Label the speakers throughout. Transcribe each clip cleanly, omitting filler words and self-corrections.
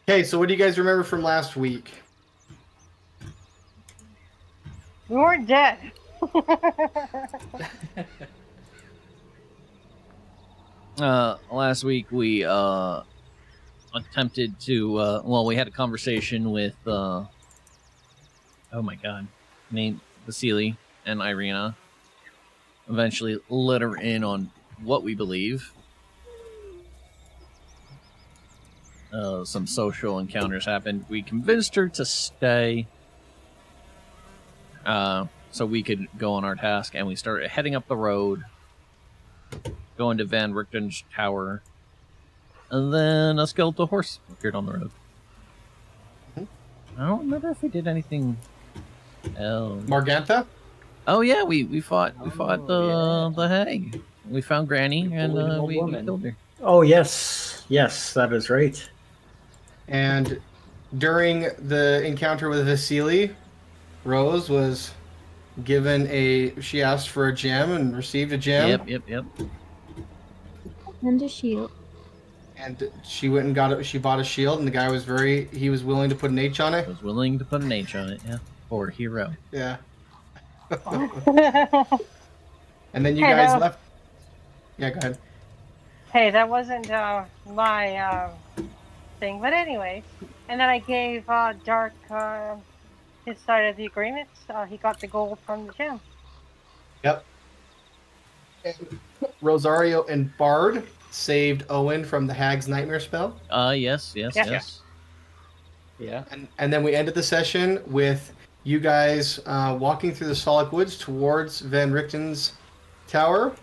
Speaker 1: Okay, so what do you guys remember from last week?
Speaker 2: We weren't dead.
Speaker 3: Last week we attempted to we had a conversation with oh my god, named Vasily and Irina. Eventually let her in on what we believe. Some social encounters happened. We convinced her to stay so we could go on our task, and we started heading up the road, going to Van Richten's tower, and then a skeletal horse appeared on the road. I don't remember if we did anything else.
Speaker 1: Morgantha?
Speaker 3: Oh yeah, we fought the hag. We found Granny and we killed her.
Speaker 4: Oh yes, that is right.
Speaker 1: And during the encounter with Vasily, Rose was given she asked for a gem and received a gem.
Speaker 3: Yep.
Speaker 5: And a shield.
Speaker 1: And she went and bought a shield, and the guy he was willing to put an H on it.
Speaker 3: Was willing to put an H on it, yeah. Or hero.
Speaker 1: Yeah. And then you guys left. Yeah, go ahead.
Speaker 2: Hey, that wasn't my thing, but anyway. And then I gave Dark his side of the agreement. He got the gold from the gem.
Speaker 1: Yep. And Rosario and Bard saved Owen from the Hag's Nightmare spell.
Speaker 3: Yes.
Speaker 4: Yeah.
Speaker 1: And then we ended the session with you guys walking through the Solid Woods towards Van Richten's tower.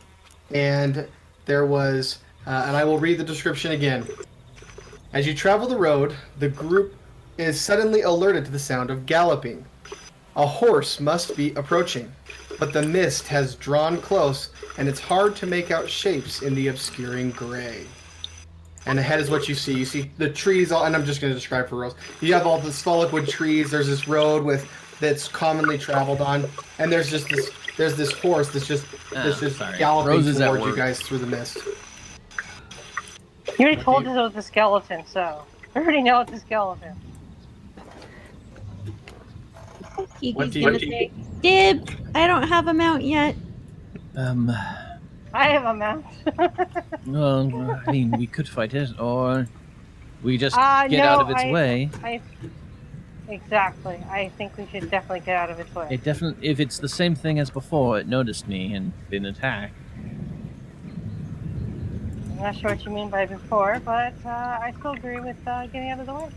Speaker 1: And there was, and I will read the description again. As you travel the road, the group is suddenly alerted to the sound of galloping. A horse must be approaching, but the mist has drawn close, and it's hard to make out shapes in the obscuring gray. And ahead is what you see. You see the trees, and I'm just going to describe for Rose. You have all the solidwood trees. There's this road that's commonly traveled on, and there's this horse that's just galloping towards you guys through the mist.
Speaker 2: You already told us it was the skeleton, so I already know it's a skeleton.
Speaker 5: Kiki's gonna say, Dib, I don't have a mount yet.
Speaker 2: I have a mount.
Speaker 3: Well, I mean, we could fight it, or we just get out of its way.
Speaker 2: Exactly. I think we should definitely get out of its way.
Speaker 3: If it's the same thing as before, it noticed me and didn't attack.
Speaker 2: I'm not sure what you mean by before, but I still agree with getting out of the way.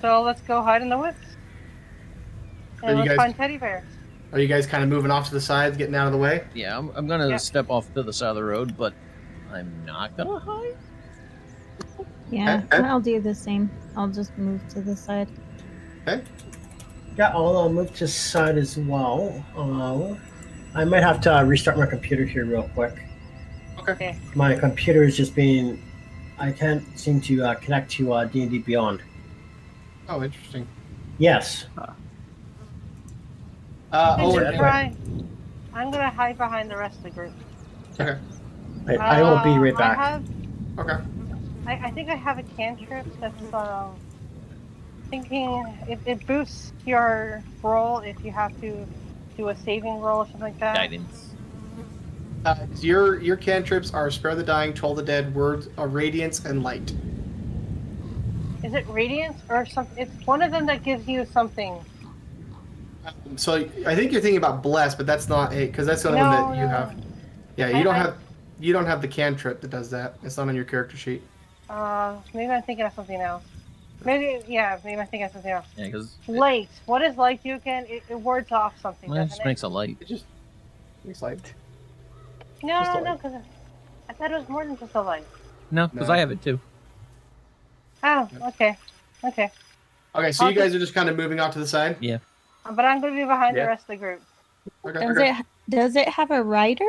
Speaker 2: So let's go hide in the woods. And let's find teddy bears.
Speaker 1: Are you guys kind of moving off to the sides, getting out of the way?
Speaker 3: Yeah, I'm gonna step off to the side of the road, but I'm not gonna hide.
Speaker 5: Yeah, I'll do the same. I'll just move to the side.
Speaker 1: Okay.
Speaker 4: Yeah, I'll move to the side as well. I might have to restart my computer here real quick.
Speaker 1: Okay.
Speaker 4: My computer is just being... I can't seem to connect to D&D Beyond.
Speaker 1: Oh, interesting.
Speaker 4: Yes.
Speaker 2: I'm gonna hide behind the rest of the group.
Speaker 1: Okay.
Speaker 4: I will be right back.
Speaker 1: Okay.
Speaker 2: I think I have a cantrip that's thinking it boosts your roll if you have to do a saving roll or something like that.
Speaker 3: Guidance.
Speaker 1: Your cantrips are Spare the Dying, Toll the Dead, Words of Radiance, and Light.
Speaker 2: Is it Radiance or something? It's one of them that gives you something.
Speaker 1: So I think you're thinking about Bless, but that's not it, because that's the only one that you have. Yeah, you don't have the cantrip that does that. It's not on your character sheet.
Speaker 2: Maybe I'm thinking of something else. Maybe I'm thinking of something else.
Speaker 3: Yeah, because
Speaker 2: Light. What does light do again? It wards off something.
Speaker 3: It just makes a light.
Speaker 1: It just makes light.
Speaker 2: No, because I thought it was more than just a light.
Speaker 3: No, because I have it too.
Speaker 2: Oh, okay.
Speaker 1: Okay, so you guys are just kind of moving off to the side?
Speaker 3: Yeah.
Speaker 2: But I'm going to be behind the rest of the group.
Speaker 1: Okay.
Speaker 5: Does it have a rider?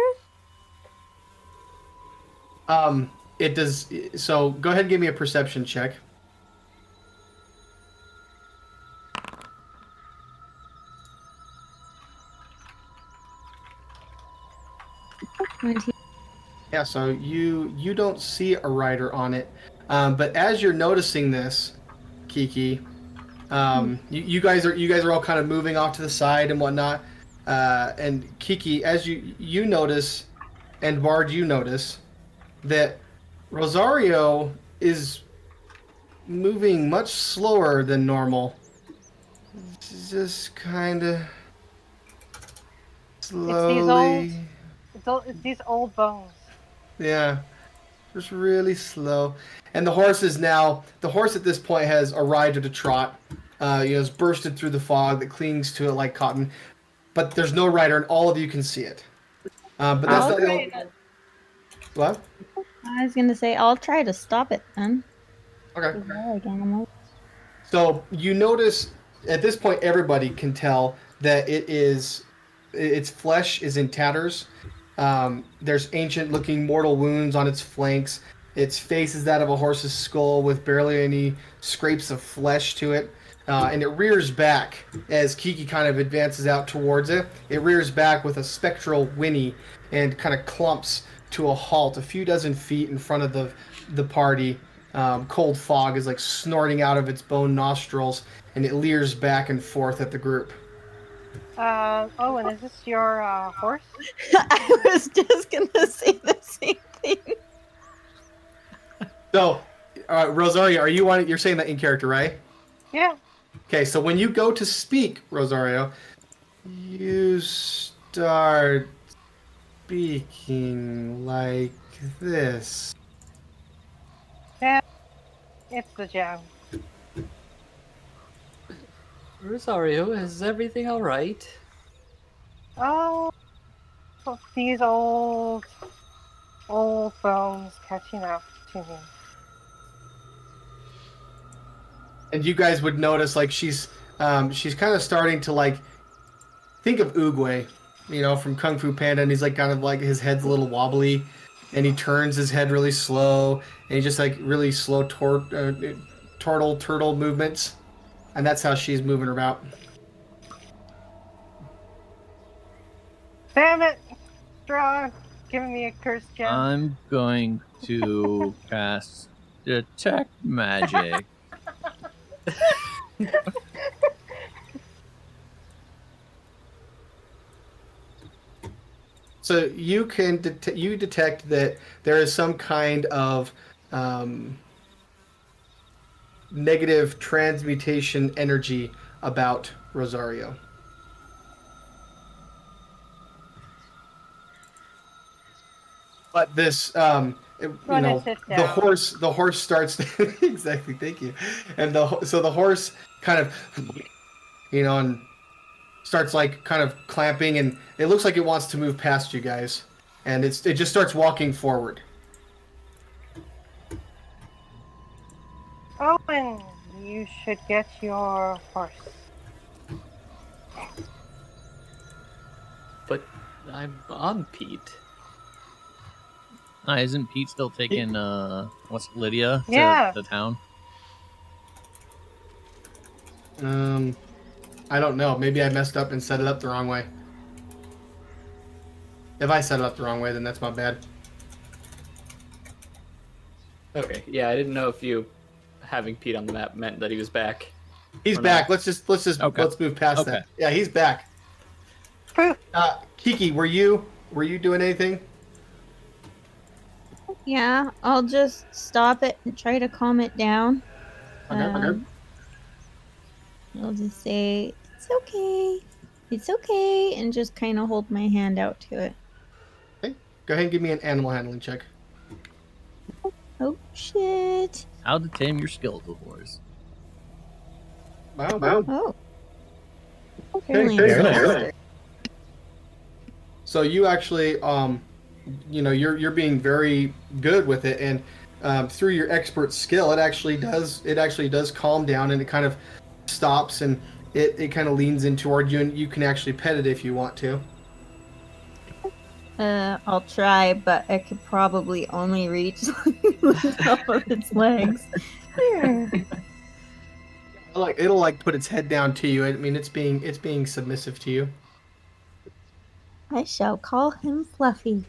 Speaker 1: It does. So go ahead and give me a perception check. Yeah, so you don't see a rider on it. But as you're noticing this, Kiki, you guys are all kind of moving off to the side and whatnot. And Kiki, as you notice, and Bard, you notice that Rosario is moving much slower than normal. Just kind of slowly.
Speaker 2: It's these old bones.
Speaker 1: Yeah, just really slow. And the horse at this point has arrived at a trot. It's bursted through the fog that clings to it like cotton. But there's no rider, and all of you can see it. But that's
Speaker 5: I'll
Speaker 1: not
Speaker 5: try
Speaker 1: the
Speaker 5: to-
Speaker 1: what?
Speaker 5: I was gonna say I'll try to stop it then.
Speaker 1: Okay.
Speaker 5: I like animals.
Speaker 1: So you notice at this point, everybody can tell that its flesh is in tatters. There's ancient-looking mortal wounds on its flanks. Its face is that of a horse's skull with barely any scrapes of flesh to it. And it rears back as Kiki kind of advances out towards it. It rears back with a spectral whinny and kind of clumps to a halt a few dozen feet in front of the party. Cold fog is like snorting out of its bone nostrils, and it leers back and forth at the group.
Speaker 2: Owen, is this your horse?
Speaker 5: I was just gonna say the same thing.
Speaker 1: So, Rosario, you're saying that in character, right?
Speaker 2: Yeah.
Speaker 1: Okay, so when you go to speak, Rosario, you start speaking like this.
Speaker 2: Yeah. It's the jam.
Speaker 6: Rosario, is everything alright?
Speaker 2: Oh, these old bones catching up to me.
Speaker 1: And you guys would notice, like, she's kind of starting to, like, think of Oogway, from Kung Fu Panda, and he's, like, kind of, like, his head's a little wobbly, and he turns his head really slow, and he just, like, really slow turtle movements, and that's how she's moving about.
Speaker 2: Damn it! Strahd, giving me a cursed gem.
Speaker 3: I'm going to cast Detect Magic.
Speaker 1: So you can detect that there is some kind of negative transmutation energy about Rosario. But this,
Speaker 2: Sit down.
Speaker 1: the horse starts exactly. Thank you. And the horse kind of, and starts like kind of clamping, and it looks like it wants to move past you guys, and it just starts walking forward.
Speaker 2: Owen, you should get your horse.
Speaker 6: But I'm on Pete.
Speaker 3: Isn't Pete still taking Lydia to
Speaker 2: Yeah.
Speaker 3: the town?
Speaker 1: I don't know. Maybe I messed up and set it up the wrong way. If I set it up the wrong way, then that's my bad.
Speaker 6: Okay, yeah, I didn't know if you having Pete on the map meant that he was back.
Speaker 1: He's
Speaker 6: Or
Speaker 1: back.
Speaker 6: not.
Speaker 1: Let's move past
Speaker 3: Okay.
Speaker 1: that. Yeah, he's back.
Speaker 2: Phew.
Speaker 1: Kiki, were you doing anything?
Speaker 5: Yeah, I'll just stop it and try to calm it down.
Speaker 1: Okay.
Speaker 5: I'll just say, it's okay, and just kind of hold my hand out to it.
Speaker 1: Okay. Go ahead and give me an animal handling check.
Speaker 5: Oh, shit.
Speaker 3: How to tame your skeletal horse.
Speaker 1: Wow.
Speaker 5: Oh.
Speaker 1: Okay,
Speaker 5: Apparently.
Speaker 1: So you actually, you're being very good with it, and through your expert skill, it actually does calm down, and it kind of stops, and it kind of leans in toward you, and you can actually pet it if you want to.
Speaker 5: I'll try, but I could probably only reach the top of its legs. There.
Speaker 1: It'll put its head down to you. I mean, it's being submissive to you.
Speaker 5: I shall call him Fluffy.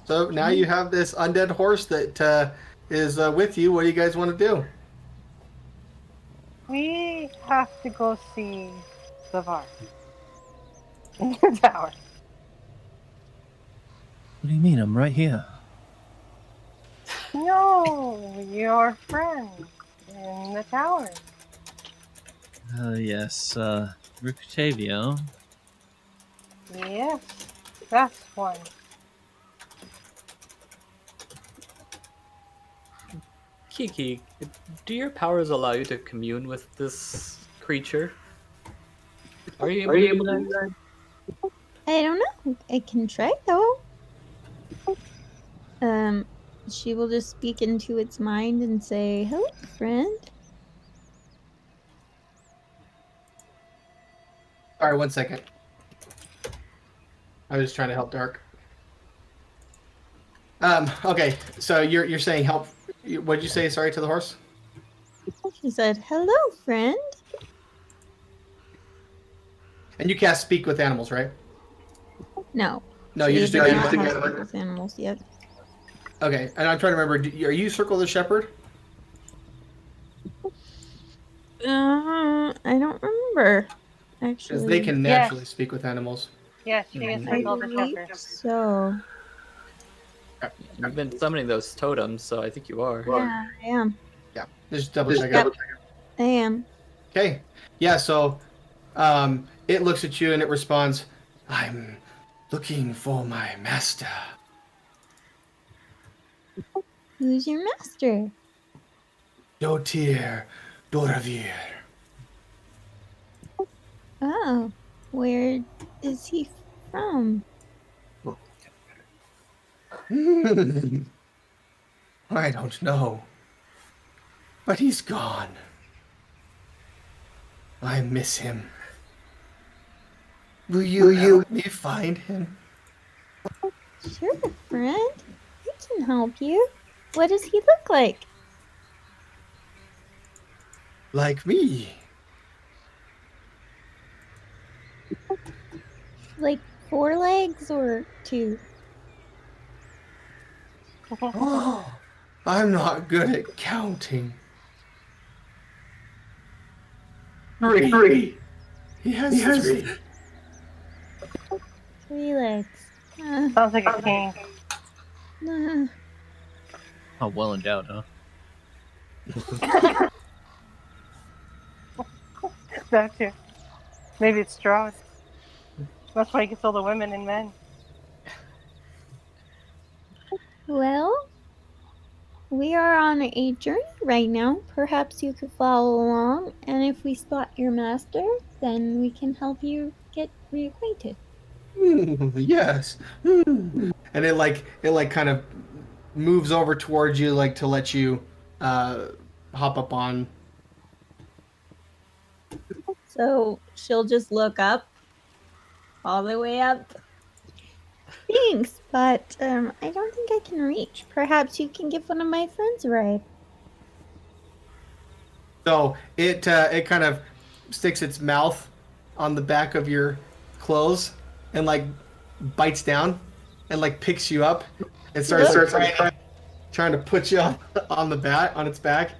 Speaker 1: So So now you have this undead horse that is with you. What do you guys want to do?
Speaker 2: We have to go see the bar in the tower.
Speaker 3: What do you mean? I'm right here.
Speaker 2: No, your friend in the tower.
Speaker 3: Yes, Rictavio.
Speaker 2: Yes, that's one.
Speaker 6: Kiki, do your powers allow you to commune with this creature? Are you able to do that?
Speaker 5: I don't know. I can try though. She will just speak into its mind and say, "Hello, friend."
Speaker 1: Sorry, 1 second. I was just trying to help Dark. Okay, so you're saying help. What did you say? Sorry to the horse.
Speaker 5: She said, "Hello, friend."
Speaker 1: And you cast speak with animals, right?
Speaker 5: No.
Speaker 1: No, you just do.
Speaker 5: does
Speaker 1: You
Speaker 5: not
Speaker 1: just do
Speaker 5: have speak with animals yet.
Speaker 1: Okay, and I'm trying to remember. Are you Circle the Shepherd?
Speaker 5: I don't remember.
Speaker 1: Because
Speaker 5: Actually,
Speaker 1: they can naturally speak with animals.
Speaker 2: Yes, she is
Speaker 5: I
Speaker 2: Circle the
Speaker 5: believe
Speaker 2: Shepherd.
Speaker 5: so.
Speaker 6: You've been summoning those totems, so I think you are.
Speaker 5: Yeah, I am.
Speaker 1: Yeah, just double check.
Speaker 5: Yep. I am.
Speaker 1: Okay, yeah. So, it looks at you and it responds, "I'm looking for my master."
Speaker 5: Who's your master?
Speaker 1: Dotir Doravir.
Speaker 5: Oh, where is he from?
Speaker 1: I don't know. But he's gone. I miss him. Will you help me find him?
Speaker 5: Sure, friend. I can help you. What does he look like?
Speaker 1: Like me.
Speaker 5: Like 4 legs or 2?
Speaker 1: Oh, I'm not good at counting. 3. He has 3.
Speaker 5: 3 legs.
Speaker 2: Sounds like a king.
Speaker 3: Oh, well endowed, huh?
Speaker 2: That too. Maybe it's Strahd. That's why he gets all the women and men.
Speaker 5: Well, we are on a journey right now. Perhaps you could follow along, and if we spot your master, then we can help you get reacquainted.
Speaker 1: Yes. And it kind of moves over towards you, like to let you hop up on.
Speaker 5: So she'll just look up, all the way up. Thanks, but I don't think I can reach. Perhaps you can give one of my friends a ride.
Speaker 1: So it kind of sticks its mouth on the back of your clothes and like bites down and like picks you up and starts trying to put you on its back.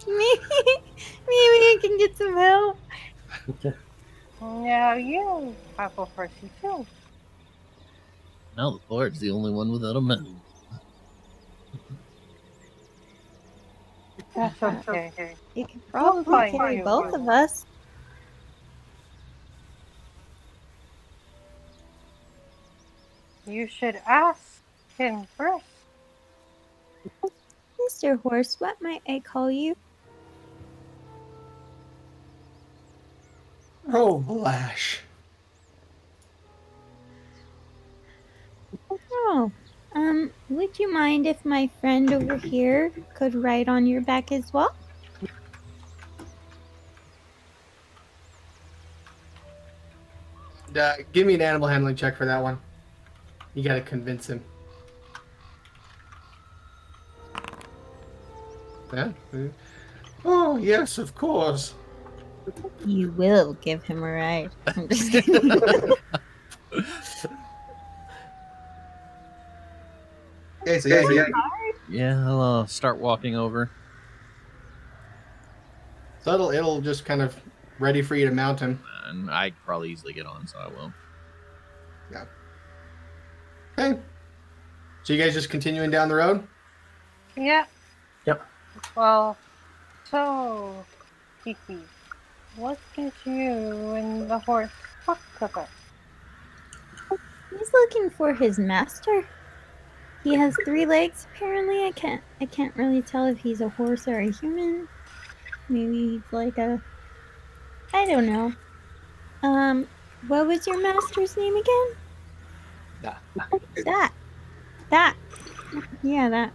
Speaker 5: Maybe I can get some help.
Speaker 2: Now you have a person too.
Speaker 3: Now the Lord's the only one without a medal.
Speaker 2: That's okay.
Speaker 5: You can
Speaker 2: I'll
Speaker 5: probably
Speaker 2: find
Speaker 5: carry
Speaker 2: you
Speaker 5: both
Speaker 2: one.
Speaker 5: of us.
Speaker 2: You should ask him first.
Speaker 5: Mr. Horse, what might I call you?
Speaker 1: Oh, Lash.
Speaker 5: Oh, would you mind if my friend over here could ride on your back as well?
Speaker 1: Give me an animal handling check for that one. You gotta convince him. Yeah. Oh, yes, of course.
Speaker 5: You will give him a ride. I'm just kidding.
Speaker 1: Okay, so yeah,
Speaker 3: Yeah, I'll start walking over.
Speaker 1: so it'll just kind of ready for you to mount him.
Speaker 3: And I could probably easily get on, so I will.
Speaker 1: Okay. So you guys just continuing down the road?
Speaker 2: Yeah.
Speaker 4: Yep.
Speaker 2: Well, so, Kiki, what did you and the horse talk about?
Speaker 5: He's looking for his master. He has 3 legs apparently. I can't really tell if he's a horse or a human. Maybe he's like a, I don't know. What was your master's name again? That. Yeah, that.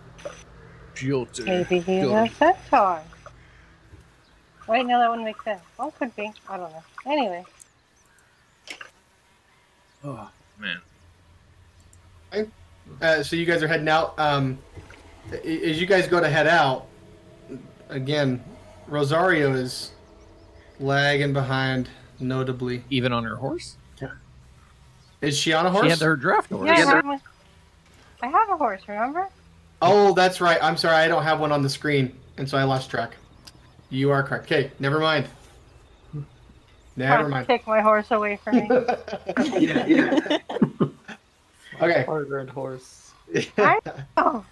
Speaker 3: Jolter.
Speaker 2: Maybe he's a centaur. Wait, no, that wouldn't make sense. Well, could be. I don't know. Anyway.
Speaker 3: Oh, man.
Speaker 1: So you guys are heading out. As you guys go to head out, again, Rosario is lagging behind notably.
Speaker 3: Even on her horse?
Speaker 1: Is she on a horse?
Speaker 3: She had her draft horse.
Speaker 2: Yeah, I have a horse, remember?
Speaker 1: Oh, that's right. I'm sorry. I don't have one on the screen, and so I lost track. You are correct. Okay, never mind. Never mind.
Speaker 2: Take my horse away from me.
Speaker 1: Yeah. Okay.
Speaker 6: Hard-earned horse.
Speaker 2: Oh.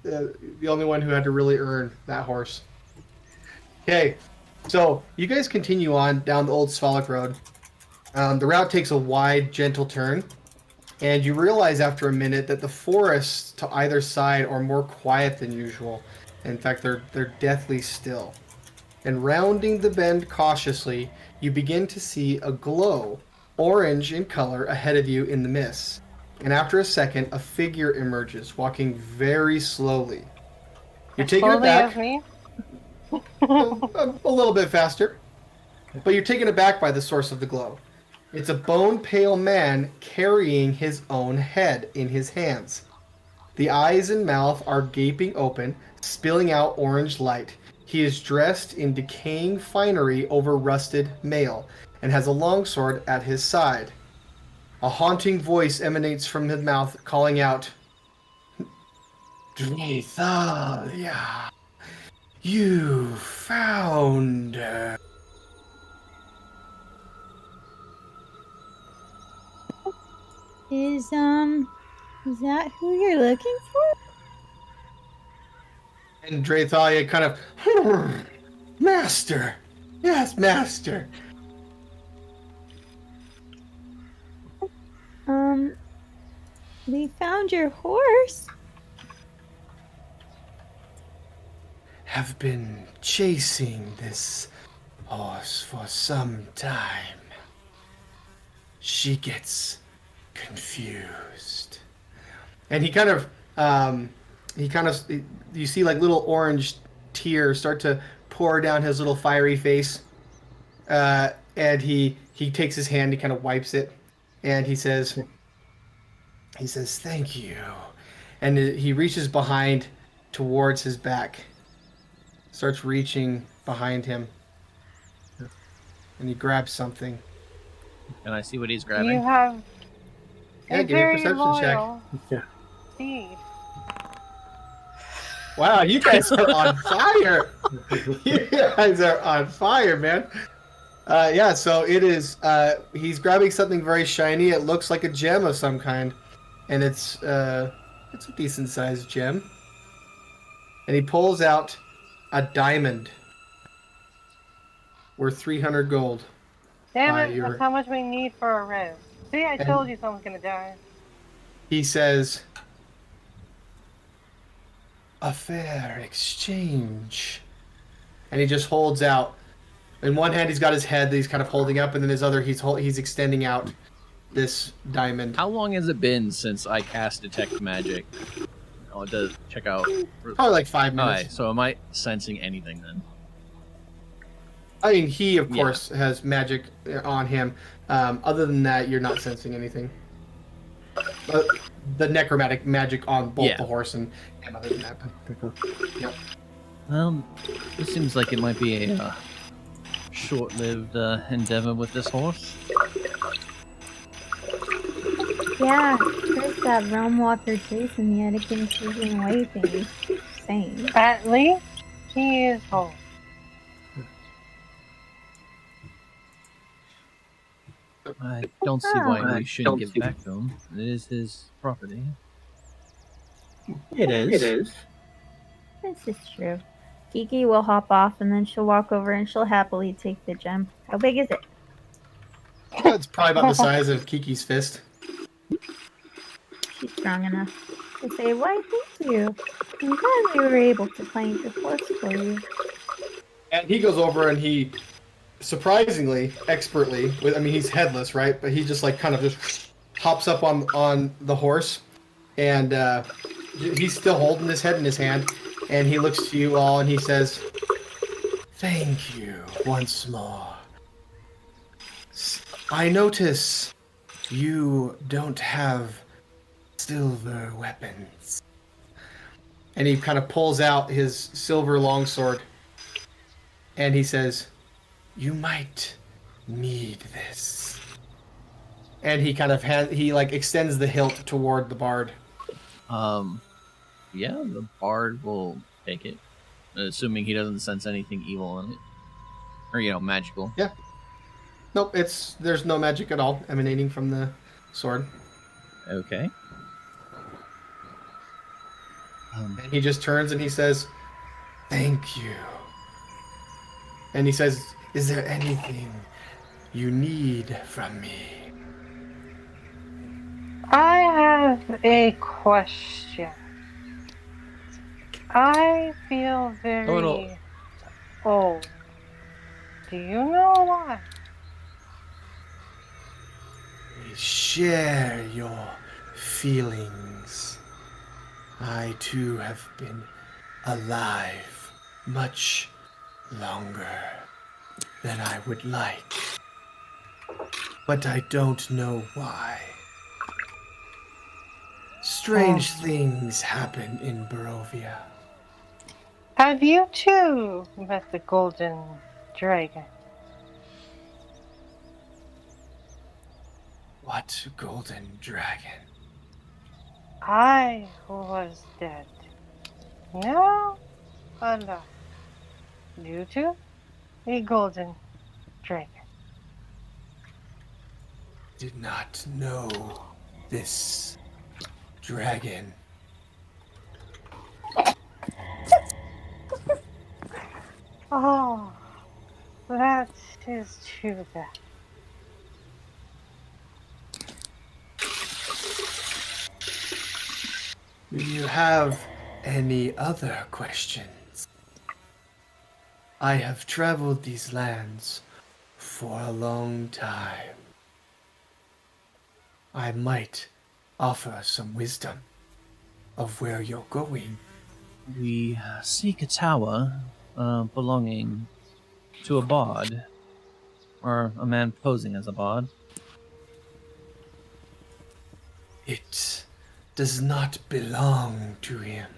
Speaker 1: The only one who had to really earn that horse. Okay, so you guys continue on down the old Svalak Road. The route takes a wide, gentle turn, and you realize after a minute that the forests to either side are more quiet than usual. In fact, they're deathly still. And rounding the bend cautiously, you begin to see a glow, orange in color, ahead of you in the mist. And after a second, a figure emerges, walking very slowly. You're taking it back
Speaker 2: Me?
Speaker 1: a little bit faster, but you're taken aback by the source of the glow. It's a bone-pale man carrying his own head in his hands. The eyes and mouth are gaping open, spilling out orange light. He is dressed in decaying finery over rusted mail, and has a longsword at his side. A haunting voice emanates from his mouth, calling out, Drethalia, you found her.
Speaker 5: Is that who you're looking for?
Speaker 1: And Drethalia kind of, Master! Yes, Master!
Speaker 5: We found your horse.
Speaker 1: Have been chasing this horse for some time. She gets confused. And he kind of, you see like little orange tears start to pour down his little fiery face. And he takes his hand, he kind of wipes it, and he says, thank you. And he reaches behind towards his back, starts reaching behind him, and he grabs something.
Speaker 3: Can I see what he's grabbing?
Speaker 2: You have
Speaker 1: Yeah,
Speaker 2: a
Speaker 1: give me a
Speaker 2: very
Speaker 1: perception check.
Speaker 2: loyal
Speaker 4: Yeah.
Speaker 2: steed.
Speaker 1: Wow, you guys are on fire! You guys are on fire, man. Yeah, so it is. He's grabbing something very shiny. It looks like a gem of some kind, and it's a decent sized gem. And he pulls out a diamond worth 300 gold.
Speaker 2: Damn it,
Speaker 1: you're-
Speaker 2: that's how much we need for a robe. See, I told you someone's gonna die.
Speaker 1: He says, "A fair exchange," and he just holds out. In one hand, he's got his head that he's kind of holding up, and then his other, he's extending out this diamond.
Speaker 3: How long has it been since I cast Detect Magic? Oh, it does check out.
Speaker 1: Probably like 5 minutes.
Speaker 3: Alright, so am I sensing anything then?
Speaker 1: I mean, he of course has magic on him. Other than that, you're not sensing anything. The necromantic magic on both the horse and other than that. Yep.
Speaker 3: It seems like it might be a short-lived endeavor with this horse.
Speaker 5: Yeah, there's that realm walker chasing me. It can taking away things. Same.
Speaker 2: At least he is home.
Speaker 3: I don't see why we shouldn't give it back to him. It is his property.
Speaker 4: It is.
Speaker 5: This is true. Kiki will hop off and then she'll walk over and she'll happily take the gem. How big is it?
Speaker 1: It's probably about the size of Kiki's fist.
Speaker 5: She's strong enough to say, why, thank you. I'm glad we were able to find your horse for you.
Speaker 1: And he goes over and he, surprisingly, expertly, he's headless, right? But he just like kind of just hops up on the horse, and he's still holding his head in his hand, and he looks to you all and he says, "Thank you once more. I notice you don't have silver weapons." And he kind of pulls out his silver longsword, and he says, "You might need this." And he kind of extends the hilt toward the bard.
Speaker 3: Yeah, the bard will take it, assuming he doesn't sense anything evil in it, or magical.
Speaker 1: Yeah. Nope, there's no magic at all emanating from the sword.
Speaker 3: Okay.
Speaker 1: And he just turns and he says, "Thank you." And he says, "Is there anything you need from me?"
Speaker 2: I have a question. I feel very old. Do you know why?
Speaker 1: We share your feelings. I too have been alive much longer than I would like. But I don't know why. Strange things happen in Barovia.
Speaker 2: Have you too met the golden dragon?
Speaker 1: What golden dragon?
Speaker 2: I was dead. Now alive. Due to a golden dragon.
Speaker 1: Did not know this dragon.
Speaker 2: Oh, that is too bad.
Speaker 1: Do you have any other questions? I have traveled these lands for a long time. I might offer some wisdom of where you're going.
Speaker 3: We seek a tower belonging to a bard, or a man posing as a bard.
Speaker 1: It does not belong to him,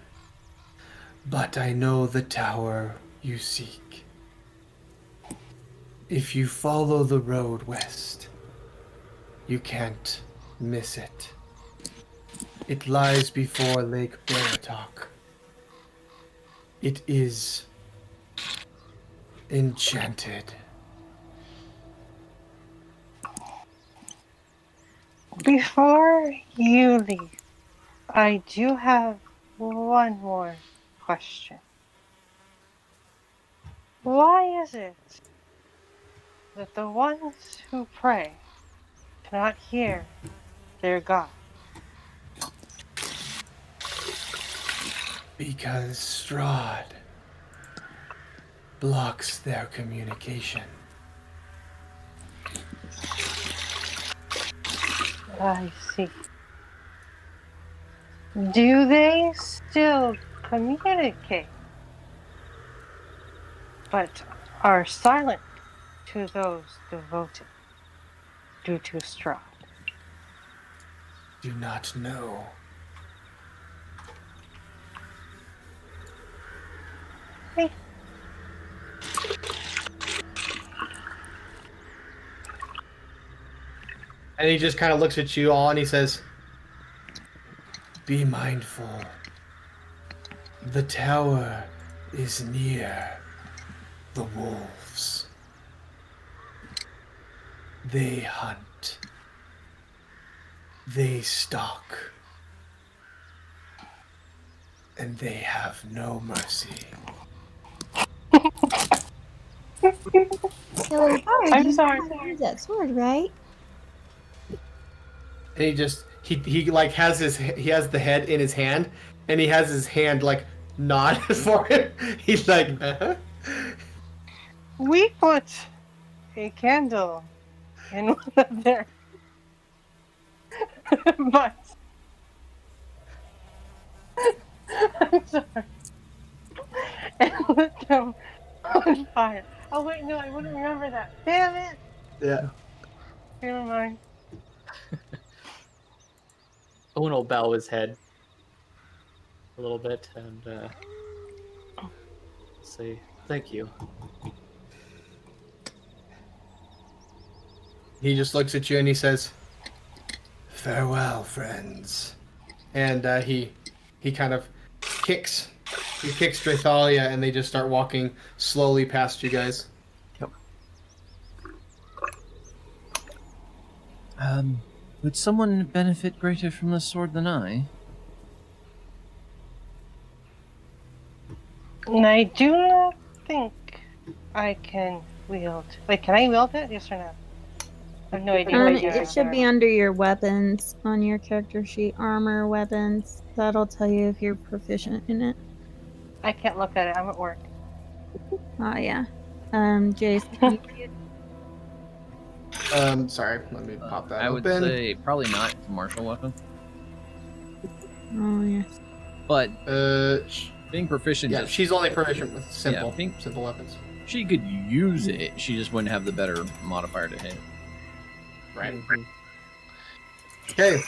Speaker 1: but I know the tower you seek. If you follow the road west, you can't miss it. It lies before Lake Baratok. It is enchanted.
Speaker 2: Before you leave, I do have one more question. Why is it that the ones who pray cannot hear their God?
Speaker 1: Because Strahd blocks their communication.
Speaker 2: I see. Do they still communicate, but are silent to those devoted due to Strahd?
Speaker 1: Do not know.
Speaker 2: Hey.
Speaker 1: And he just kind of looks at you all and he says, Be mindful. The tower is near the wolves. They hunt. They stalk. And they have no mercy.
Speaker 5: So, Bard,
Speaker 2: I'm
Speaker 5: you know
Speaker 2: sorry.
Speaker 5: how to use that sword, right?
Speaker 1: And he just he like has the head in his hand, and he has his hand like nod for it. He's like,
Speaker 2: We put a candle in one of their butts. I'm sorry. And lit them on fire. Oh wait, no, I wouldn't remember that. Damn it!
Speaker 1: yeah.
Speaker 2: Never mind.
Speaker 6: Owen will bow his head a little bit and say, "Thank you."
Speaker 1: He just looks at you and he says, "Farewell, friends." And he kind of kicks Drathalia, and they just start walking slowly past you guys.
Speaker 3: Would someone benefit greater from the sword than I?
Speaker 2: And I do not think I can wield. Wait, can I wield it? Yes or no? I have no idea. what I do.
Speaker 5: It should be under your weapons on your character sheet. Armor, weapons. That'll tell you if you're proficient in it.
Speaker 2: I can't look at it. I'm at work.
Speaker 5: Oh, yeah. Jace, can you
Speaker 1: Sorry, let me pop that
Speaker 3: I would
Speaker 1: open.
Speaker 3: say probably not. It's a martial weapon.
Speaker 5: Oh, yes.
Speaker 3: But
Speaker 1: Sh-
Speaker 3: being proficient,
Speaker 1: yeah,
Speaker 3: just,
Speaker 1: she's only proficient with simple
Speaker 3: pink-
Speaker 1: simple weapons.
Speaker 3: she could use it. She just wouldn't have the better modifier to hit.
Speaker 1: Right.
Speaker 6: Mhm.
Speaker 1: Okay.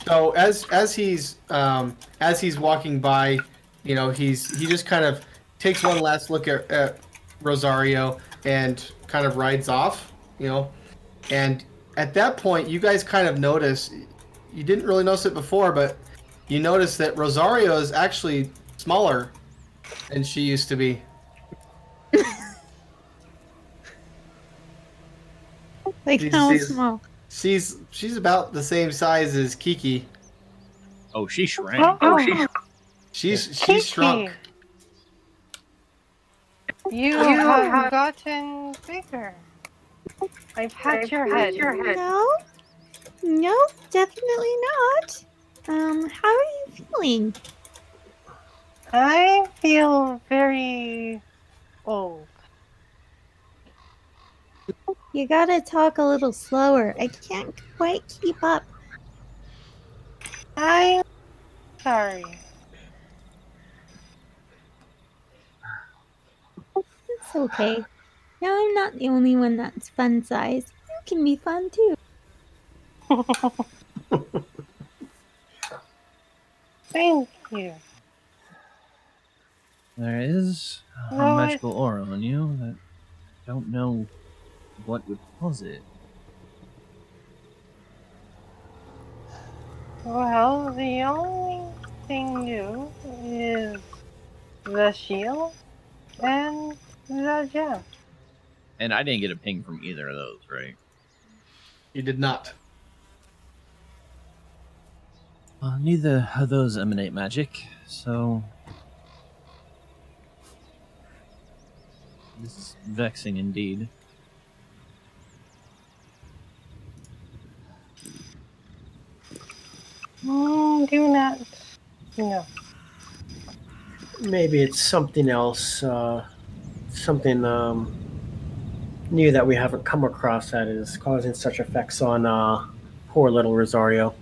Speaker 1: So as he's walking by, he just kind of takes one last look at Rosario and kind of rides off, And at that point, you guys kind of notice, you didn't really notice it before, but you notice that Rosario is actually smaller than she used to be.
Speaker 5: Like,
Speaker 1: Did you
Speaker 5: how
Speaker 1: see-
Speaker 5: small?
Speaker 1: She's about the same size as Kiki.
Speaker 3: Oh, she shrank.
Speaker 1: She's
Speaker 2: Kiki.
Speaker 1: shrunk.
Speaker 2: You have gotten bigger. I've had your head.
Speaker 5: No, definitely not. How are you feeling?
Speaker 2: I feel very old.
Speaker 5: You gotta talk a little slower. I can't quite keep up.
Speaker 2: I'm sorry.
Speaker 5: It's okay. Now I'm not the only one that's fun size. You can be fun too.
Speaker 2: Thank you.
Speaker 3: There is a
Speaker 2: What?
Speaker 3: magical aura on you that I don't know what would cause it.
Speaker 2: Well, the only thing new is the shield and the gem.
Speaker 3: And I didn't get a ping from either of those, right?
Speaker 1: You did not.
Speaker 3: Well, neither of those emanate magic, so this is vexing indeed.
Speaker 2: Do not. No.
Speaker 4: Maybe it's something else, something new that we haven't come across that is causing such effects on poor little Rosario.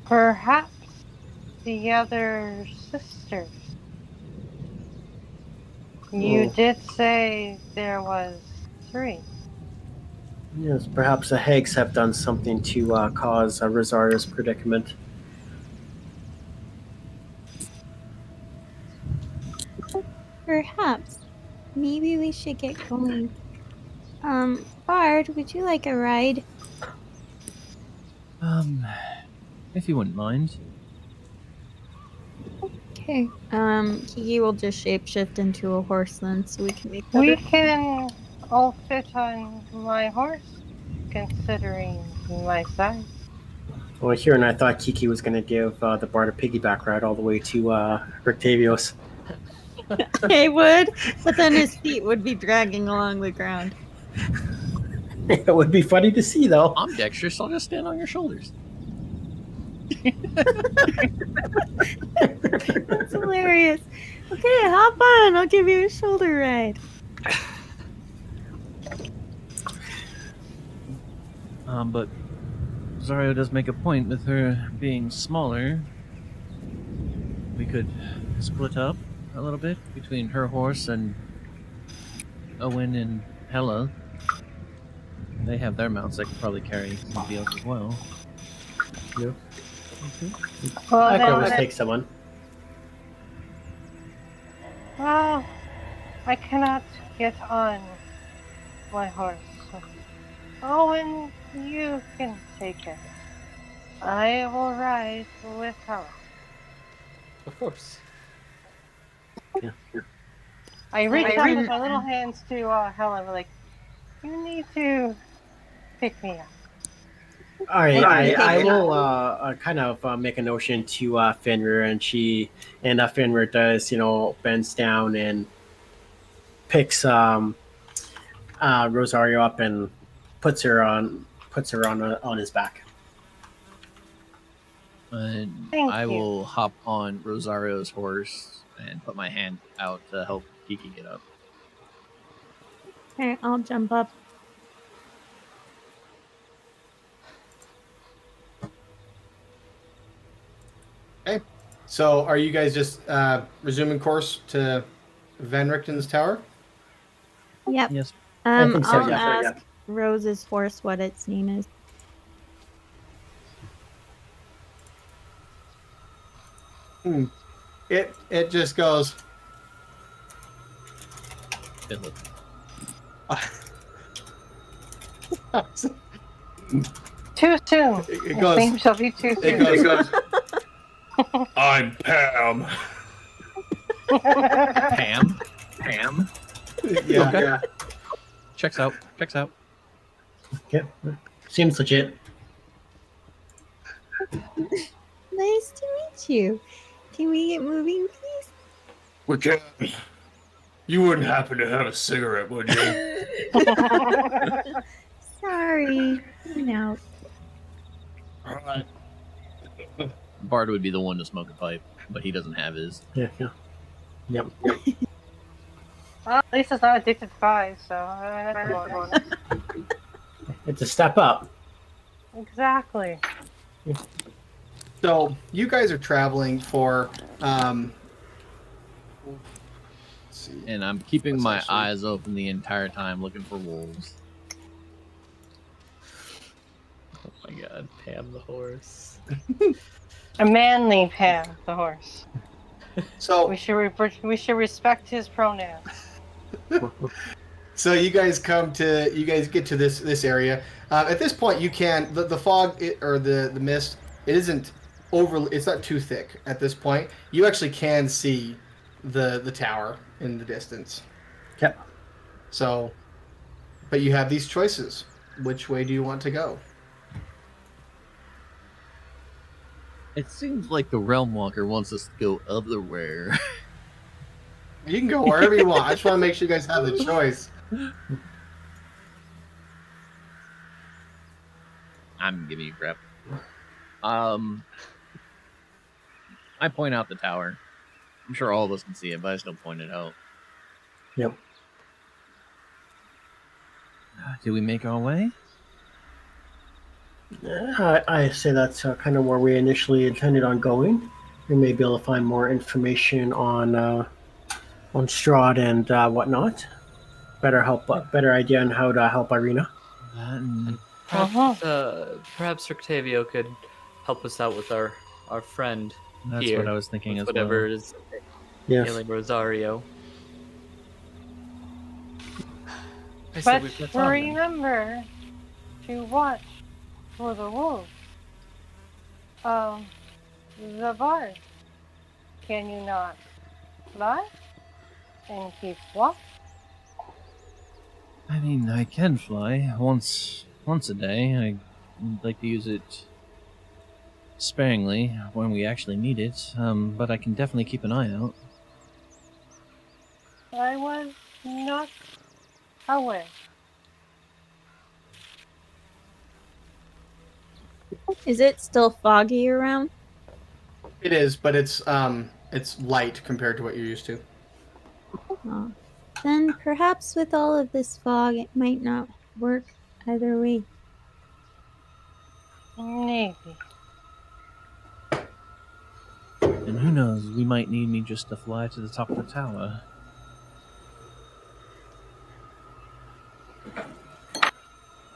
Speaker 2: Perhaps the other sisters. You
Speaker 4: Oh.
Speaker 2: did say there was 3.
Speaker 4: Yes, perhaps the hags have done something to cause Rosario's predicament.
Speaker 5: Perhaps. Maybe we should get going. Bard, would you like a ride?
Speaker 3: If you wouldn't mind.
Speaker 5: Okay. Kiki will just shapeshift into a horse then, so we can make
Speaker 2: We
Speaker 5: better.
Speaker 2: can all fit on my horse, considering my size.
Speaker 4: Well, here and I thought Kiki was going to give the Bard a piggyback ride all the way to Rictavios.
Speaker 5: I would, but then his feet would be dragging along the ground.
Speaker 4: It would be funny to see, though.
Speaker 3: I'm dexterous, I'll just stand on your shoulders.
Speaker 5: That's hilarious. Okay, hop on. I'll give you a shoulder ride.
Speaker 3: But Zario does make a point with her being smaller. We could split up a little bit between her horse and Owen and Hella. They have their mounts that could probably carry somebody else as well.
Speaker 4: Yeah.
Speaker 2: Well,
Speaker 4: I could
Speaker 2: then,
Speaker 4: always take someone.
Speaker 2: well, I cannot get on my horse. Owen, you can take it. I will ride with her.
Speaker 6: Of course.
Speaker 4: Yeah.
Speaker 2: I reach out with my little hands to Helen, like, you need to pick me up.
Speaker 4: All right, I will kind of make a notion to Fenrir, and Fenrir does, bends down and picks Rosario up and puts her on his back.
Speaker 3: And
Speaker 2: Thank
Speaker 3: I
Speaker 2: you.
Speaker 3: will hop on Rosario's horse and put my hand out to help Kiki get up.
Speaker 5: Okay, I'll jump up.
Speaker 1: Okay. So are you guys just resuming course to Van Richten's tower?
Speaker 5: Yep.
Speaker 3: Yes.
Speaker 4: I think so,
Speaker 5: I'll
Speaker 4: yeah.
Speaker 5: ask Rose's horse what its name is.
Speaker 1: It just goes.
Speaker 3: Fiddle.
Speaker 2: Too soon.
Speaker 1: It
Speaker 2: I
Speaker 1: goes.
Speaker 2: think shall be too
Speaker 1: It
Speaker 2: soon.
Speaker 1: goes.
Speaker 7: I'm Pam.
Speaker 3: Pam. Pam.
Speaker 1: Yeah.
Speaker 3: Okay.
Speaker 1: Yeah.
Speaker 3: Checks out. Checks out.
Speaker 4: Okay. Seems legit.
Speaker 5: Nice to meet you. Can we get moving, please?
Speaker 7: We can. You wouldn't happen to have a cigarette, would you?
Speaker 5: Sorry. No.
Speaker 7: All right.
Speaker 3: Bard would be the one to smoke a pipe, but he doesn't have his.
Speaker 4: Yeah. Yep.
Speaker 2: Well, at least it's not addicted to 5, so that's a bonus.
Speaker 4: It's a step up.
Speaker 2: Exactly.
Speaker 1: So you guys are traveling for. Let's see.
Speaker 3: And I'm keeping
Speaker 1: That's
Speaker 3: my
Speaker 1: actually-
Speaker 3: eyes open the entire time looking for wolves.
Speaker 6: Oh my god, Pam the horse.
Speaker 2: A manly Pam, the horse.
Speaker 1: So
Speaker 2: We should respect his pronouns.
Speaker 1: So you guys get to this area. At this point, you can the fog or the mist. It isn't over. It's not too thick at this point. You actually can see the tower in the distance.
Speaker 4: Yep.
Speaker 1: So, but you have these choices. Which way do you want to go?
Speaker 3: It seems like the Realm Walker wants us to go otherwhere.
Speaker 1: You can go wherever you want. I just want to make sure you guys have the choice.
Speaker 3: I'm giving you crap. I point out the tower. I'm sure all of us can see it, but I still point it out.
Speaker 4: Yep.
Speaker 3: Do we make our way?
Speaker 4: I say that's kind of where we initially intended on going. We may be able to find more information on Strahd and whatnot. Better idea on how to help Irina.
Speaker 6: Perhaps Octavio could help us out with our friend
Speaker 3: That's
Speaker 6: here.
Speaker 3: what I was thinking
Speaker 6: with
Speaker 3: as
Speaker 6: whatever
Speaker 3: well.
Speaker 6: is
Speaker 4: Yes.
Speaker 6: ailing Rosario. I said
Speaker 2: But
Speaker 6: we've got time.
Speaker 2: remember to watch for the wolves. The bard. Can you not fly and keep walk?
Speaker 3: I mean, I can fly once a day. I'd like to use it sparingly when we actually need it. But I can definitely keep an eye out.
Speaker 2: I was not aware.
Speaker 5: Is it still foggy around?
Speaker 1: It is, but it's light compared to what you're used to.
Speaker 5: Oh. Then perhaps with all of this fog, it might not work either way.
Speaker 2: Maybe.
Speaker 3: And who knows, we might need me just to fly to the top of the tower.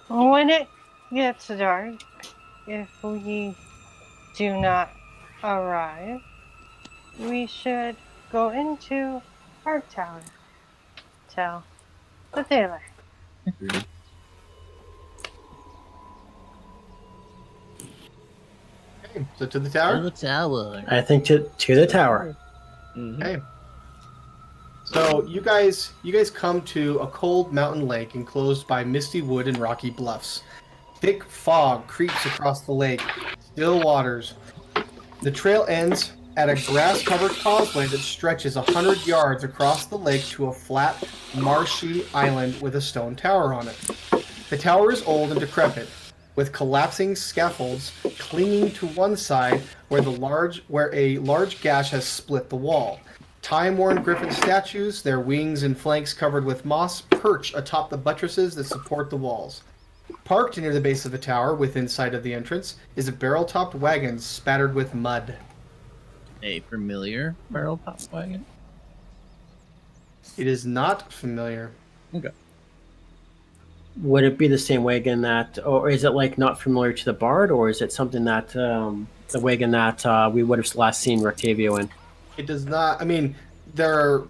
Speaker 2: When it gets dark, if we do not arrive, we should go into our tower. Till the daylight.
Speaker 3: Agreed.
Speaker 1: Okay, so to the
Speaker 3: To
Speaker 1: tower.
Speaker 3: the tower.
Speaker 4: I think to the tower.
Speaker 6: Mhm.
Speaker 1: Okay. So you guys come to a cold mountain lake enclosed by misty wood and rocky bluffs. Thick fog creeps across the lake, still waters. The trail ends at a grass-covered causeway that stretches 100 yards across the lake to a flat, marshy island with a stone tower on it. The tower is old and decrepit, with collapsing scaffolds clinging to one side where a large gash has split the wall. Time-worn griffin statues, their wings and flanks covered with moss, perch atop the buttresses that support the walls. Parked near the base of the tower, within sight of the entrance, is a barrel-topped wagon spattered with mud.
Speaker 3: A familiar barrel top wagon?
Speaker 1: It is not familiar.
Speaker 3: Okay.
Speaker 4: Would it be the same wagon that, or is it like not familiar to the bard, or is it something that the wagon that we would have last seen Roctavio in?
Speaker 1: It does not. I mean, they're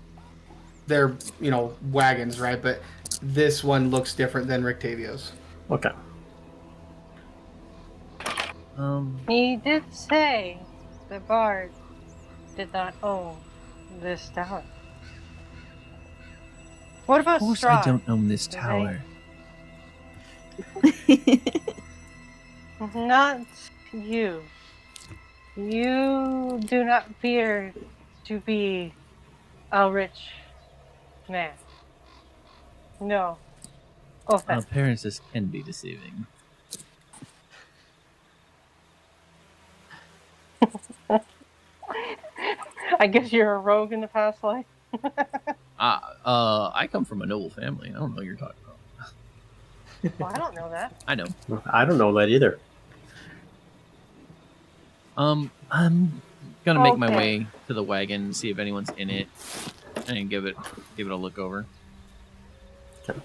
Speaker 1: wagons, right? But this one looks different than Rictavio's.
Speaker 4: Okay.
Speaker 2: He did say the bard did not own this tower. What about
Speaker 3: Of course
Speaker 2: Strahd?
Speaker 3: I don't own this
Speaker 2: Do they-
Speaker 3: tower.
Speaker 2: Not you. You do not appear to be a rich man. No. Offense.
Speaker 3: Appearances can be deceiving.
Speaker 2: I guess you're a rogue in the past life.
Speaker 3: I come from a noble family. I don't know what you're talking about.
Speaker 2: Well, I don't know that.
Speaker 3: I know.
Speaker 4: I don't know that either.
Speaker 3: I'm gonna make my
Speaker 2: Okay.
Speaker 3: way to the wagon, see if anyone's in it, and give it a look over.
Speaker 1: So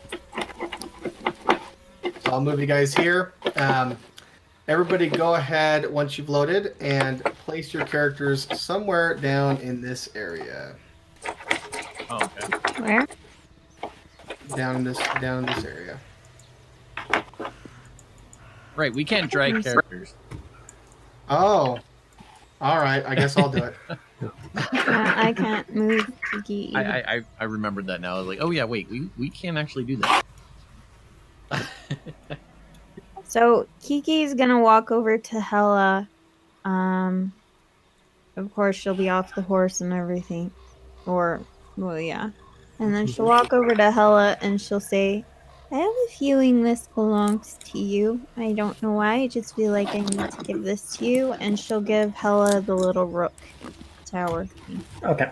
Speaker 1: I'll move you guys here. Everybody go ahead once you've loaded and place your characters somewhere down in this area.
Speaker 3: Oh, okay.
Speaker 5: Where?
Speaker 1: Down in this area.
Speaker 3: Right, we can't drag characters.
Speaker 1: Oh. All right, I guess I'll do it.
Speaker 5: I can't move Kiki either.
Speaker 3: I remembered that now. I was like, oh yeah, wait, we can't actually do that.
Speaker 5: So Kiki's gonna walk over to Hella. Of course she'll be off the horse and everything. Well, yeah. And then she'll walk over to Hella and she'll say, I have a feeling this belongs to you. I don't know why, I just feel like I need to give this to you. And she'll give Hella the little rook tower thing.
Speaker 4: Okay.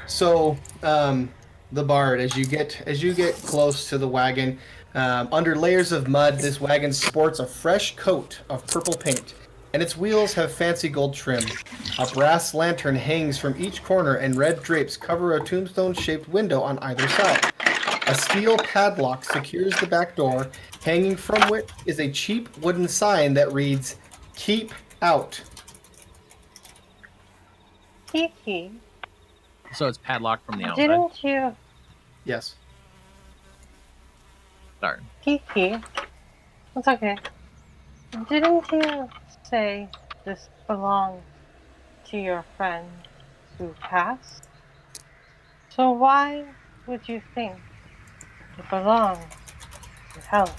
Speaker 1: So, the bard, as you get close to the wagon, under layers of mud, this wagon sports a fresh coat of purple paint, and its wheels have fancy gold trim. A brass lantern hangs from each corner, and red drapes cover a tombstone-shaped window on either side. A steel padlock secures the back door, hanging from which is a cheap wooden sign that reads, "Keep out."
Speaker 2: Kiki,
Speaker 3: So it's padlocked from the outside.
Speaker 2: didn't you?
Speaker 1: Yes.
Speaker 3: Sorry.
Speaker 2: Kiki, it's okay. Didn't you say this belonged to your friend who passed? So why would you think it belongs to Helen?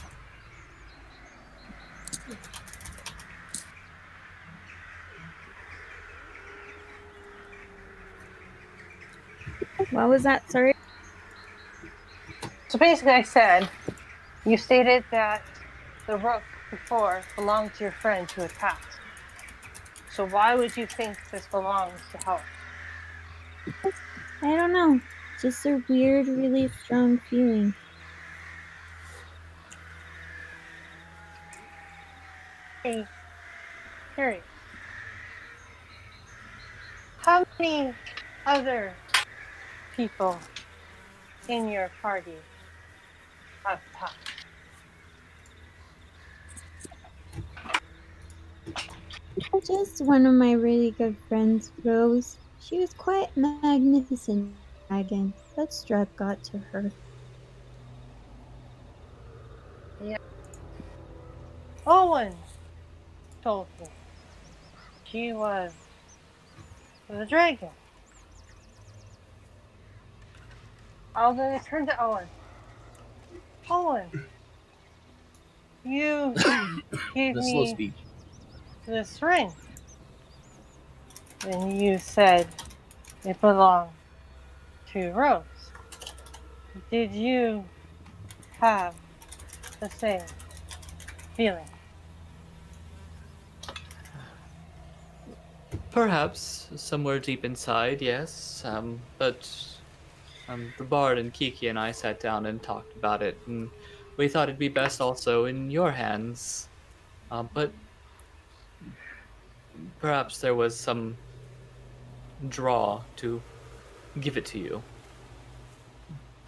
Speaker 5: What was that? Sorry.
Speaker 2: So basically, I said, you stated that the rook before belonged to your friend who had passed. So why would you think this belongs to Helen?
Speaker 5: I don't know. Just a weird, really strong feeling.
Speaker 2: Hey, curious. How many other people in your party have passed?
Speaker 5: Just one of my really good friends, Rose. She was quite magnificent dragon, but Strahd got to her.
Speaker 2: Yeah. Owen told me she was the dragon. I was going to turn to Owen. Owen, you gave
Speaker 3: The slow
Speaker 2: me
Speaker 3: speech.
Speaker 2: this ring. And you said it belonged to Rose. Did you have the same feeling?
Speaker 6: Perhaps somewhere deep inside, yes. But the bard and Kiki and I sat down and talked about it, and we thought it'd be best also in your hands. But perhaps there was some draw to give it to you.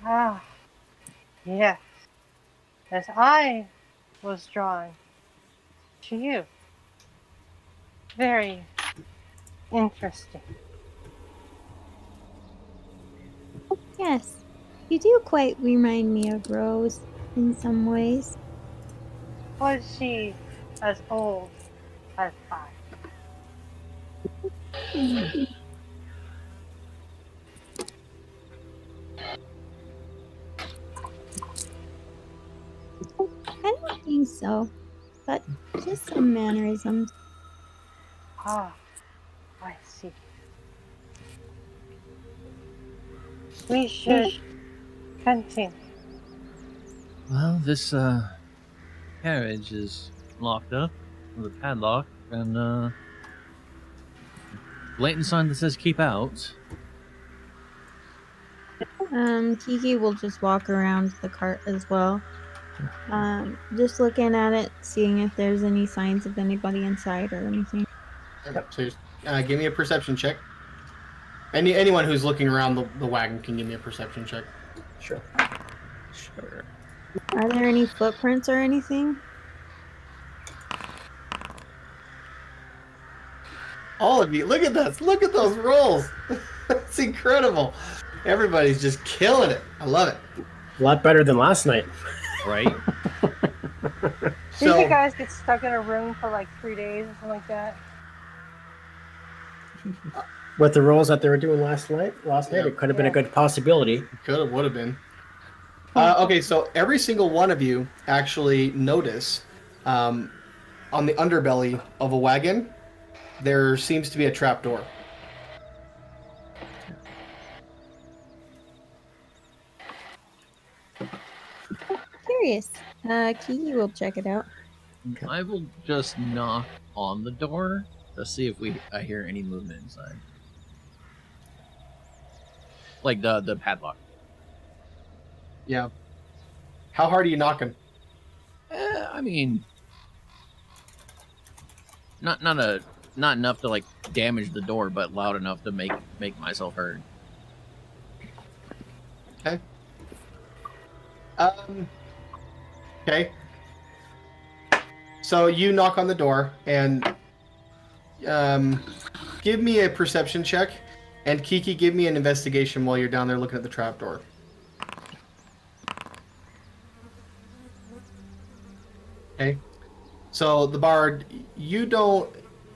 Speaker 2: Ah, yes. As I was drawn to you. Very interesting.
Speaker 5: Yes, you do quite remind me of Rose in some ways.
Speaker 2: Was she as old as I?
Speaker 5: I don't think so, but just some mannerisms.
Speaker 2: Ah, I see. We should continue.
Speaker 3: Well, this carriage is locked up with a padlock and blatant sign that says "keep out."
Speaker 5: Kiki will just walk around the cart as well. Just looking at it, seeing if there's any signs of anybody inside or anything.
Speaker 1: So just, give me a perception check. Anyone who's looking around the wagon can give me a perception check.
Speaker 4: Sure.
Speaker 6: Sure.
Speaker 5: Are there any footprints or anything?
Speaker 1: All of you, look at this. Look at those rolls. It's incredible. Everybody's just killing it. I love it.
Speaker 4: A lot better than last night.
Speaker 3: Right?
Speaker 2: Did you guys get stuck in a room for like 3 days or something like that?
Speaker 4: With the rolls that they were doing last night,
Speaker 1: Yeah.
Speaker 4: it could have been a good possibility.
Speaker 1: Could have, would have been. Okay, so every single one of you actually notice on the underbelly of a wagon, there seems to be a trapdoor.
Speaker 5: Curious. Kiki will check it out.
Speaker 3: I will just knock on the door to see if I hear any movement inside. Like the padlock.
Speaker 1: Yeah. How hard are you knocking?
Speaker 3: I mean, not enough to like damage the door, but loud enough to make myself heard.
Speaker 1: Okay. Okay. So you knock on the door and give me a perception check, and Kiki, give me an investigation while you're down there looking at the trapdoor. Okay. So the bard, you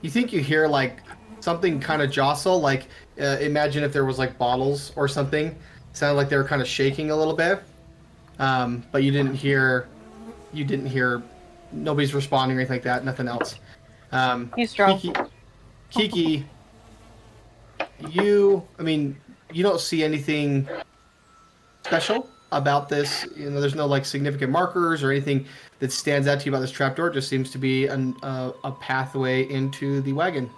Speaker 1: think you hear like something kind of jostle, like imagine if there was like bottles or something. Sounded like they were kind of shaking a little bit. But you didn't hear, nobody's responding or anything like that, nothing else.
Speaker 2: He's drunk.
Speaker 1: Kiki, you don't see anything special about this. There's no like significant markers or anything that stands out to you about this trapdoor. It just seems to be a pathway into the wagon.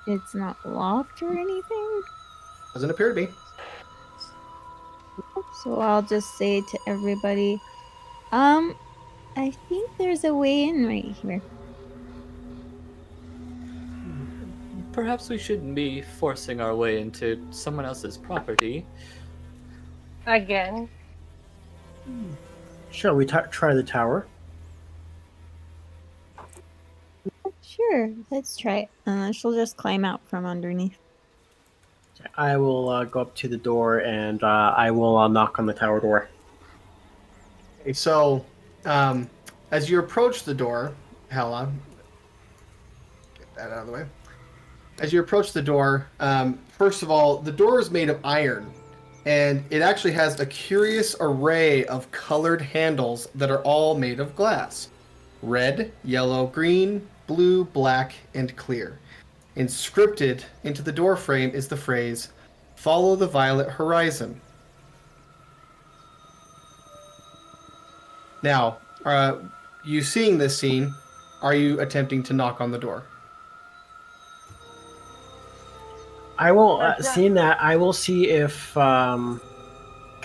Speaker 5: It's not locked or anything.
Speaker 1: Doesn't appear to be.
Speaker 5: So I'll just say to everybody, I think there's a way in right here.
Speaker 6: Perhaps we shouldn't be forcing our way into someone else's property.
Speaker 2: Again.
Speaker 4: Shall we try the tower?
Speaker 5: Sure, let's try it. She'll just climb out from underneath.
Speaker 4: I will go up to the door and I will knock on the tower door.
Speaker 1: Okay, so, as you approach the door, Hella, get that out of the way. As you approach the door, first of all, the door is made of iron, and it actually has a curious array of colored handles that are all made of glass. Red, yellow, green, blue, black, and clear. Inscripted into the door frame is the phrase, "Follow the violet horizon." Now, you seeing this scene, are you attempting to knock on the door?
Speaker 4: I will, seeing that, I will see if, can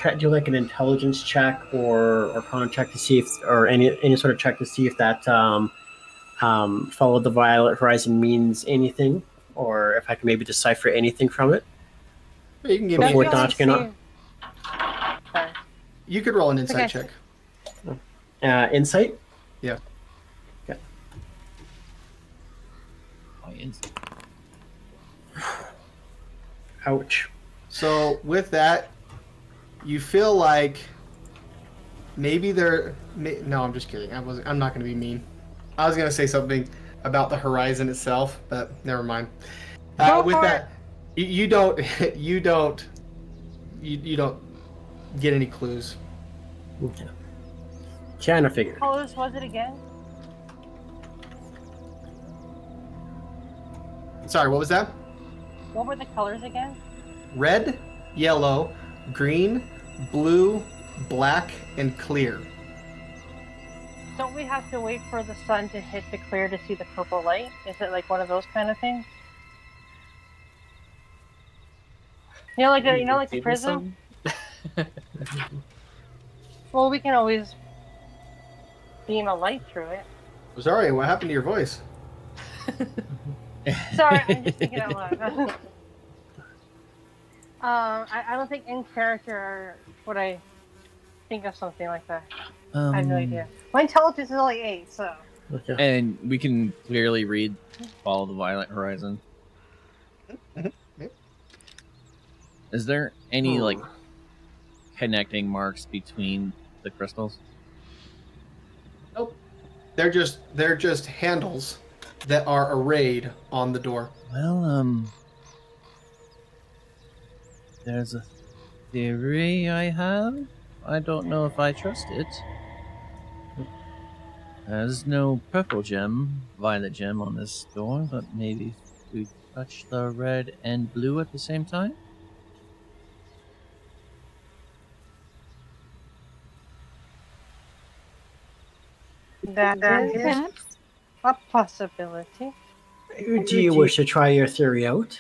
Speaker 4: I do like an intelligence check or con check to see if, or any sort of check to see if that follow the violet horizon means anything, or if I can maybe decipher anything from it.
Speaker 1: You can give
Speaker 4: Before
Speaker 1: me.
Speaker 4: dodging on.
Speaker 2: Sorry.
Speaker 1: You could roll an insight
Speaker 2: Okay.
Speaker 1: check.
Speaker 4: Insight?
Speaker 1: Yeah.
Speaker 4: Okay. Ouch.
Speaker 1: So with that, you feel like maybe no, I'm just kidding. I'm not going to be mean. I was going to say something about the horizon itself, but never mind.
Speaker 2: Go
Speaker 1: With
Speaker 2: for
Speaker 1: that, you don't get any clues.
Speaker 4: Okay. Kind of figured.
Speaker 2: What colors was it again?
Speaker 1: Sorry, what was that?
Speaker 2: What were the colors again?
Speaker 1: Red, yellow, green, blue, black, and clear.
Speaker 2: Don't we have to wait for the sun to hit the clear to see the purple light? Is it like one of those kind of things? Like the prism? Well, we can always beam a light through it.
Speaker 1: Sorry, what happened to your voice?
Speaker 2: Sorry, I'm just thinking out loud. I don't think in character would I think of something like that. I have no idea. My intelligence is only 8, so.
Speaker 4: Okay.
Speaker 3: And we can clearly read "Follow the Violet Horizon." Is there any like connecting marks between the crystals?
Speaker 1: Nope. They're just handles that are arrayed on the door.
Speaker 3: Well, there's a theory I have. I don't know if I trust it. There's no purple gem, violet gem on this door, but maybe if we touch the red and blue at the same time?
Speaker 2: That is
Speaker 5: Perhaps.
Speaker 2: a possibility.
Speaker 4: Do you wish to try your theory out?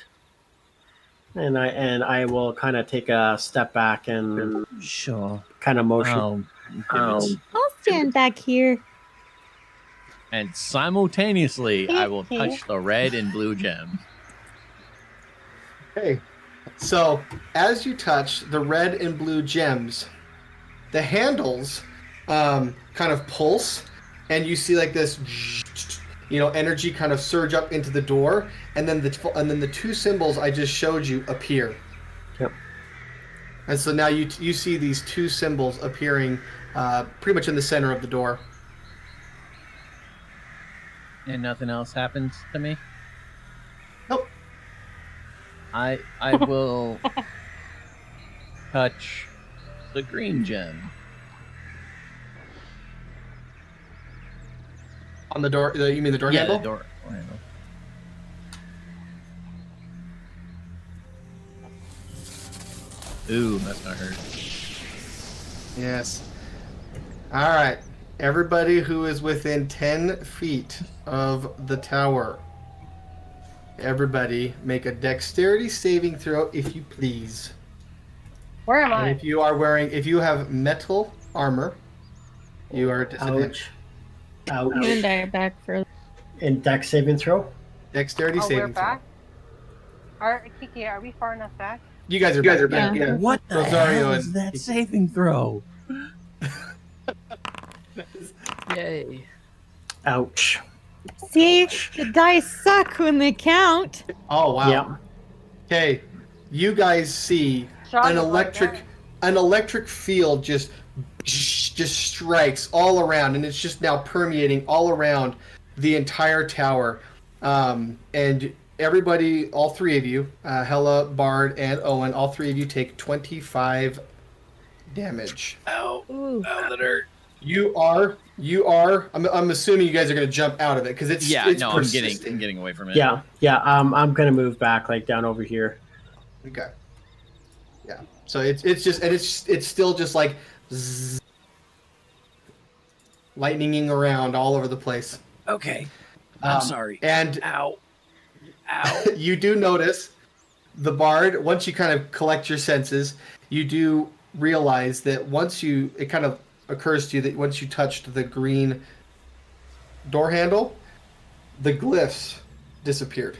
Speaker 4: And I will kind of take a step back and
Speaker 3: Sure.
Speaker 4: kind of motion.
Speaker 3: Give it.
Speaker 5: I'll stand back here.
Speaker 3: And simultaneously, I will touch the red and blue gem.
Speaker 1: Okay. So, as you touch the red and blue gems, the handles kind of pulse, and you see like this, energy kind of surge up into the door, and then the two symbols I just showed you appear.
Speaker 4: Yep.
Speaker 1: And so now you see these two symbols appearing pretty much in the center of the door.
Speaker 3: And nothing else happens to me.
Speaker 1: Nope.
Speaker 3: I will touch the green gem.
Speaker 1: On the door, you mean the door
Speaker 3: Yeah,
Speaker 1: handle?
Speaker 3: the door handle. Ooh, that's gonna hurt.
Speaker 1: Yes. All right. Everybody who is within 10 feet of the tower. Everybody make a dexterity saving throw, if you please.
Speaker 2: Where am
Speaker 1: And
Speaker 2: I?
Speaker 1: if you have metal armor, you are disadvantaged.
Speaker 4: Ouch.
Speaker 5: You and I are back for.
Speaker 4: And dex saving throw?
Speaker 1: Dexterity
Speaker 2: Oh,
Speaker 1: saving
Speaker 2: we're
Speaker 1: throw.
Speaker 2: back? Kiki, are we far enough back?
Speaker 1: You guys are back.
Speaker 5: Yeah.
Speaker 3: What the
Speaker 1: Rosario
Speaker 3: hell is
Speaker 1: and-
Speaker 3: that saving throw?
Speaker 6: Yay.
Speaker 4: Ouch.
Speaker 5: See, the dice suck when they count.
Speaker 1: Oh wow.
Speaker 4: Yeah.
Speaker 1: Okay, you guys see
Speaker 2: Strahd
Speaker 1: an
Speaker 2: is right there.
Speaker 1: electric field just strikes all around, and it's just now permeating all around the entire tower. And everybody, all three of you, Hella, Bard, and Owen, all three of you take 25 damage.
Speaker 3: Ow.
Speaker 5: Ooh.
Speaker 3: Ow, that hurt.
Speaker 1: You are. I'm assuming you guys are going to jump out of it because it's
Speaker 3: Yeah,
Speaker 1: it's
Speaker 3: no,
Speaker 1: persistent.
Speaker 3: I'm getting away from it.
Speaker 4: Yeah. I'm gonna move back, like down over here.
Speaker 1: Okay. Yeah. So it's just and it's still just like zzz, lightninging around all over the place.
Speaker 3: Okay. I'm sorry.
Speaker 1: And
Speaker 3: Ow. Ow.
Speaker 1: you do notice the bard. Once you kind of collect your senses, you do realize that it kind of occurs to you that once you touched the green door handle, the glyphs disappeared.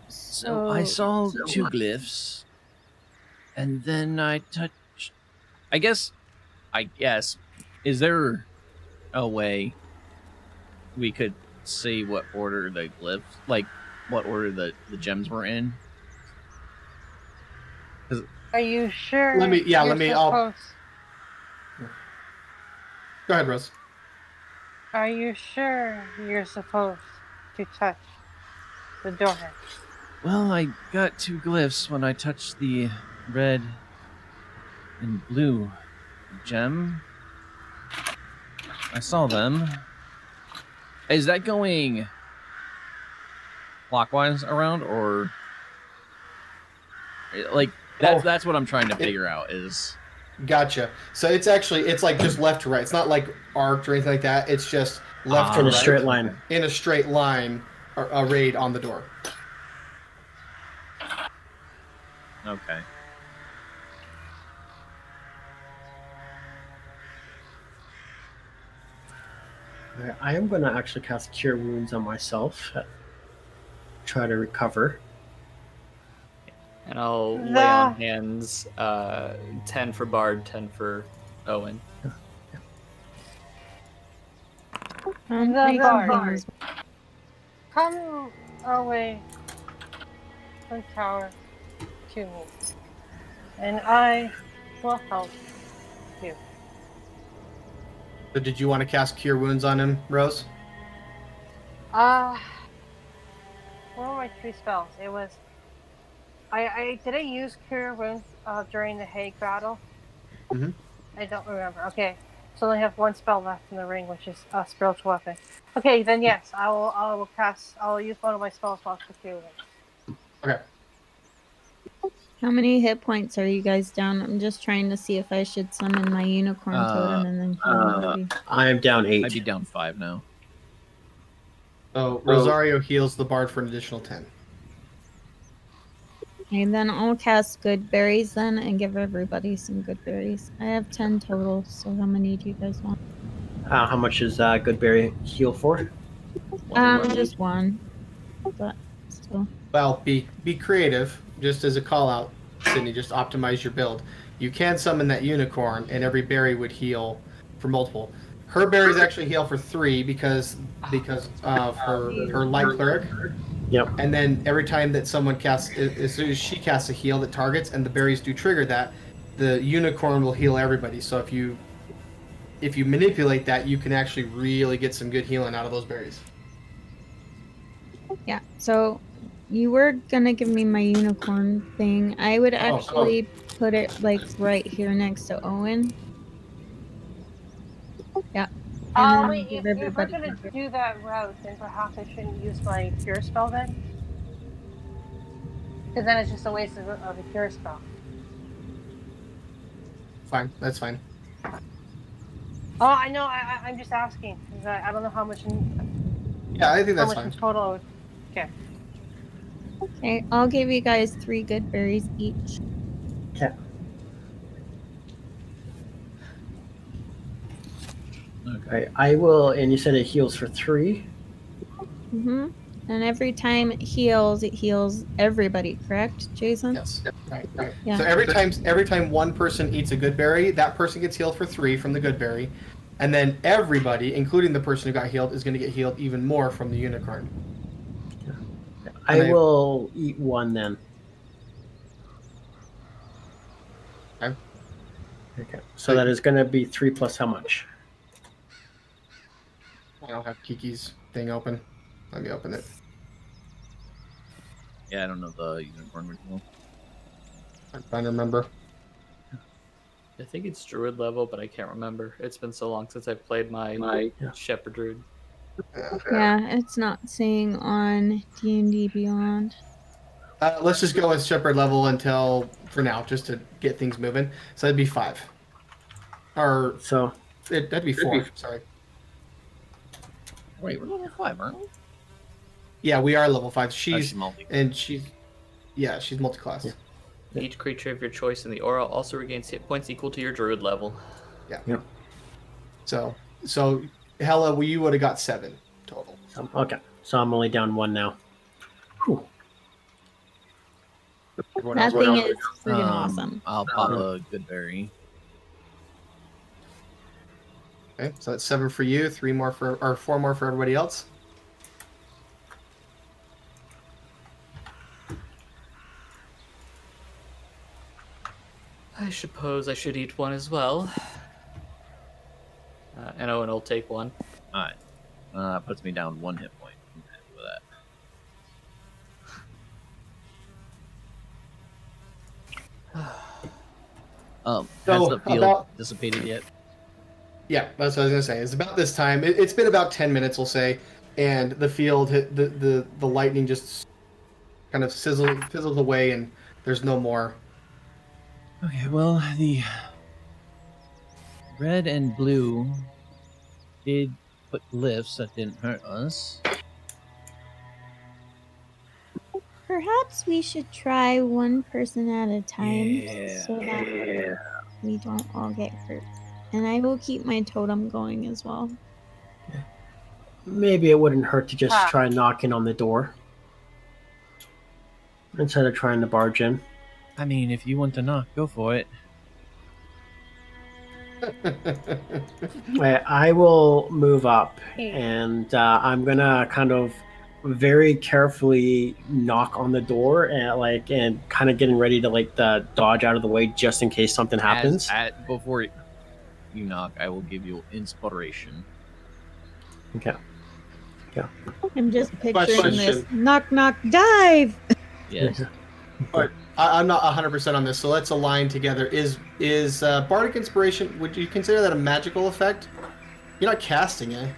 Speaker 3: So I saw two glyphs, and then I touched. I guess. Is there a way we could see what order the glyphs, like what order the gems were in?
Speaker 2: Are you sure?
Speaker 1: Let me- yeah,
Speaker 2: you're
Speaker 1: let me- I'll-
Speaker 2: supposed-
Speaker 1: Go ahead, Rose.
Speaker 2: Are you sure you're supposed to touch the door handle?
Speaker 3: Well, I got two glyphs when I touched the red and blue gem. I saw them. Is that going clockwise around, or like that's what I'm trying to figure out is.
Speaker 1: Gotcha. So it's like just left to right. It's not like arced or anything like that. It's just left to
Speaker 4: In
Speaker 1: right.
Speaker 4: a straight line.
Speaker 1: In a straight line, arrayed on the door.
Speaker 3: Okay.
Speaker 4: I am gonna actually cast Cure Wounds on myself. Try to recover.
Speaker 6: And I'll lay
Speaker 2: The-
Speaker 6: on hands 10 for Bard, 10 for Owen.
Speaker 2: The
Speaker 5: Bard.
Speaker 2: bard. Come away from the tower to me, and I will help you.
Speaker 1: So did you want to cast Cure Wounds on him, Rose?
Speaker 2: What were my three spells? It was. Did I use Cure Wounds during the Hague battle?
Speaker 1: Mhm.
Speaker 2: I don't remember. Okay, so I have one spell left in the ring, which is a spiritual weapon. Okay, then yes, I will cast. I'll use one of my spell slots for Cure Wounds.
Speaker 1: Okay.
Speaker 5: How many hit points are you guys down? I'm just trying to see if I should summon my unicorn totem and then heal everybody.
Speaker 4: I am down 8.
Speaker 3: I'd be down 5 now.
Speaker 1: So Rosario heals the bard for an additional 10.
Speaker 5: Okay, then I'll cast good berries then and give everybody some good berries. I have 10 total, so how many do you guys want?
Speaker 4: How much is Goodberry heal for?
Speaker 5: Just one. But still.
Speaker 1: Well, be creative. Just as a call out, Sydney. Just optimize your build. You can summon that unicorn, and every berry would heal for multiple. Her berries actually heal for 3 because of her light cleric,
Speaker 4: Yep.
Speaker 1: And then every time that someone casts, as soon as she casts a heal that targets, and the berries do trigger that, the unicorn will heal everybody. So if you manipulate that, you can actually really get some good healing out of those berries.
Speaker 5: Yeah. So you were gonna give me my unicorn thing. I would actually put it like right here next to Owen. Yeah. And then
Speaker 2: Wait,
Speaker 5: give
Speaker 2: if we're
Speaker 5: everybody
Speaker 2: gonna
Speaker 5: cover.
Speaker 2: do that route, then perhaps I shouldn't use my cure spell then? Because then it's just a waste of a cure spell.
Speaker 1: Fine, that's fine.
Speaker 2: Oh, I know. I'm just asking because I don't know how much
Speaker 1: Yeah, I think
Speaker 2: how
Speaker 1: that's
Speaker 2: much in
Speaker 1: fine.
Speaker 2: total. Okay.
Speaker 5: Okay, I'll give you guys 3 good berries each.
Speaker 4: Okay.
Speaker 3: Okay.
Speaker 4: Right. I will, and you said it heals for 3.
Speaker 5: Mm-hmm. And every time it heals everybody, correct, Jason?
Speaker 1: Yes. Right.
Speaker 5: Yeah.
Speaker 1: So every time one person eats a good berry, that person gets healed for 3 from the good berry, and then everybody, including the person who got healed, is going to get healed even more from the unicorn.
Speaker 4: I will eat 1 then.
Speaker 1: Okay.
Speaker 4: Okay. So that is going to be 3 plus how much?
Speaker 1: I don't have Kiki's thing open. Let me open it.
Speaker 3: Yeah, I don't know the unicorn ritual.
Speaker 1: I'm trying to remember.
Speaker 6: I think it's Druid level, but I can't remember. It's been so long since I've played my Shepherd Druid.
Speaker 5: Yeah, it's not saying on D&D Beyond.
Speaker 1: Let's just go with shepherd level until for now, just to get things moving. So that'd be 5. Or
Speaker 4: So
Speaker 1: that'd be 4. Sorry.
Speaker 3: Wait, we're level 5, aren't we?
Speaker 1: Yeah, we are level 5.
Speaker 3: She's multi.
Speaker 1: She's multi-class.
Speaker 4: Yeah.
Speaker 6: Each creature of your choice in the aura also regains hit points equal to your Druid level.
Speaker 1: Yeah.
Speaker 4: Yep.
Speaker 1: So Hella, you would have got 7 total.
Speaker 4: Okay. So I'm only down 1 now. Whew.
Speaker 5: That thing is freaking awesome.
Speaker 3: I'll pop a good berry.
Speaker 1: Okay, so that's 7 for you, 4 more for everybody else.
Speaker 6: I suppose I should eat 1 as well. And Owen will take 1.
Speaker 3: Alright. Puts me down 1 hit point. I'm happy with that. Has the field dissipated yet?
Speaker 1: Yeah, that's what I was gonna say. It's about this time. It's been about 10 minutes, we'll say, and the field, the lightning just kind of fizzles away, and there's no more.
Speaker 3: Okay, well, the red and blue did put glyphs that didn't hurt us.
Speaker 5: Perhaps we should try one person at a time
Speaker 3: Yeah.
Speaker 5: so that we don't all get hurt. And I will keep my totem going as well.
Speaker 4: Maybe it wouldn't hurt to just try knocking on the door instead of trying to barge in.
Speaker 3: I mean, if you want to knock, go for it.
Speaker 4: I will move up, and I'm gonna kind of very carefully knock on the door and kind of getting ready to dodge out of the way just in case something happens.
Speaker 3: Before you knock, I will give you inspiration.
Speaker 4: Okay. Yeah.
Speaker 5: I'm just picturing
Speaker 1: Question.
Speaker 5: this knock knock dive.
Speaker 3: Yes.
Speaker 1: I'm not 100% on this, so let's align together. Is Bardic Inspiration, would you consider that a magical effect? You're not casting it.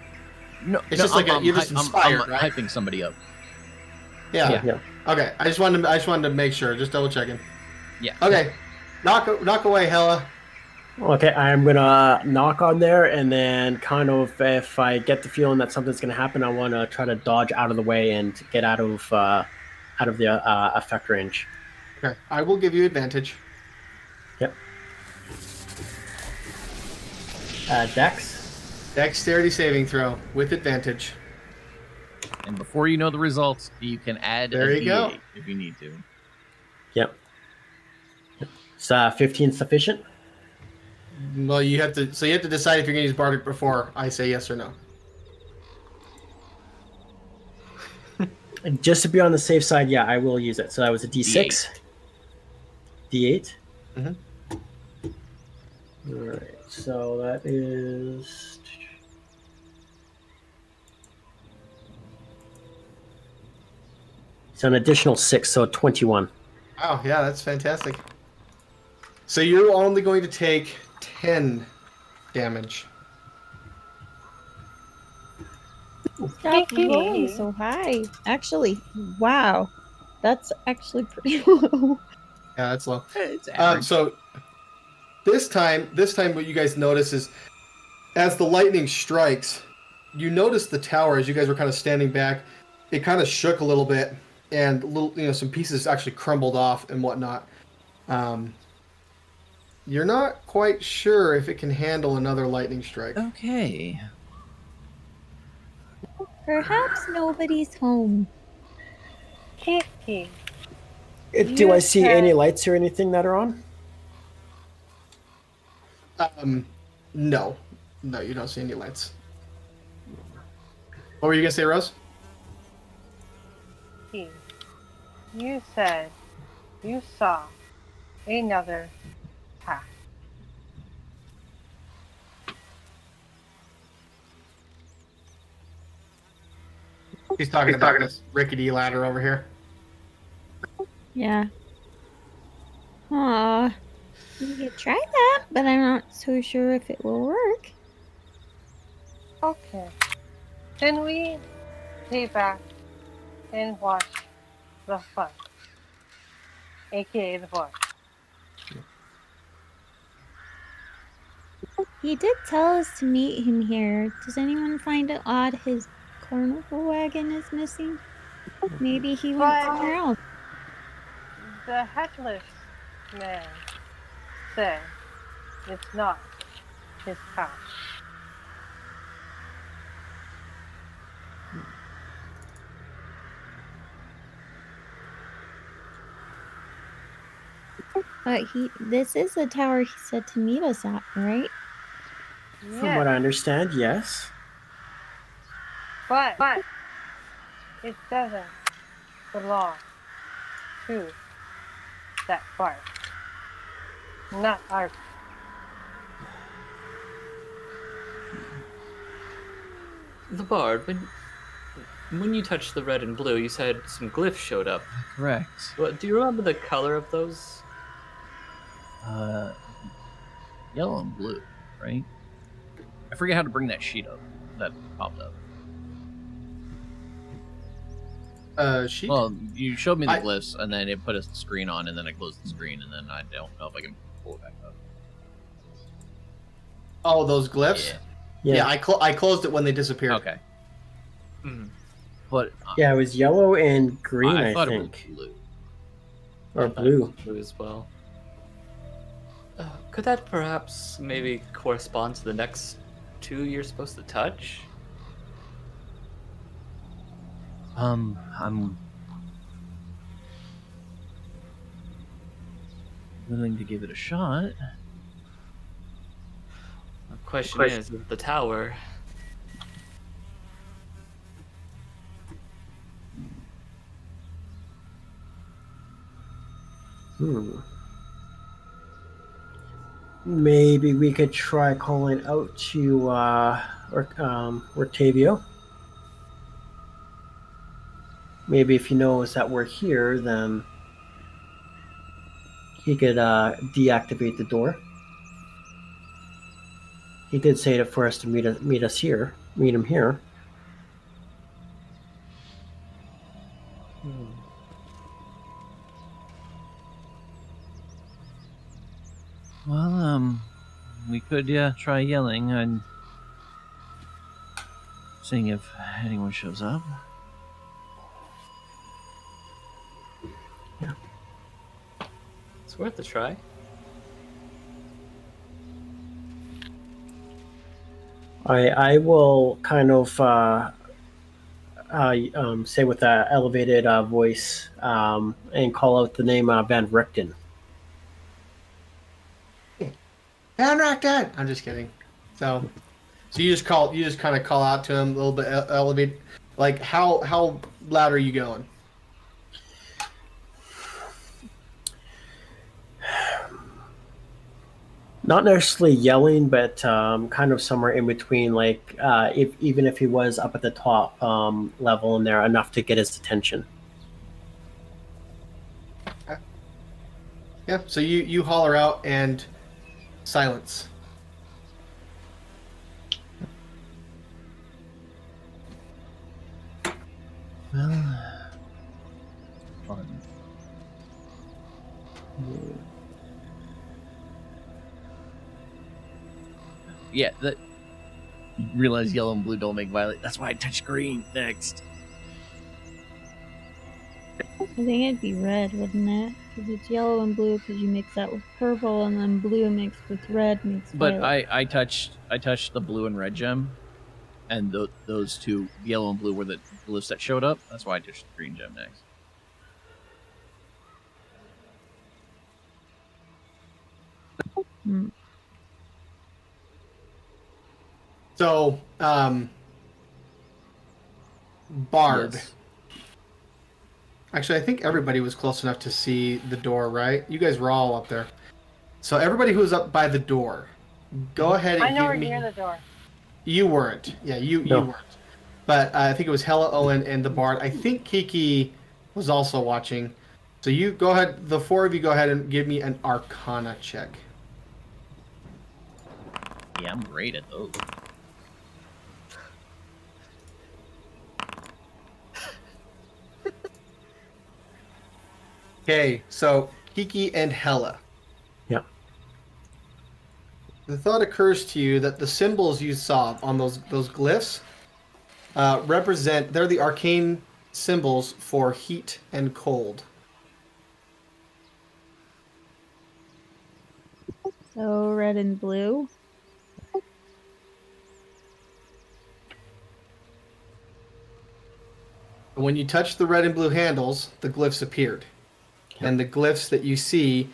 Speaker 3: No,
Speaker 1: It's just like you're just inspired,
Speaker 3: I'm
Speaker 1: right?
Speaker 3: hyping somebody up.
Speaker 1: Yeah. Okay, I just wanted to make sure, just double checking.
Speaker 3: Yeah.
Speaker 1: Okay, knock away, Hella.
Speaker 4: Okay, I'm gonna knock on there, and then kind of if I get the feeling that something's gonna happen, I want to try to dodge out of the way and get out of the effect range.
Speaker 1: Okay, I will give you advantage.
Speaker 4: Yep. Dex.
Speaker 1: Dexterity saving throw with advantage.
Speaker 3: And before you know the results, you can add
Speaker 1: There
Speaker 3: a
Speaker 1: you go.
Speaker 3: D8 if you need to.
Speaker 4: Yep. Is 15 sufficient?
Speaker 1: Well, you have to decide if you're going to use Bardic before I say yes or no.
Speaker 4: And just to be on the safe side, yeah, I will use it. So that was a D6. D8.
Speaker 1: Mhm.
Speaker 4: All right. So that is. So an additional 6, so 21.
Speaker 1: Wow, yeah, that's fantastic. So you're only going to take 10 damage.
Speaker 5: Stop
Speaker 2: Kiki.
Speaker 5: rolling so high. Actually, wow. That's actually pretty low.
Speaker 1: Yeah, that's low.
Speaker 3: It's average.
Speaker 1: So this time, what you guys notice is, as the lightning strikes, you notice the tower as you guys were kind of standing back. It kind of shook a little bit, and some pieces actually crumbled off and whatnot. You're not quite sure if it can handle another lightning strike.
Speaker 3: Okay.
Speaker 5: Perhaps nobody's home.
Speaker 2: Kiki.
Speaker 4: Do I see any lights or anything that are on?
Speaker 1: No, you don't see any lights. What were you gonna say, Rose?
Speaker 2: Kiki. You said you saw another path.
Speaker 1: He's talking about this rickety ladder over here.
Speaker 5: Yeah. Aw. You could try that, but I'm not so sure if it will work.
Speaker 2: Okay. Then we stay back and watch the fun, aka the boss.
Speaker 5: He did tell us to meet him here. Does anyone find it odd his carnival wagon is missing? Maybe he went
Speaker 2: But-
Speaker 5: somewhere else.
Speaker 2: The headless man said it's not his house.
Speaker 5: But this is the tower he said to meet us at, right?
Speaker 4: From what I understand, yes.
Speaker 2: But it doesn't belong to that part. Not our.
Speaker 6: The bard, when you touched the red and blue, you said some glyphs showed up.
Speaker 3: Correct.
Speaker 6: What, do you remember the color of those?
Speaker 3: Yellow and blue, right? I forget how to bring that sheet up that popped up.
Speaker 1: Sheet?
Speaker 3: Well, you showed me the
Speaker 1: I-
Speaker 3: glyphs, and then it put a screen on, and then I closed the screen, and then I don't know if I can pull it back up.
Speaker 1: Oh, those glyphs? Yeah, I closed it when they disappeared.
Speaker 3: Okay.
Speaker 6: Mhm.
Speaker 3: But
Speaker 4: Yeah, it was yellow and green, I
Speaker 3: thought
Speaker 4: think.
Speaker 3: it was blue.
Speaker 4: Or
Speaker 6: I thought it
Speaker 4: blue.
Speaker 6: was blue as well. Could that perhaps maybe correspond to the next two you're supposed to touch?
Speaker 3: I'm willing to give it a shot.
Speaker 6: The question is the tower.
Speaker 4: Maybe we could try calling out to Ortavio. Maybe if he knows that we're here, then he could deactivate the door. He did say for us to meet him here.
Speaker 3: Well, we could try yelling and seeing if anyone shows up.
Speaker 6: It's worth a try.
Speaker 4: I will kind of say with an elevated voice and call out the name Van Richten.
Speaker 1: Van Richten! I'm just kidding. So you just kind of call out to him a little bit elevated. Like how loud are you going?
Speaker 4: Not necessarily yelling, but kind of somewhere in between. Like even if he was up at the top level in there, enough to get his attention.
Speaker 1: Yeah. So you holler out and silence.
Speaker 3: Well, fun. Yeah, that. You realize yellow and blue don't make violet. That's why I touched green next.
Speaker 5: I think it'd be red, wouldn't it? Because it's yellow and blue because you mix that with purple, and then blue mixed with red makes
Speaker 3: But
Speaker 5: violet.
Speaker 3: I touched the blue and red gem, and those two, yellow and blue, were the glyphs that showed up. That's why I touched the green gem next.
Speaker 5: Hmm.
Speaker 1: So, Bard.
Speaker 3: Yes.
Speaker 1: Actually, I think everybody was close enough to see the door, right? You guys were all up there. So everybody who was up by the door, go ahead and
Speaker 2: I know we're
Speaker 1: give me.
Speaker 2: near the door.
Speaker 1: You weren't. Yeah, you
Speaker 4: No.
Speaker 1: weren't. But I think it was Hella, Owen, and the Bard. I think Kiki was also watching. So you go ahead. The four of you go ahead and give me an Arcana check.
Speaker 3: Yeah, I'm great at those.
Speaker 1: Okay, so Kiki and Hella.
Speaker 4: Yeah.
Speaker 1: The thought occurs to you that the symbols you saw on those glyphs represent, they're the arcane symbols for heat and cold.
Speaker 5: So red and blue.
Speaker 1: When you touch the red and blue handles, the glyphs appeared.
Speaker 4: Yep.
Speaker 1: And the glyphs that you see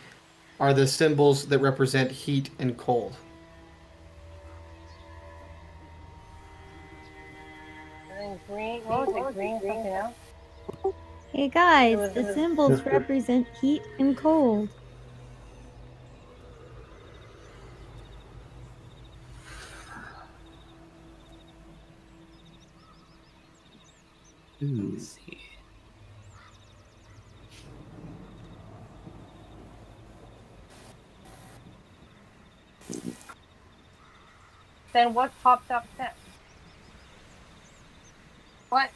Speaker 1: are the symbols that represent heat and cold.
Speaker 2: And then green. What was it? Green something else?
Speaker 5: Hey guys,
Speaker 2: It
Speaker 5: the
Speaker 2: was-
Speaker 5: symbols represent heat and cold.
Speaker 3: Ooh.
Speaker 6: Let's see.
Speaker 2: Then what popped up next? What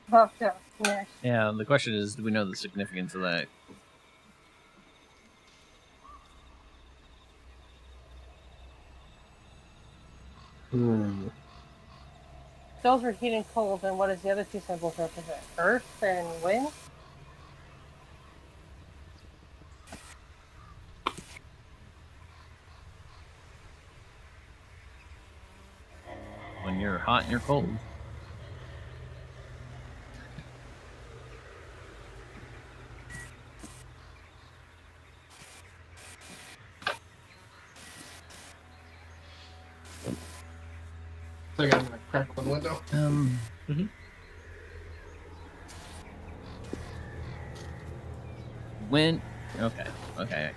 Speaker 2: popped up next?
Speaker 3: Yeah, the question is, do we know the significance of that?
Speaker 2: Those were heat and cold, and what does the other two symbols represent? Earth and wind?
Speaker 3: When you're hot and you're cold.
Speaker 1: So I'm gonna crack one window.
Speaker 3: When? Okay.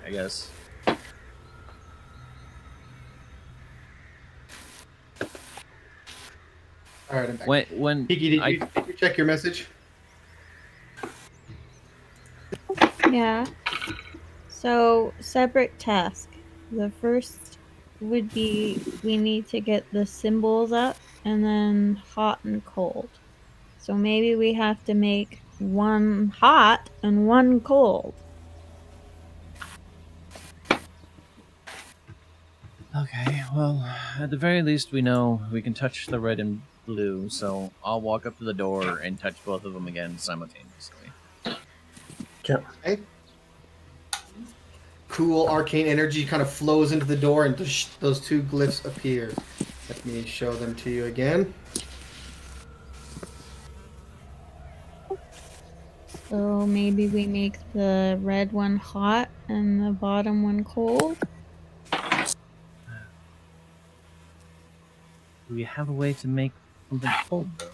Speaker 3: I guess.
Speaker 1: All right, I'm back.
Speaker 3: When
Speaker 1: Kiki, did
Speaker 3: I
Speaker 1: you check your message?
Speaker 5: Yeah. So, separate task. The first would be we need to get the symbols up, and then hot and cold. So maybe we have to make one hot and one cold.
Speaker 3: Okay, well, at the very least, we know we can touch the red and blue, so I'll walk up to the door and touch both of them again simultaneously.
Speaker 1: Okay. Cool arcane energy kind of flows into the door, and those two glyphs appear. Let me show them to you again.
Speaker 5: So maybe we make the red one hot and the bottom one cold.
Speaker 3: Do we have a way to make something cold, though?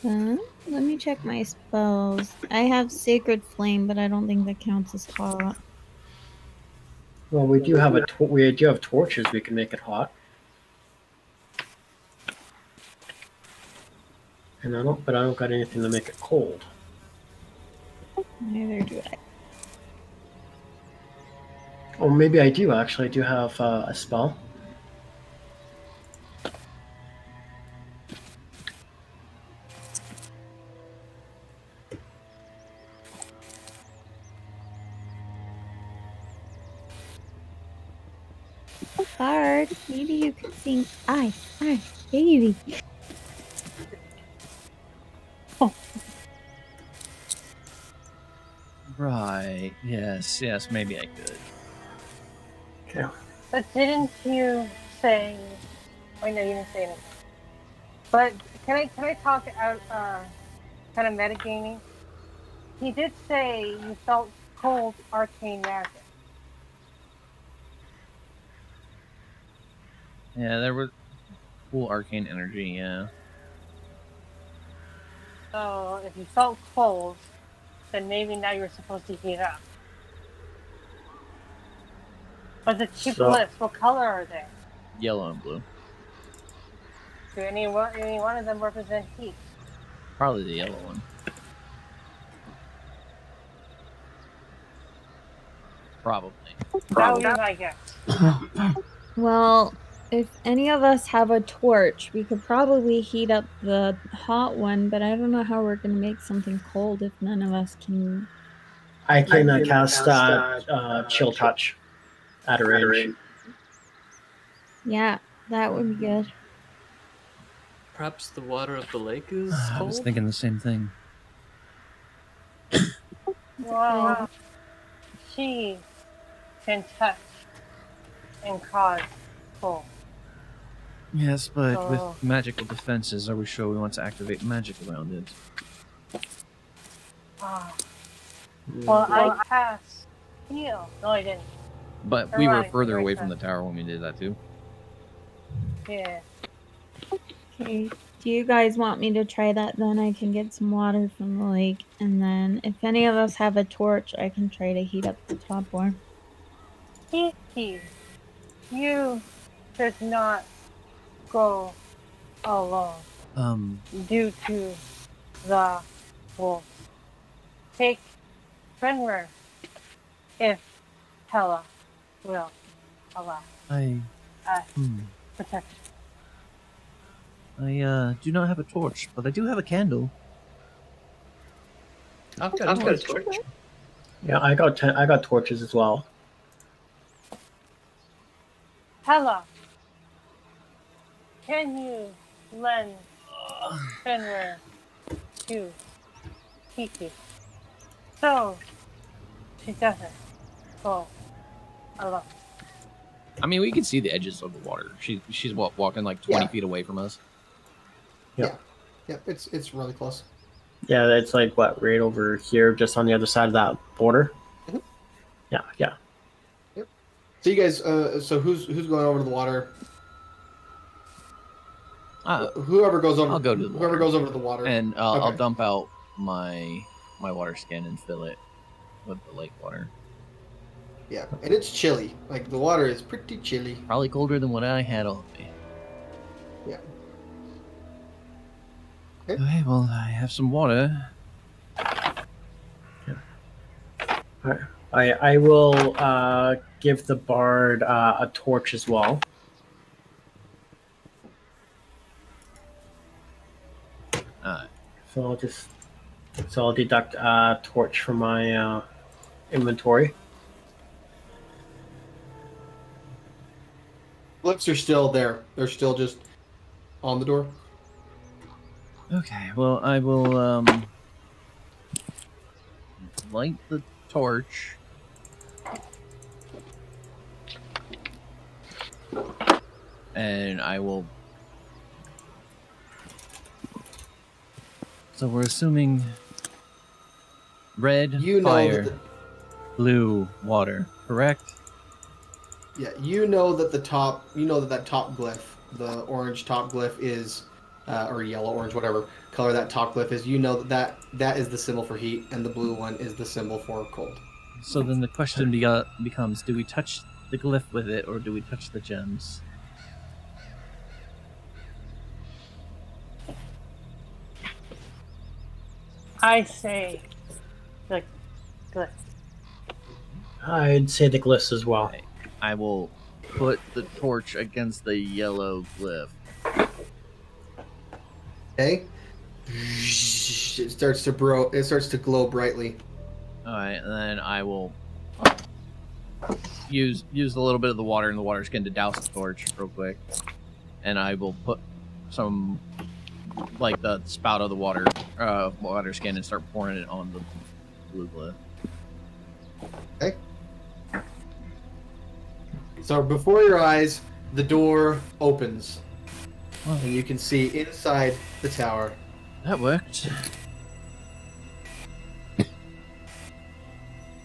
Speaker 5: Let me check my spells. I have Sacred Flame, but I don't think that counts as hot.
Speaker 4: Well, we do have we do have torches. We can make it hot. And I don't got anything to make it cold.
Speaker 5: Neither do I.
Speaker 4: Or maybe I do actually. I do have a spell.
Speaker 5: Bard, maybe you could sing I, baby.
Speaker 3: Right. Yes. Yes. Maybe I could.
Speaker 4: Okay.
Speaker 2: But didn't you say? Oh no, you didn't say anything. But can I talk out kind of metagaming? He did say you felt cold arcane magic.
Speaker 3: Yeah, there was cool arcane energy. Yeah.
Speaker 2: So if you felt cold, then maybe now you're supposed to heat up. But the two glyphs, what color are they?
Speaker 3: Yellow and blue.
Speaker 2: Do any one of them represent heat?
Speaker 3: Probably the yellow one. Probably.
Speaker 2: That would be my guess.
Speaker 5: Well, if any of us have a torch, we could probably heat up the hot one, but I don't know how we're going to make something cold if none of us can.
Speaker 4: I can cast Chill Touch at a range.
Speaker 5: Yeah, that would be good.
Speaker 6: Perhaps the water of the lake is
Speaker 3: I
Speaker 6: cold?
Speaker 3: was thinking the same thing.
Speaker 2: Well, she can touch and cause cold.
Speaker 3: Yes, but
Speaker 2: Oh.
Speaker 3: with magical defenses, are we sure we want to activate magic around it?
Speaker 2: Ah. Well, I cast heal. No, I didn't.
Speaker 3: But we were
Speaker 2: Right,
Speaker 3: further
Speaker 2: right
Speaker 3: away
Speaker 2: side.
Speaker 3: from the tower when we did that too.
Speaker 2: Yeah.
Speaker 5: Okay, do you guys want me to try that then? I can get some water from the lake, and then if any of us have a torch, I can try to heat up the top one.
Speaker 2: Kiki, you should not go alone due to the wolf. Take Fenrir if Hela will allow
Speaker 3: I
Speaker 2: us protection.
Speaker 3: do not have a torch, but I do have a candle.
Speaker 6: I've got a torch.
Speaker 4: Yeah, I got torches as well.
Speaker 2: Hela, can you lend Fenrir to Kiki so she doesn't go alone?
Speaker 3: I mean, we can see the edges of the water. She's walking like 20 feet away from us.
Speaker 1: Yeah, it's really close.
Speaker 4: Yeah, it's like what, right over here, just on the other side of that border.
Speaker 1: Mhm.
Speaker 4: Yeah.
Speaker 1: So you guys, so who's going over to the water? Whoever goes over.
Speaker 3: I'll go to the
Speaker 1: whoever
Speaker 3: water.
Speaker 1: goes over to the water.
Speaker 3: And I'll
Speaker 1: Okay.
Speaker 3: dump out my water skin and fill it with the lake water.
Speaker 1: Yeah, and it's chilly. Like the water is pretty chilly.
Speaker 3: Probably colder than what I had on me.
Speaker 1: Yeah.
Speaker 3: Okay, well, I have some water.
Speaker 4: I will give the bard a torch as well.
Speaker 3: Alright.
Speaker 4: So I'll deduct a torch from my inventory.
Speaker 1: Lips are still there. They're still just on the door.
Speaker 3: Okay, well, I will light the torch. And I will. So we're assuming red
Speaker 1: You know
Speaker 3: fire,
Speaker 1: that
Speaker 3: blue water, correct?
Speaker 1: you know that the top, that top glyph, the orange top glyph, is or yellow, orange, whatever color that top glyph is, you know that is the symbol for heat, and the blue one is the symbol for cold.
Speaker 3: So then the question becomes: do we touch the glyph with it, or do we touch the gems?
Speaker 2: I say the glyph.
Speaker 4: I'd say the glyphs as well.
Speaker 3: Okay. I will put the torch against the yellow glyph.
Speaker 1: Okay. It starts to glow brightly.
Speaker 3: All right, and then I will use a little bit of the water in the water skin to douse the torch real quick, and I will put some, like, the spout of the water skin and start pouring it on the blue glyph.
Speaker 1: Okay. So before your eyes, the door opens, and you can see inside the tower.
Speaker 3: That worked.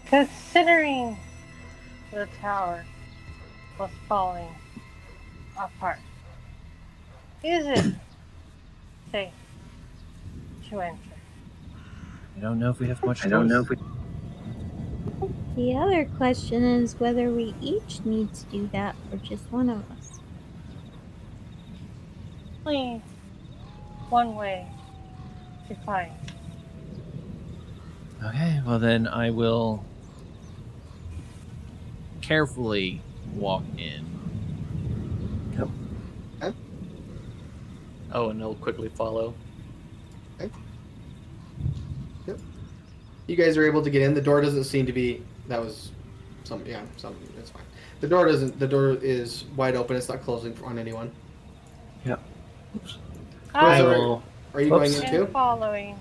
Speaker 2: Considering the tower was falling apart, is it safe to enter?
Speaker 3: I don't know if we have much.
Speaker 5: The other question is whether we each need to do that or just one of us.
Speaker 2: Only one way to find.
Speaker 3: Okay, well then I will carefully walk in.
Speaker 6: Oh, and he'll quickly follow.
Speaker 1: You guys are able to get in. The door doesn't seem to be. That was some. Yeah, some. It's fine. The door doesn't. The door is wide open. It's not closing on anyone.
Speaker 2: I
Speaker 4: will.
Speaker 1: Are you going in
Speaker 2: am
Speaker 1: too?
Speaker 2: following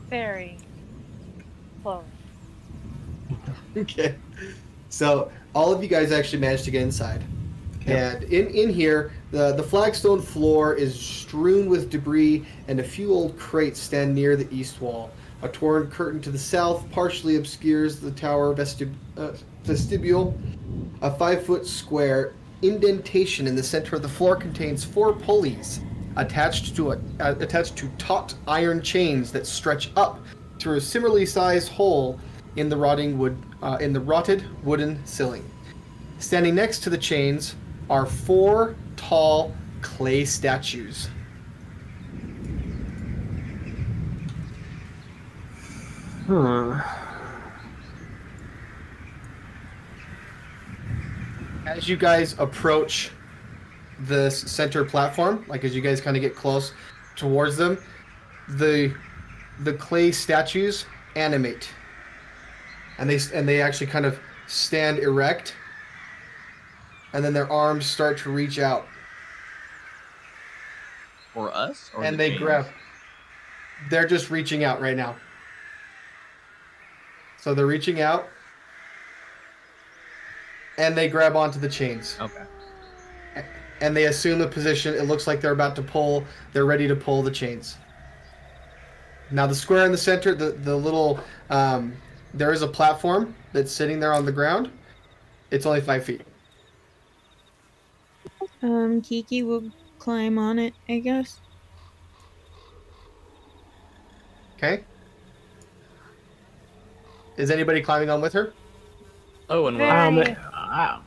Speaker 2: very slowly.
Speaker 1: Okay. So all of you guys actually managed to get inside. And in here, the flagstone floor is strewn with debris, and a few old crates stand near the east wall. A torn curtain to the south partially obscures the tower vestibule. A 5-foot square indentation in the center of the floor contains 4 pulleys attached to taut iron chains that stretch up through a similarly sized hole in the rotted wooden ceiling. Standing next to the chains are 4 tall clay statues. As you guys approach this center platform, like as you guys kind of get close towards them, the clay statues animate, and they actually kind of stand erect, and then their arms start to reach out,
Speaker 3: For us? Or
Speaker 1: and
Speaker 3: the
Speaker 1: they
Speaker 3: chains?
Speaker 1: grab. They're just reaching out right now. So they're reaching out, and they grab onto the chains.
Speaker 3: Okay.
Speaker 1: And they assume a position. It looks like they're about to pull. They're ready to pull the chains. Now the square in the center, the little, there is a platform that's sitting there on the ground. It's only 5 feet.
Speaker 5: Kiki will climb on it, I guess.
Speaker 1: Okay. Is anybody climbing on with her?
Speaker 6: Oh, and
Speaker 2: Very
Speaker 4: I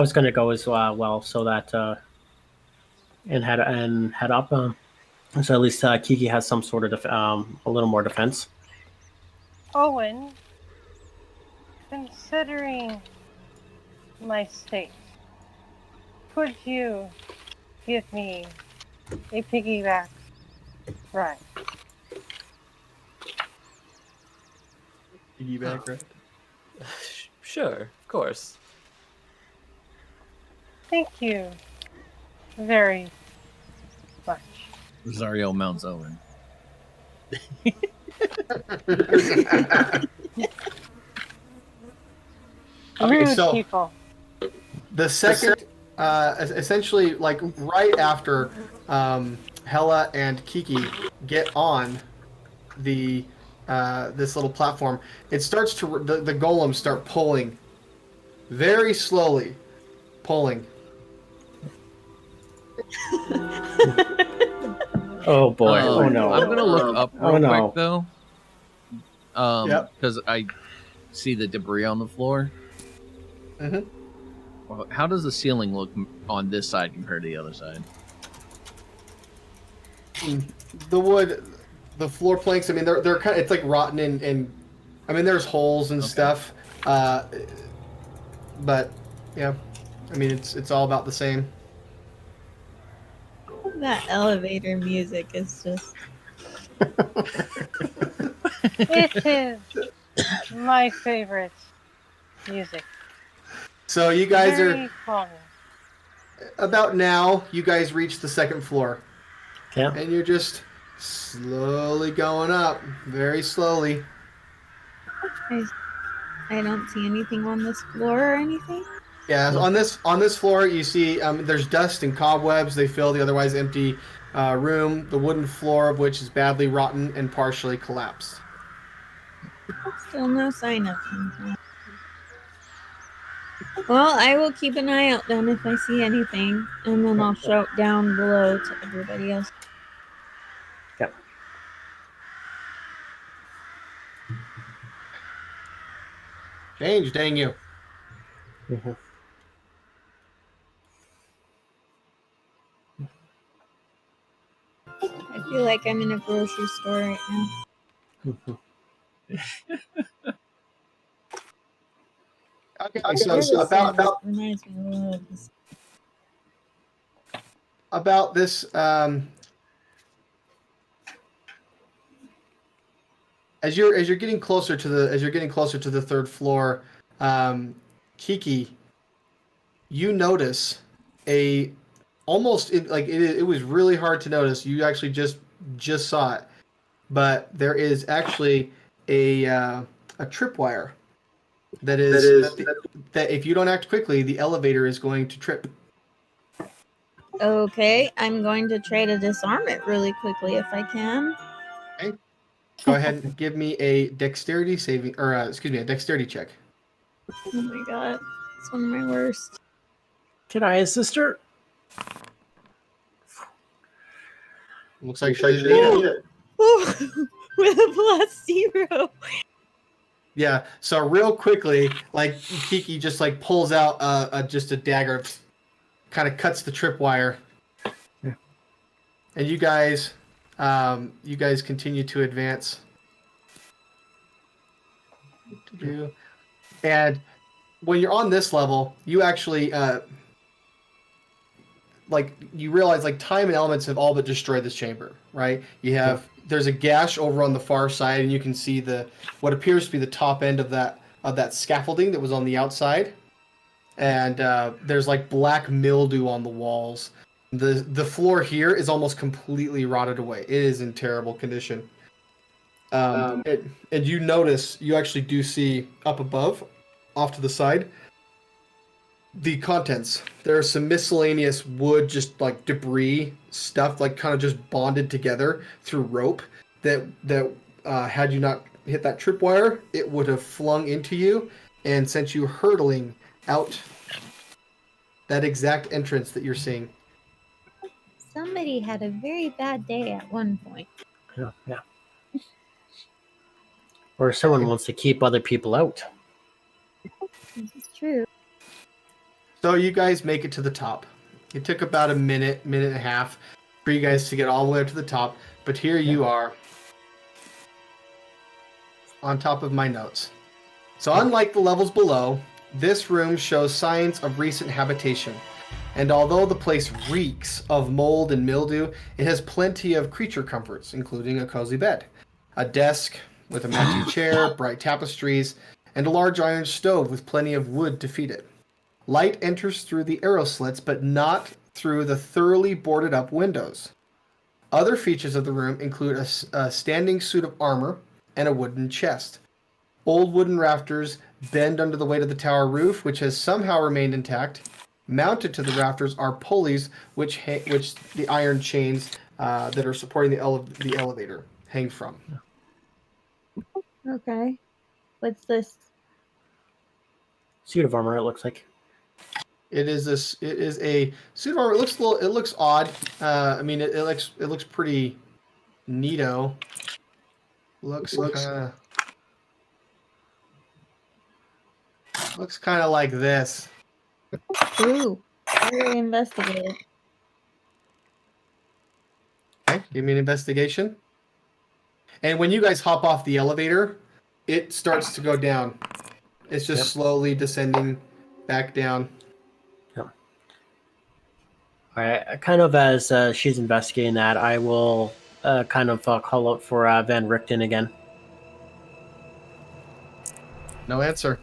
Speaker 4: was gonna go as well, so that and head up. So at least Kiki has some sort of a little more defense.
Speaker 2: Owen, considering my state, could you give me a piggyback ride?
Speaker 1: Piggyback, right?
Speaker 6: sure, of course.
Speaker 2: Thank you very much.
Speaker 3: Rosario mounts Owen.
Speaker 2: Rude
Speaker 1: so-
Speaker 2: people.
Speaker 1: The second, essentially, like right after Hella and Kiki get on the this little platform, it starts to the golems start pulling, very slowly, pulling.
Speaker 4: Oh boy! Oh no!
Speaker 3: I'm gonna look up real
Speaker 4: Oh, no.
Speaker 3: quick though.
Speaker 1: Yep.
Speaker 3: Because I see the debris on the floor.
Speaker 1: Mhm.
Speaker 3: How does the ceiling look on this side compared to the other side?
Speaker 1: The wood, the floor planks. I mean, they're kind of, it's like rotten and I mean, there's holes and
Speaker 3: Okay.
Speaker 1: stuff. But yeah, I mean, it's all about the same.
Speaker 5: That elevator music is just.
Speaker 2: It is my favorite music.
Speaker 1: So you guys
Speaker 2: Very
Speaker 1: are
Speaker 2: calming.
Speaker 1: about now. You guys reach the second floor,
Speaker 4: Yeah.
Speaker 1: and you're just slowly going up, very slowly.
Speaker 5: I don't see anything on this floor or anything.
Speaker 1: Yeah, on this floor, you see there's dust and cobwebs. They fill the otherwise empty room. The wooden floor of which is badly rotten and partially collapsed.
Speaker 5: Still no sign of him. Well, I will keep an eye out then if I see anything, and then I'll shout down below to everybody else.
Speaker 4: Yep.
Speaker 1: Change, dang you.
Speaker 4: Mhm.
Speaker 5: I feel like I'm in a grocery store right now.
Speaker 1: Okay,
Speaker 5: Where
Speaker 1: so
Speaker 5: the
Speaker 1: about
Speaker 5: sound reminds me a lot of this.
Speaker 1: about this as you're getting closer to the third floor, Kiki, you notice a almost it was really hard to notice. You actually just saw it, but there is actually a tripwire that if you don't act quickly, the elevator is going to trip.
Speaker 5: Okay, I'm going to try to disarm it really quickly if I can.
Speaker 1: Okay. Go ahead and give me a dexterity saving, or excuse me, a dexterity check.
Speaker 5: Oh my god, it's one of my worst.
Speaker 4: Can I assist her?
Speaker 1: Looks like she didn't need it.
Speaker 5: With a +0.
Speaker 1: Yeah. So real quickly, like Kiki just like pulls out just a dagger, kind of cuts the tripwire,
Speaker 4: Yeah.
Speaker 1: and you guys continue to advance. And when you're on this level, you actually you realize like time and elements have all but destroyed this chamber, right? You have there's a gash over on the far side, and you can see what appears to be the top end of that scaffolding that was on the outside, and there's like black mildew on the walls. The floor here is almost completely rotted away. It is in terrible condition. And you actually do see up above, off to the side, the contents. There are some miscellaneous wood, just like debris stuff, like kind of just bonded together through rope that had you not hit that tripwire, it would have flung into you and sent you hurtling out that exact entrance that you're seeing.
Speaker 5: Somebody had a very bad day at one point.
Speaker 4: Yeah. Or someone wants to keep other people out.
Speaker 5: This is true.
Speaker 1: So you guys make it to the top. It took about a minute and a half for you guys to get all the way up to the top, but here you are on top of my notes. So unlike the levels below, this room shows signs of recent habitation. And although the place reeks of mold and mildew, it has plenty of creature comforts, including a cozy bed, a desk with a matching chair, bright tapestries, and a large iron stove with plenty of wood to feed it. Light enters through the arrow slits, but not through the thoroughly boarded up windows. Other features of the room include a standing suit of armor and a wooden chest. Old wooden rafters bend under the weight of the tower roof, which has somehow remained intact. Mounted to the rafters are pulleys, which the iron chains that are supporting the elevator hang from.
Speaker 5: Okay. What's this?
Speaker 4: Suit of armor, it looks like.
Speaker 1: It is this. It is a suit of armor. It looks a little. It looks odd. I mean, it looks pretty neato. Looks kind of like this.
Speaker 5: Ooh, very investigative.
Speaker 1: Okay, give me an investigation. And when you guys hop off the elevator, it starts to go down. It's just slowly descending back down.
Speaker 4: All right. Kind of as she's investigating that, I will kind of call out for Van Richten again.
Speaker 1: No answer.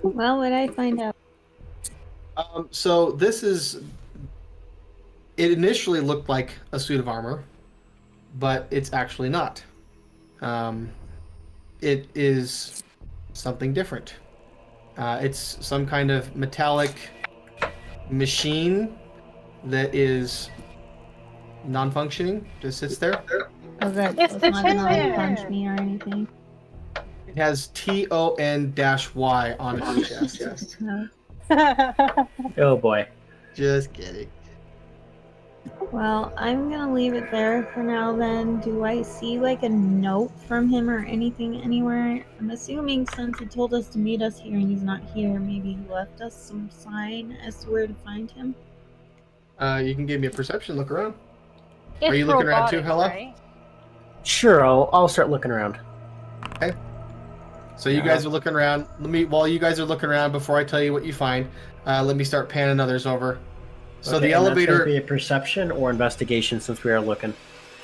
Speaker 5: Well, what I find out?
Speaker 1: So this is. It initially looked like a suit of armor, but it's actually not. It is something different. It's some kind of metallic machine that is non-functioning, just sits there.
Speaker 5: Oh, good.
Speaker 2: It's
Speaker 5: So
Speaker 2: the
Speaker 5: not gonna like
Speaker 2: Tin Man.
Speaker 5: punch me or anything.
Speaker 1: It has TON-Y on its chest.
Speaker 5: No.
Speaker 4: Oh boy.
Speaker 1: Just kidding.
Speaker 5: Well, I'm gonna leave it there for now then. Do I see like a note from him or anything anywhere? I'm assuming since he told us to meet us here and he's not here, maybe he left us some sign as to where to find him.
Speaker 1: You can give me a perception look around.
Speaker 2: It's
Speaker 1: Are you looking around too,
Speaker 2: robotic,
Speaker 1: Hella?
Speaker 2: right?
Speaker 4: Sure, I'll start looking around.
Speaker 1: So you guys are looking around. While you guys are looking around, before I tell you what you find, let me start panning others over. So
Speaker 4: Okay,
Speaker 1: the
Speaker 4: and that's
Speaker 1: elevator.
Speaker 4: gonna be a perception or investigation since we are looking.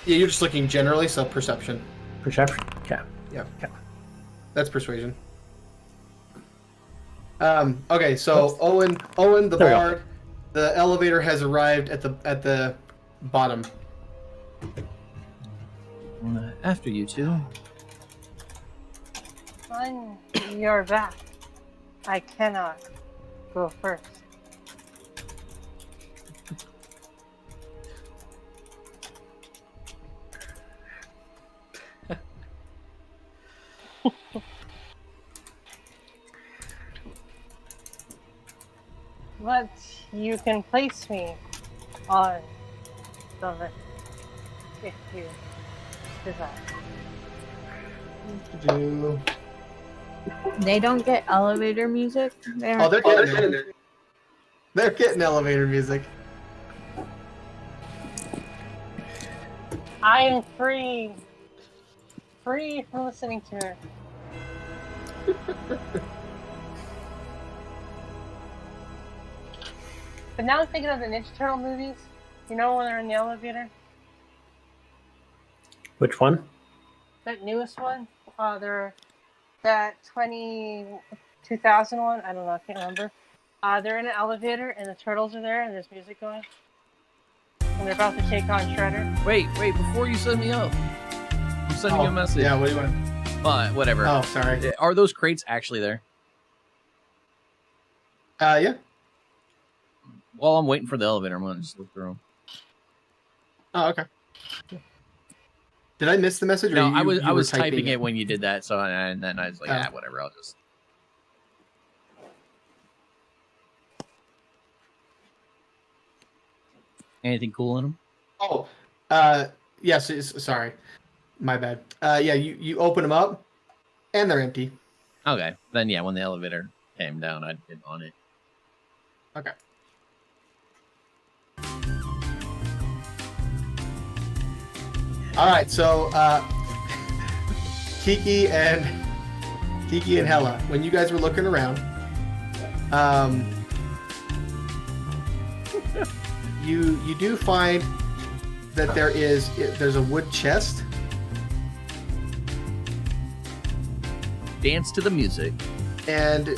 Speaker 1: Yeah, you're just looking generally, so perception.
Speaker 4: Perception. Okay.
Speaker 1: Yeah.
Speaker 4: Okay.
Speaker 1: That's persuasion. Okay, so Owen the
Speaker 4: There we go.
Speaker 1: bard, the elevator has arrived at the bottom.
Speaker 3: After you two.
Speaker 2: On your back. I cannot go first. But you can place me on the lift if you desire.
Speaker 1: Do-
Speaker 5: They don't get elevator music.
Speaker 1: Oh, they're getting it. They're getting elevator music.
Speaker 2: I am free from listening to her. But now I'm thinking of the Ninja Turtle movies. You know when they're in the elevator?
Speaker 4: Which one?
Speaker 2: That newest one? They're that 2001. I don't know. I can't remember. They're in an elevator and the turtles are there and there's music going. And they're about to take on Shredder.
Speaker 3: Wait, before you send me up. I'm sending you a message.
Speaker 1: Yeah, what do you want?
Speaker 3: Whatever.
Speaker 1: Oh, sorry.
Speaker 3: Are those crates actually there?
Speaker 1: Yeah.
Speaker 3: While I'm waiting for the elevator, I'm gonna just look through them.
Speaker 1: Oh, okay. Did I miss the message? Or
Speaker 3: No,
Speaker 1: you,
Speaker 3: I was
Speaker 1: you were
Speaker 3: typing it when you did that, so and then I was like,
Speaker 1: Oh.
Speaker 3: whatever, I'll just. Anything cool in them?
Speaker 1: Oh, yes. Sorry, my bad. Yeah, you open them up, and they're empty.
Speaker 3: Okay, then yeah, when the elevator came down, I'd get on it.
Speaker 1: Okay. All right, so Kiki and Hella, when you guys were looking around, you do find that there's a wood chest.
Speaker 3: Dance to the music.
Speaker 1: And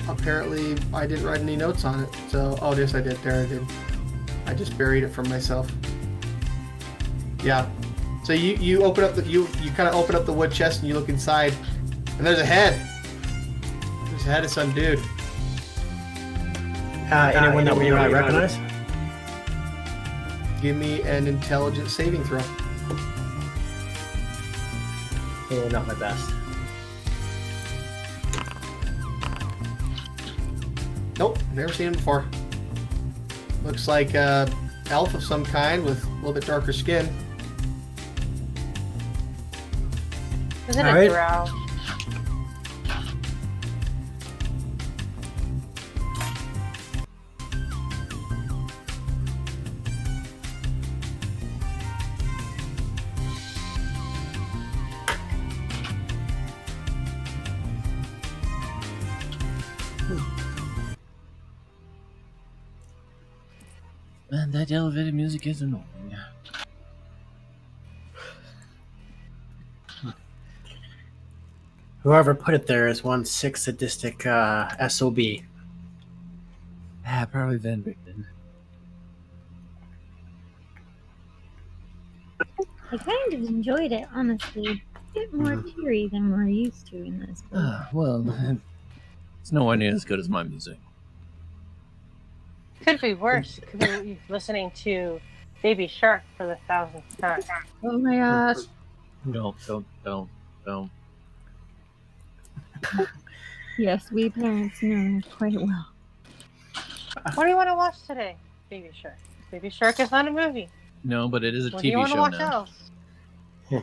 Speaker 1: apparently I didn't write any notes on it. So, oh, yes, I did. There I did. I just buried it from myself. Yeah. So you open up you kind of open up the wood chest and you look inside, and there's a head. There's a head of some dude.
Speaker 4: Anyone that we recognize?
Speaker 1: Give me an intelligence saving throw.
Speaker 4: Oh, not my best.
Speaker 1: Nope, never seen him before. Looks like elf of some kind with a little bit darker skin.
Speaker 2: Is it
Speaker 4: All
Speaker 2: a
Speaker 4: right.
Speaker 2: drow?
Speaker 3: Man, that elevated music is annoying.
Speaker 4: Whoever put it there is one sick sadistic SOB.
Speaker 3: Ah, probably Van Richten.
Speaker 5: I kind of enjoyed it, honestly. A bit more teary than we're used to in this book.
Speaker 3: Ah, well, it's nowhere near as good as my music.
Speaker 2: Could be worse. Could be listening to Baby Shark for the 1000th time.
Speaker 5: Oh my gosh.
Speaker 3: Don't.
Speaker 5: Yes, we parents know quite well.
Speaker 2: What do you want to watch today? Baby Shark. Baby Shark is not a movie.
Speaker 3: No, but it is a
Speaker 2: What do you
Speaker 3: TV
Speaker 2: want to
Speaker 3: show
Speaker 2: watch
Speaker 3: now.
Speaker 2: else?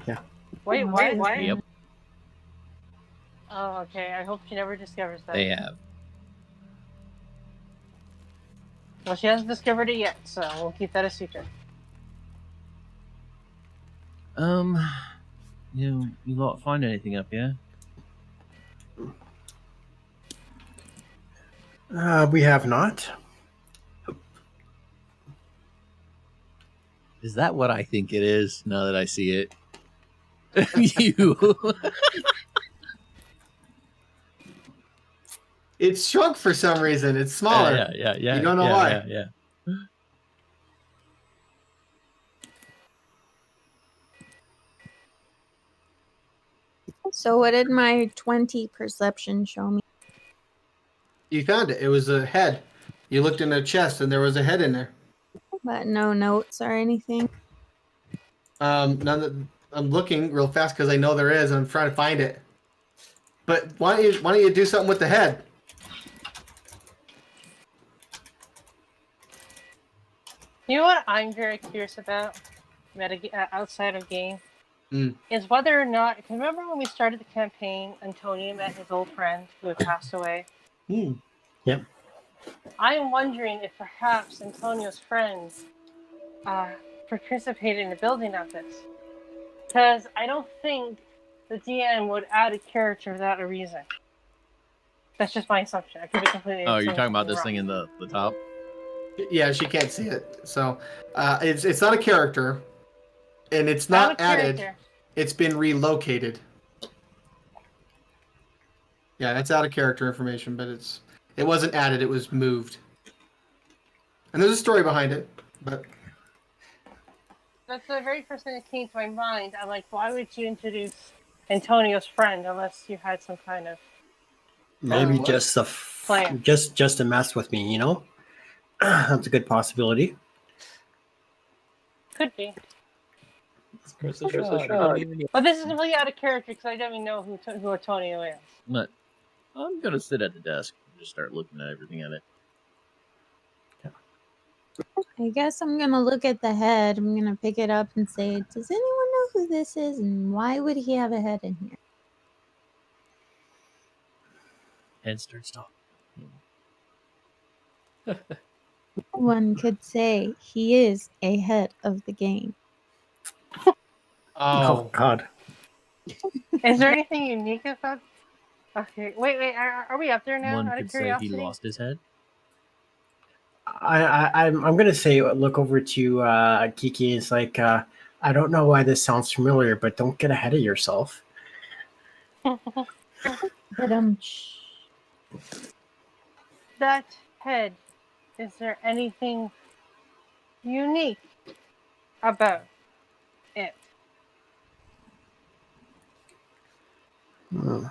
Speaker 4: Yeah.
Speaker 2: Wait, what?
Speaker 3: Yep,
Speaker 2: Oh, okay. I hope she never discovers that.
Speaker 3: they have.
Speaker 2: Well, she hasn't discovered it yet, so we'll keep that a secret.
Speaker 3: You lot find anything up here?
Speaker 4: We have not.
Speaker 3: Is that what I think it is? Now that I see it, you.
Speaker 1: It's shrunk for some reason. It's smaller.
Speaker 3: Yeah.
Speaker 1: You don't know why.
Speaker 3: Yeah.
Speaker 5: So, what did my 20 perception show me?
Speaker 1: You found it. It was a head. You looked in a chest and there was a head in there.
Speaker 5: But no notes or anything.
Speaker 1: None that I'm looking real fast because I know there is and I'm trying to find it. But why don't you do something with the head?
Speaker 2: You know what I'm very curious about, outside of game, is whether or not. Cause remember when we started the campaign, Antonio met his old friend who had passed away.
Speaker 4: Yep.
Speaker 2: I am wondering if perhaps Antonio's friends participated in the building of this, because I don't think the DM would add a character without a reason. That's just my assumption. I could be completely.
Speaker 3: Oh, you're talking about this
Speaker 2: wrong.
Speaker 3: thing in the top?
Speaker 1: Yeah, she can't see it. So it's not a character, and it's not
Speaker 2: a
Speaker 1: added.
Speaker 2: character.
Speaker 1: It's been relocated. Yeah, that's out of character information, but it wasn't added. It was moved. And there's a story behind it, but
Speaker 2: That's the very first thing that came to my mind. I'm like, why would you introduce Antonio's friend unless you had some kind of
Speaker 4: Maybe
Speaker 1: what?
Speaker 4: just a
Speaker 2: plan?
Speaker 4: just to mess with me, you know. That's a good possibility.
Speaker 2: Could be.
Speaker 6: Curse of Strahd.
Speaker 2: But this is completely out of character because I don't even know who Antonio is.
Speaker 3: But I'm gonna sit at the desk and just start looking at everything at it.
Speaker 5: I guess I'm gonna look at the head. I'm gonna pick it up and say, does anyone know who this is and why would he have a head in here?
Speaker 3: Head starts talking.
Speaker 5: One could say he is a head of the game.
Speaker 4: Oh God.
Speaker 2: Is there anything unique about? Okay, wait. Are we up there now?
Speaker 3: One
Speaker 2: Out
Speaker 3: could
Speaker 2: of
Speaker 3: say he
Speaker 2: curiosity.
Speaker 3: lost his head.
Speaker 4: I'm gonna say look over to Kiki. It's like I don't know why this sounds familiar, but don't get ahead of yourself.
Speaker 5: But
Speaker 2: That head. Is there anything unique about it?
Speaker 4: Hmm.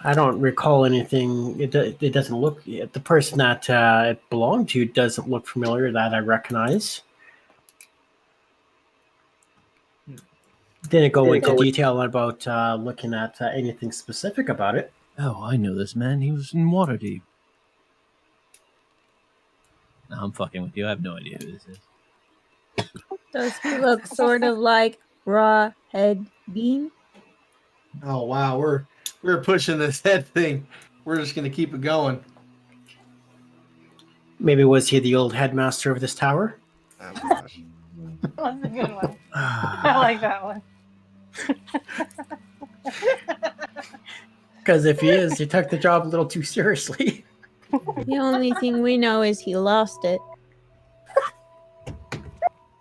Speaker 4: I don't recall anything. It doesn't look. The person that it belonged to doesn't look familiar that I recognize. Didn't go into detail about looking at anything specific about it.
Speaker 3: Oh, I know this man. He was in Waterdeep. No, I'm fucking with you. I have no idea who this is.
Speaker 5: Does he look sort of like Raw Head Bean?
Speaker 1: Oh wow, we're pushing this head thing. We're just gonna keep it going.
Speaker 4: Maybe was he the old headmaster of this tower?
Speaker 1: Oh gosh.
Speaker 2: That's a good one. I like that one.
Speaker 4: Because if he is, he took the job a little too seriously.
Speaker 5: The only thing we know is he lost it.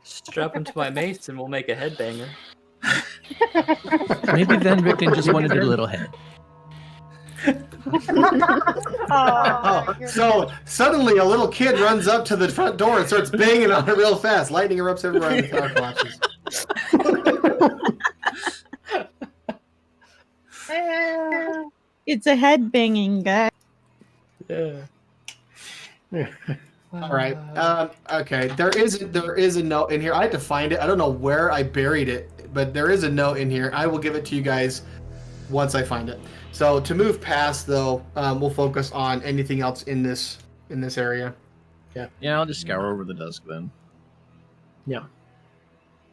Speaker 6: Strap him to my mace and we'll make a headbanger.
Speaker 3: Maybe Van Richten just wanted a little head.
Speaker 1: Oh, so suddenly a little kid runs up to the front door and starts banging on it real fast. Lightning erupts everywhere and the tower collapses.
Speaker 5: It's a head banging guy.
Speaker 6: Yeah.
Speaker 1: All right. Okay. There is a note in here. I had to find it. I don't know where I buried it, but there is a note in here. I will give it to you guys once I find it. So to move past, though, we'll focus on anything else in this area.
Speaker 3: Yeah, I'll just scour over the dusk then.
Speaker 4: Yeah.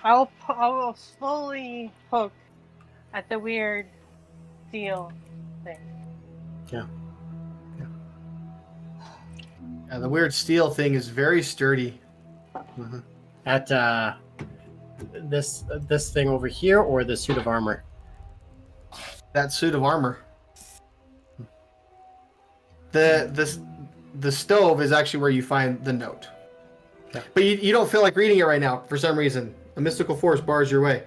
Speaker 2: I will slowly poke at the weird steel thing.
Speaker 1: The weird steel thing is very sturdy.
Speaker 4: Mm-hmm. At this thing over here, or the suit of armor?
Speaker 1: That suit of armor. The stove is actually where you find the note.
Speaker 4: Yeah.
Speaker 1: But you don't feel like reading it right now for some reason. A mystical force bars your way.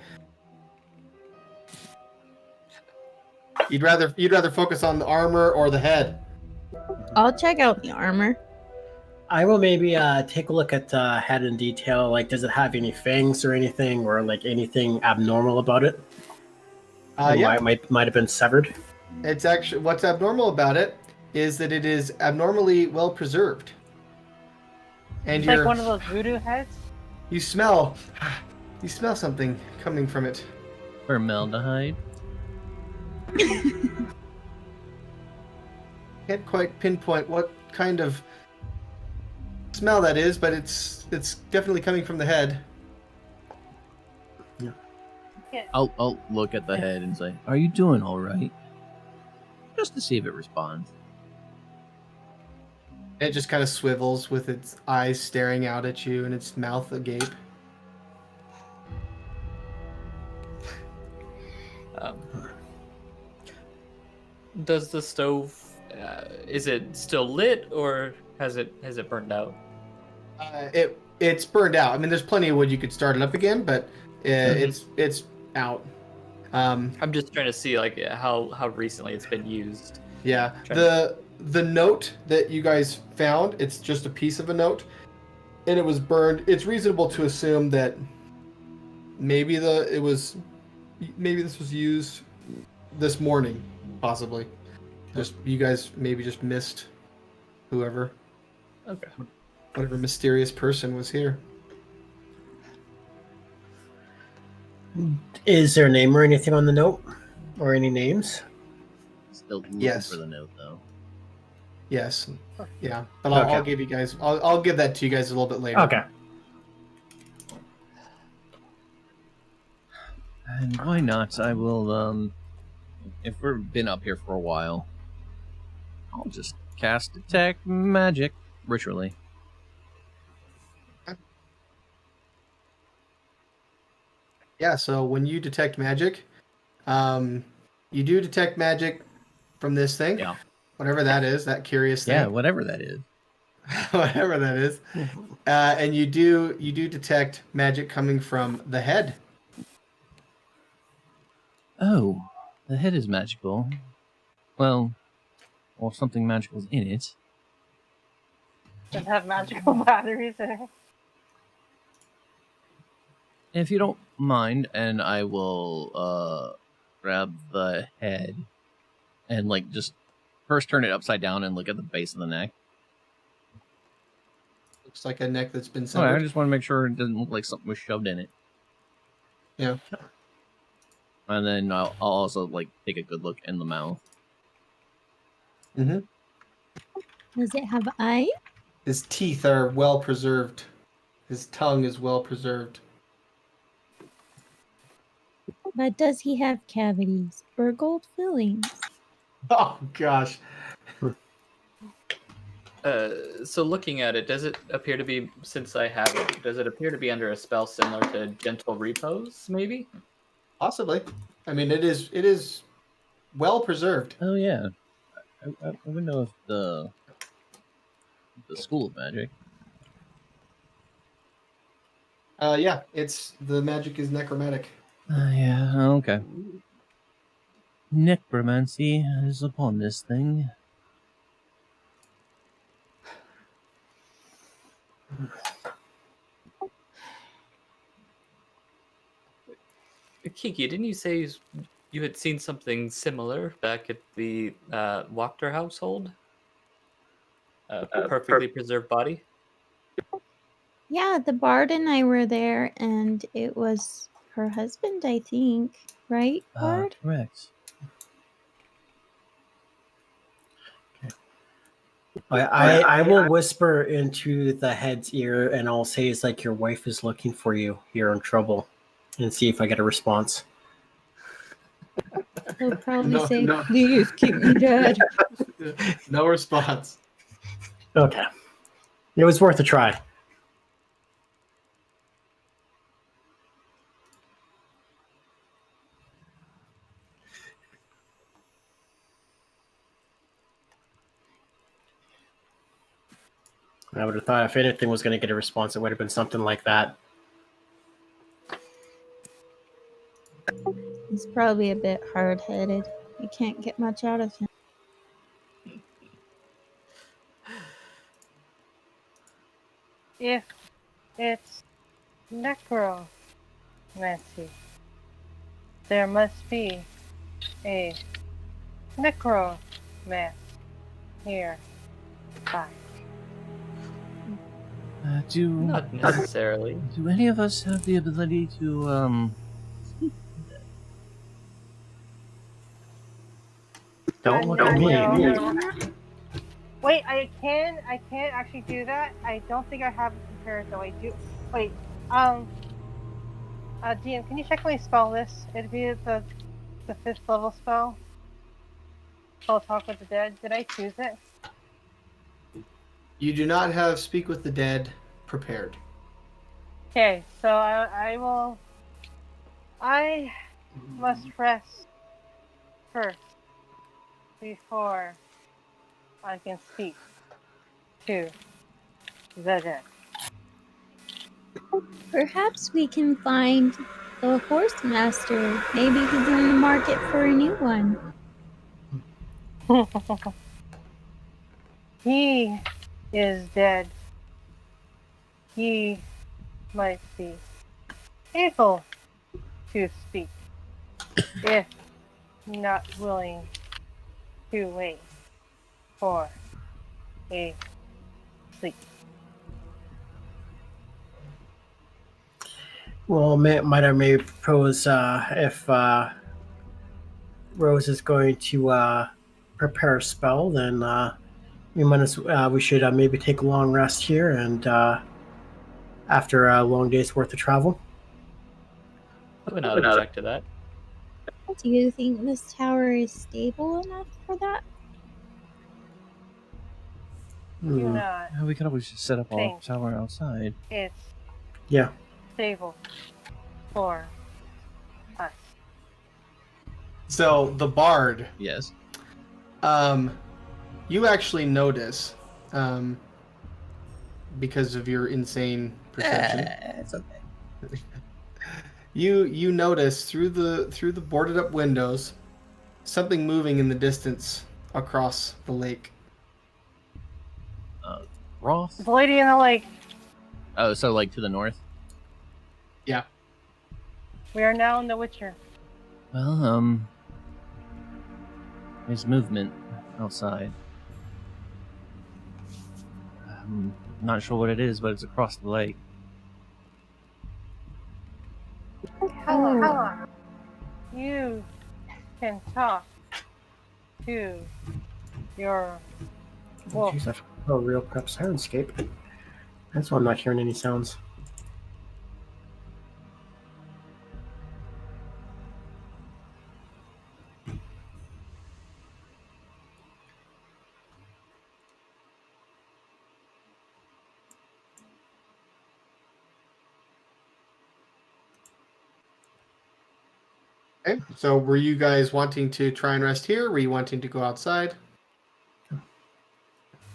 Speaker 1: You'd rather focus on the armor or the head.
Speaker 5: I'll check out the armor.
Speaker 4: I will maybe take a look at the head in detail. Like, does it have any fangs or anything, or like anything abnormal about it?
Speaker 1: Yeah.
Speaker 4: Why it might have been severed.
Speaker 1: It's actually what's abnormal about it is that it is abnormally well preserved. And
Speaker 2: It's like one of those voodoo heads.
Speaker 1: you smell something coming from it.
Speaker 3: Formaldehyde.
Speaker 1: Can't quite pinpoint what kind of smell that is, but it's definitely coming from the head.
Speaker 3: I'll look at the head and say, "Are you doing all right?" Just to see if it responds.
Speaker 1: It just kind of swivels with its eyes staring out at you and its mouth agape.
Speaker 6: Does the stove? Is it still lit, or has it burned out?
Speaker 1: It's burned out. I mean, there's plenty of wood you could start it up again, but it's out.
Speaker 6: I'm just trying to see like how recently it's been used.
Speaker 1: Yeah.
Speaker 6: Trying
Speaker 1: The note that you guys found, it's just a piece of a note, and it was burned. It's reasonable to assume that maybe this was used this morning, possibly. Just you guys maybe just missed whoever,
Speaker 6: Okay.
Speaker 1: whatever mysterious person was here.
Speaker 4: Is there a name or anything on the note, or any names?
Speaker 3: Still looking
Speaker 1: Yes.
Speaker 3: for the note though.
Speaker 1: Yes. Yeah. But
Speaker 4: Okay.
Speaker 1: I'll give you guys. I'll give that to you guys a little bit later.
Speaker 4: Okay.
Speaker 3: And why not? I will. If we've been up here for a while, I'll just cast detect magic ritually.
Speaker 1: Yeah, so when you detect magic, you do detect magic from this thing.
Speaker 3: Yeah.
Speaker 1: Whatever that is, that curious thing.
Speaker 3: Yeah, whatever that is.
Speaker 1: Whatever that is. And you do detect magic coming from the head.
Speaker 3: Oh, the head is magical. Well, or something magical is in it.
Speaker 2: Does it have magical batteries in it?
Speaker 3: If you don't mind, and I will grab the head and like just first turn it upside down and look at the base of the neck.
Speaker 1: Looks like a neck that's been
Speaker 3: Oh,
Speaker 1: severed.
Speaker 3: I just want to make sure it doesn't look like something was shoved in it.
Speaker 1: Yeah.
Speaker 3: And then I'll also like take a good look in the mouth.
Speaker 1: Mm-hmm.
Speaker 5: Does it have eyes?
Speaker 1: His teeth are well preserved. His tongue is well preserved.
Speaker 5: But does he have cavities or gold fillings?
Speaker 1: Oh gosh.
Speaker 6: So looking at it, does it appear to be, since I have it, does it appear to be under a spell similar to Gentle Repose, maybe?
Speaker 1: Possibly. I mean, it is well preserved.
Speaker 3: Oh yeah, I would know if the School of Magic.
Speaker 1: Yeah, it's the magic is necromantic.
Speaker 3: Yeah, okay. Necromancy is upon this thing.
Speaker 6: Kiki, didn't you say you had seen something similar back at the Wachter household? A perfectly preserved body?
Speaker 5: Yeah, the bard and I were there, and it was her husband, I think. Right, Bard?
Speaker 3: Correct.
Speaker 4: I will whisper into the head's ear, and I'll say it's like your wife is looking for you. You're in trouble, and see if I get a response.
Speaker 5: He'll probably
Speaker 1: No,
Speaker 5: say,
Speaker 1: no.
Speaker 5: "Please keep me dead."
Speaker 1: No response.
Speaker 4: Okay. It was worth a try. I would have thought if anything was going to get a response, it would have been something like that.
Speaker 5: He's probably a bit hard-headed. You can't get much out of him.
Speaker 2: If it's necromancy, there must be a necromancer here. Bye.
Speaker 6: Not necessarily.
Speaker 3: Do any of us have the ability to
Speaker 4: Don't look at me.
Speaker 2: No. Wait, I can actually do that. I don't think I have it prepared though. I do. Wait, DM, can you check my spell list? It'd be the 5th level spell. Spell Talk with the Dead. Did I choose it?
Speaker 1: You do not have Speak with the Dead prepared.
Speaker 2: Okay, so I will. I must rest first before I can speak to the dead.
Speaker 5: Perhaps we can find the horse master. Maybe he's in the market for a new one.
Speaker 2: He is dead. He might be able to speak if not willing to wait for a sleep.
Speaker 4: Well, might I maybe propose if Rose is going to prepare a spell, then we should maybe take a long rest here, and after a long day's worth of travel.
Speaker 6: I would not object to that.
Speaker 5: Do you think this tower is stable enough for that?
Speaker 2: Do not
Speaker 3: we could always just set up our
Speaker 2: Thanks.
Speaker 3: tower outside.
Speaker 2: it's
Speaker 4: Yeah.
Speaker 2: stable for us.
Speaker 1: So the bard,
Speaker 3: Yes.
Speaker 1: you actually notice, because of your insane perception.
Speaker 3: It's okay.
Speaker 1: You notice through the boarded up windows something moving in the distance across the lake.
Speaker 3: Roth?
Speaker 2: The lady in the lake.
Speaker 3: Oh, so like to the north?
Speaker 1: Yeah.
Speaker 2: We are now in the Witcher.
Speaker 3: Well, There's movement outside. I'm not sure what it is, but it's across the lake.
Speaker 2: Hello. You can talk to your wolf.
Speaker 4: Jeez, a real crap sirenscape. That's why I'm not hearing any sounds.
Speaker 1: Okay. So were you guys wanting to try and rest here? Were you wanting to go outside?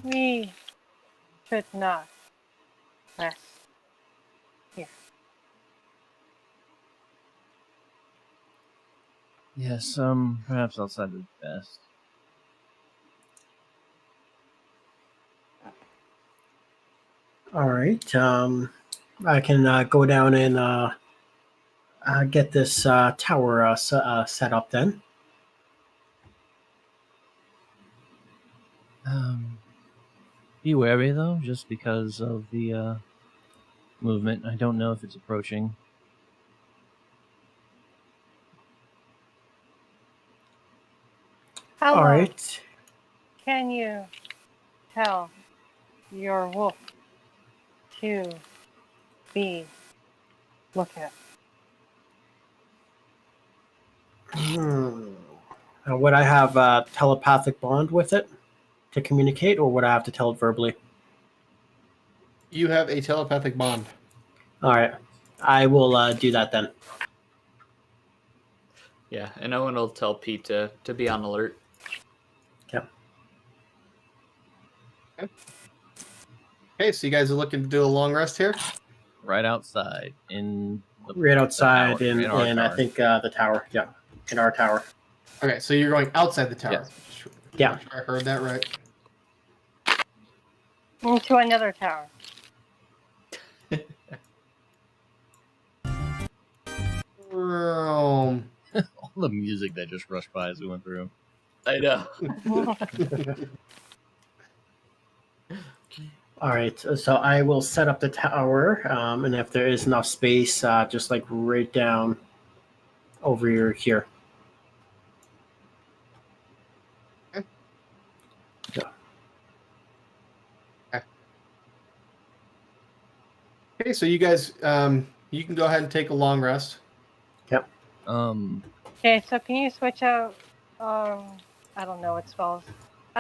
Speaker 2: We should not rest here.
Speaker 3: Yes, perhaps outside would be best.
Speaker 4: All right. I can go down and get this tower set up then.
Speaker 3: Be wary though, just because of the movement. I don't know if it's approaching.
Speaker 2: How
Speaker 4: All
Speaker 2: long
Speaker 4: right.
Speaker 2: can you tell your wolf to be lookout?
Speaker 4: Would I have a telepathic bond with it to communicate, or would I have to tell it verbally?
Speaker 1: You have a telepathic bond.
Speaker 4: All right. I will do that then.
Speaker 6: Yeah, and Owen will tell Pete to be on alert.
Speaker 1: Okay, so you guys are looking to do a long rest here?
Speaker 3: Right outside in the
Speaker 4: Right outside
Speaker 3: tower,
Speaker 4: in
Speaker 3: our
Speaker 4: I
Speaker 3: tower.
Speaker 4: think the tower. Yeah, in our tower.
Speaker 1: Okay, so you're going outside the tower.
Speaker 3: Yes.
Speaker 4: Yeah.
Speaker 1: Make sure I heard that right.
Speaker 2: Into another tower.
Speaker 1: All
Speaker 3: All the music that just rushed by as we went through.
Speaker 6: I know.
Speaker 4: All right. So I will set up the tower, and if there is enough space, just like right down over here.
Speaker 1: Okay.
Speaker 4: Yeah.
Speaker 1: Okay, so you guys, you can go ahead and take a long rest.
Speaker 4: Yep.
Speaker 2: Okay, so can you switch out, I don't know what spells.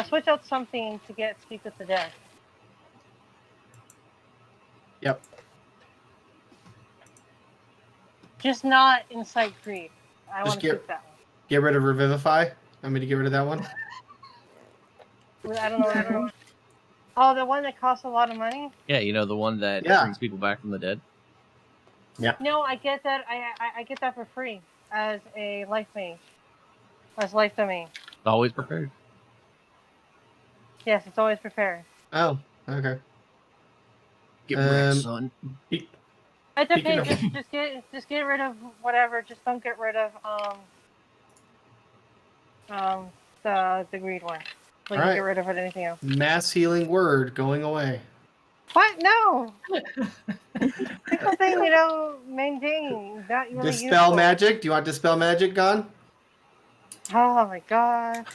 Speaker 2: Switch out something to get Speak with the Dead.
Speaker 1: Yep.
Speaker 2: Just not Insight Greed. I
Speaker 1: Just
Speaker 2: want to
Speaker 1: get-
Speaker 2: keep that
Speaker 1: Get rid of Revivify. I'm going to get rid of that one.
Speaker 2: one. I don't know what it is. Oh, the one that costs a lot of money?
Speaker 3: Yeah, you know, the one that
Speaker 1: Yeah.
Speaker 3: brings people back from the dead.
Speaker 2: No, I get that. I get that for free as a life mage. As life domain.
Speaker 3: Always prepared.
Speaker 2: Yes, it's always prepared.
Speaker 1: Oh, okay.
Speaker 3: Get wrecked,
Speaker 1: Um,
Speaker 3: son.
Speaker 2: It's okay.
Speaker 1: Speaking of-
Speaker 2: Just get rid of whatever. Just don't get rid of the greed one. Please
Speaker 1: Alright.
Speaker 2: get rid of it. Anything else?
Speaker 1: Mass healing word going away.
Speaker 2: What? No. It's something maintain. Not really
Speaker 1: Dispel
Speaker 2: useful.
Speaker 1: magic. Do you want dispel magic gone?
Speaker 2: Oh my god.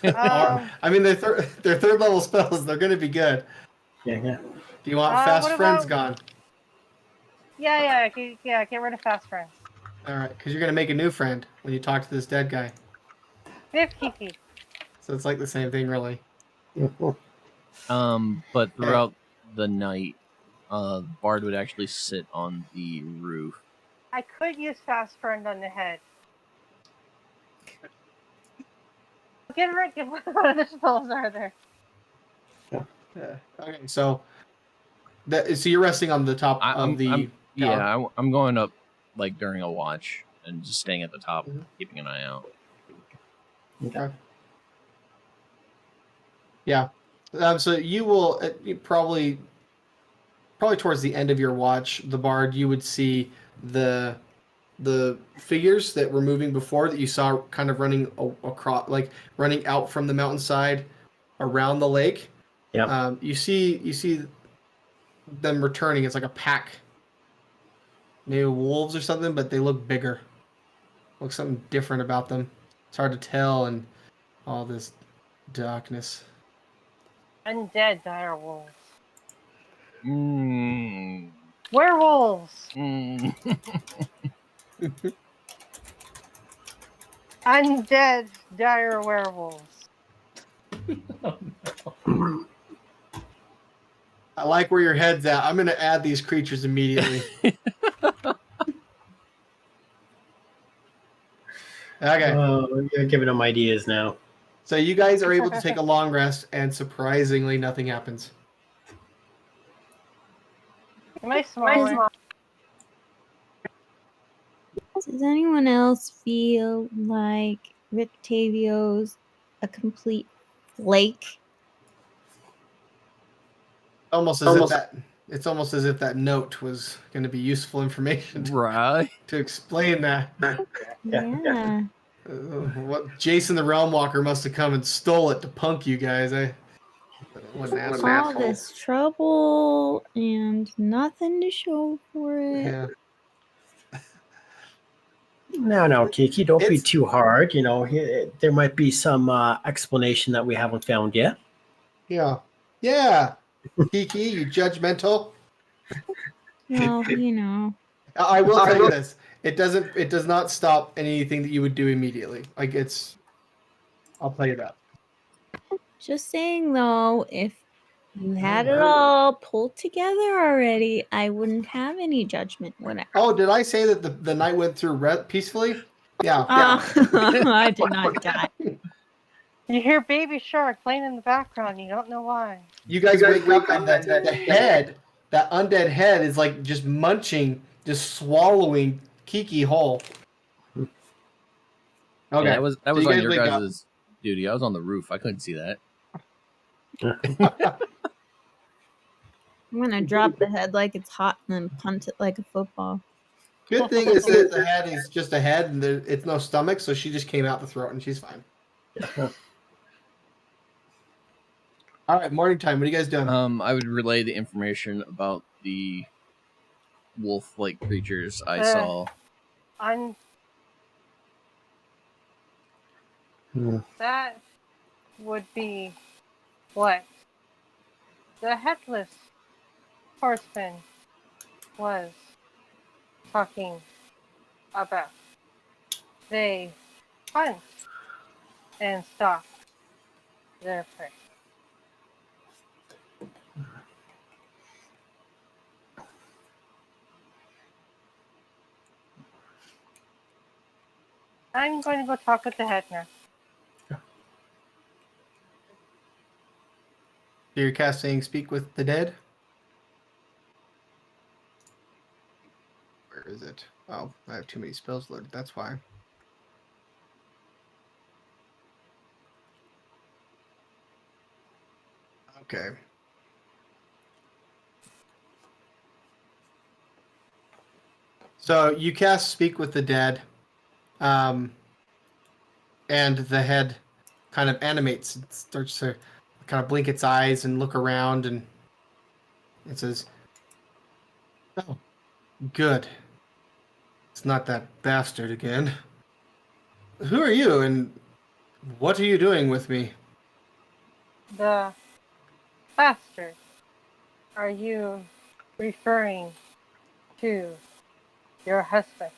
Speaker 1: I mean, they're third level spells. They're going to be good.
Speaker 4: Yeah.
Speaker 1: Do you want
Speaker 2: what
Speaker 1: fast friends
Speaker 2: about-
Speaker 1: gone?
Speaker 2: Yeah. Get rid of fast friends.
Speaker 1: All right, because you're going to make a new friend when you talk to this dead guy.
Speaker 2: We have Kiki.
Speaker 1: So it's like the same thing, really.
Speaker 3: But throughout the night, Bard would actually sit on the roof.
Speaker 2: I could use fast friend on the head. What other spells are there?
Speaker 1: Okay, so you're resting on the top of the tower.
Speaker 3: I'm going up like during a watch and just staying at the top,
Speaker 1: Mhm.
Speaker 3: keeping an eye out.
Speaker 1: Okay. Yeah. So you will probably towards the end of your watch, the Bard, you would see the the figures that were moving before that you saw kind of running across, like running out from the mountainside around the lake.
Speaker 4: Yeah.
Speaker 1: You see them returning. It's like a pack, maybe wolves or something, but they look bigger. Looks something different about them. It's hard to tell in all this darkness.
Speaker 2: Undead dire wolves.
Speaker 3: Mm.
Speaker 2: Werewolves.
Speaker 3: Mm.
Speaker 2: Undead dire werewolves.
Speaker 1: I like where your head's at. I'm going to add these creatures immediately. Okay.
Speaker 4: Oh, you're giving them ideas now.
Speaker 1: So you guys are able to take a long rest, and surprisingly, nothing happens.
Speaker 2: Am I small?
Speaker 5: Does anyone else feel like Rick Tavio's a complete flake?
Speaker 1: It's almost as if that note was going to be useful information
Speaker 3: Right.
Speaker 1: to explain that.
Speaker 5: Yeah.
Speaker 1: What Jason the Realm Walker must have come and stole it to punk you guys. What an asshole.
Speaker 5: All this trouble and nothing to show for it.
Speaker 1: Yeah.
Speaker 4: No, Kiki, don't be
Speaker 1: It's-
Speaker 4: too hard. There might be some explanation that we haven't found yet.
Speaker 1: Yeah. Yeah. Kiki, you judgmental.
Speaker 5: Well,
Speaker 1: I will tell you this. It does not stop anything that you would do immediately. Like I'll tell you that.
Speaker 5: just saying though, if you had it all pulled together already, I wouldn't have any judgment whatever.
Speaker 1: Oh, did I say that the night went through peacefully? Yeah.
Speaker 5: I did not die.
Speaker 2: You hear Baby Shark playing in the background. You don't know why.
Speaker 1: You guys wake up and the head, that undead head is like just munching, just swallowing Kiki whole. Okay.
Speaker 3: Yeah, that was
Speaker 1: So you
Speaker 3: on
Speaker 1: guys
Speaker 3: your
Speaker 1: wake up.
Speaker 3: guys' duty. I was on the roof. I couldn't see that.
Speaker 5: I'm gonna drop the head like it's hot and then punt it like a football.
Speaker 1: Good thing is that the head is just a head and it's no stomach, so she just came out the throat and she's fine. All right, morning time. What are you guys doing?
Speaker 3: I would relay the information about the wolf-like creatures I saw.
Speaker 2: That would be what the headless horseman was talking about. They hunt and stalk their prey. I'm going to go talk with the head now.
Speaker 1: You're casting Speak with the Dead? Where is it? Oh, I have too many spells loaded. That's why. Okay. So you cast Speak with the Dead, and the head kind of animates. It starts to kind of blink its eyes and look around, and it says, "Oh, good. It's not that bastard again. Who are you, and what are you doing with me?"
Speaker 2: The bastard. Are you referring to your husband?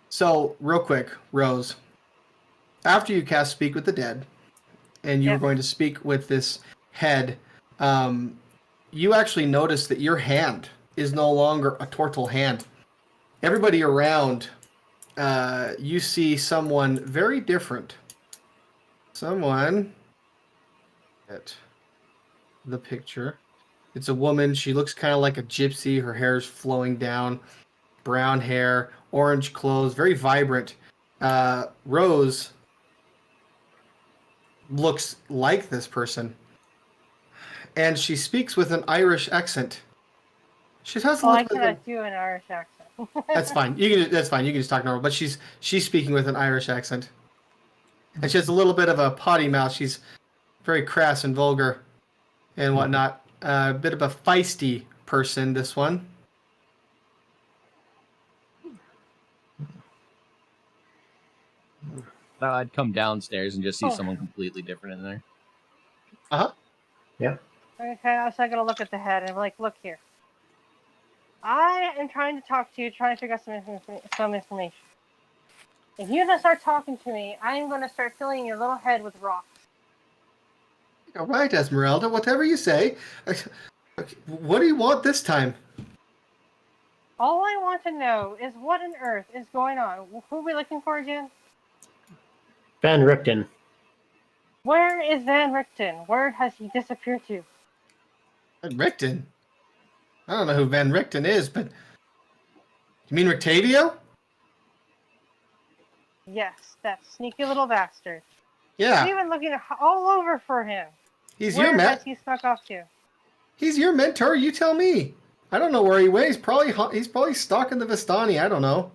Speaker 1: So, real quick, Rose, after you cast Speak with the Dead, and you were going to speak with this head, you actually notice that your hand is no longer a tortle hand. Everybody around, you see someone very different. Someone at the picture. It's a woman. She looks kind of like a gypsy. Her hair is flowing down. Brown hair, orange clothes, very vibrant. Rose looks like this person. and she speaks with an Irish accent. She has a
Speaker 2: Oh, I
Speaker 1: little bit of a-
Speaker 2: cannot do an Irish accent.
Speaker 1: That's fine. That's fine. You can just talk normal. But she's speaking with an Irish accent, and she has a little bit of a potty mouth. She's very crass and vulgar, and whatnot. A bit of a feisty person. This one.
Speaker 3: I'd come downstairs and just see
Speaker 2: Oh.
Speaker 3: someone completely different in there.
Speaker 2: Okay, I was going to look at the head and I'm like, look here. I am trying to talk to you, trying to figure out some information. If you don't start talking to me, I am going to start filling your little head with rocks.
Speaker 1: All right, Esmeralda. Whatever you say. What do you want this time?
Speaker 2: All I want to know is what on earth is going on. Who are we looking for again?
Speaker 4: Van Richten.
Speaker 2: Where is Van Richten? Where has he disappeared to?
Speaker 1: Van Richten? I don't know who Van Richten is, but... You mean Rictavio?
Speaker 2: Yes, that sneaky little bastard.
Speaker 1: Yeah.
Speaker 2: We've been looking all over for him.
Speaker 1: He's
Speaker 2: Where
Speaker 1: your
Speaker 2: has he snuck off to?
Speaker 1: He's your mentor. You tell me. I don't know where he went. He's probably stalking the Vistani. I don't know.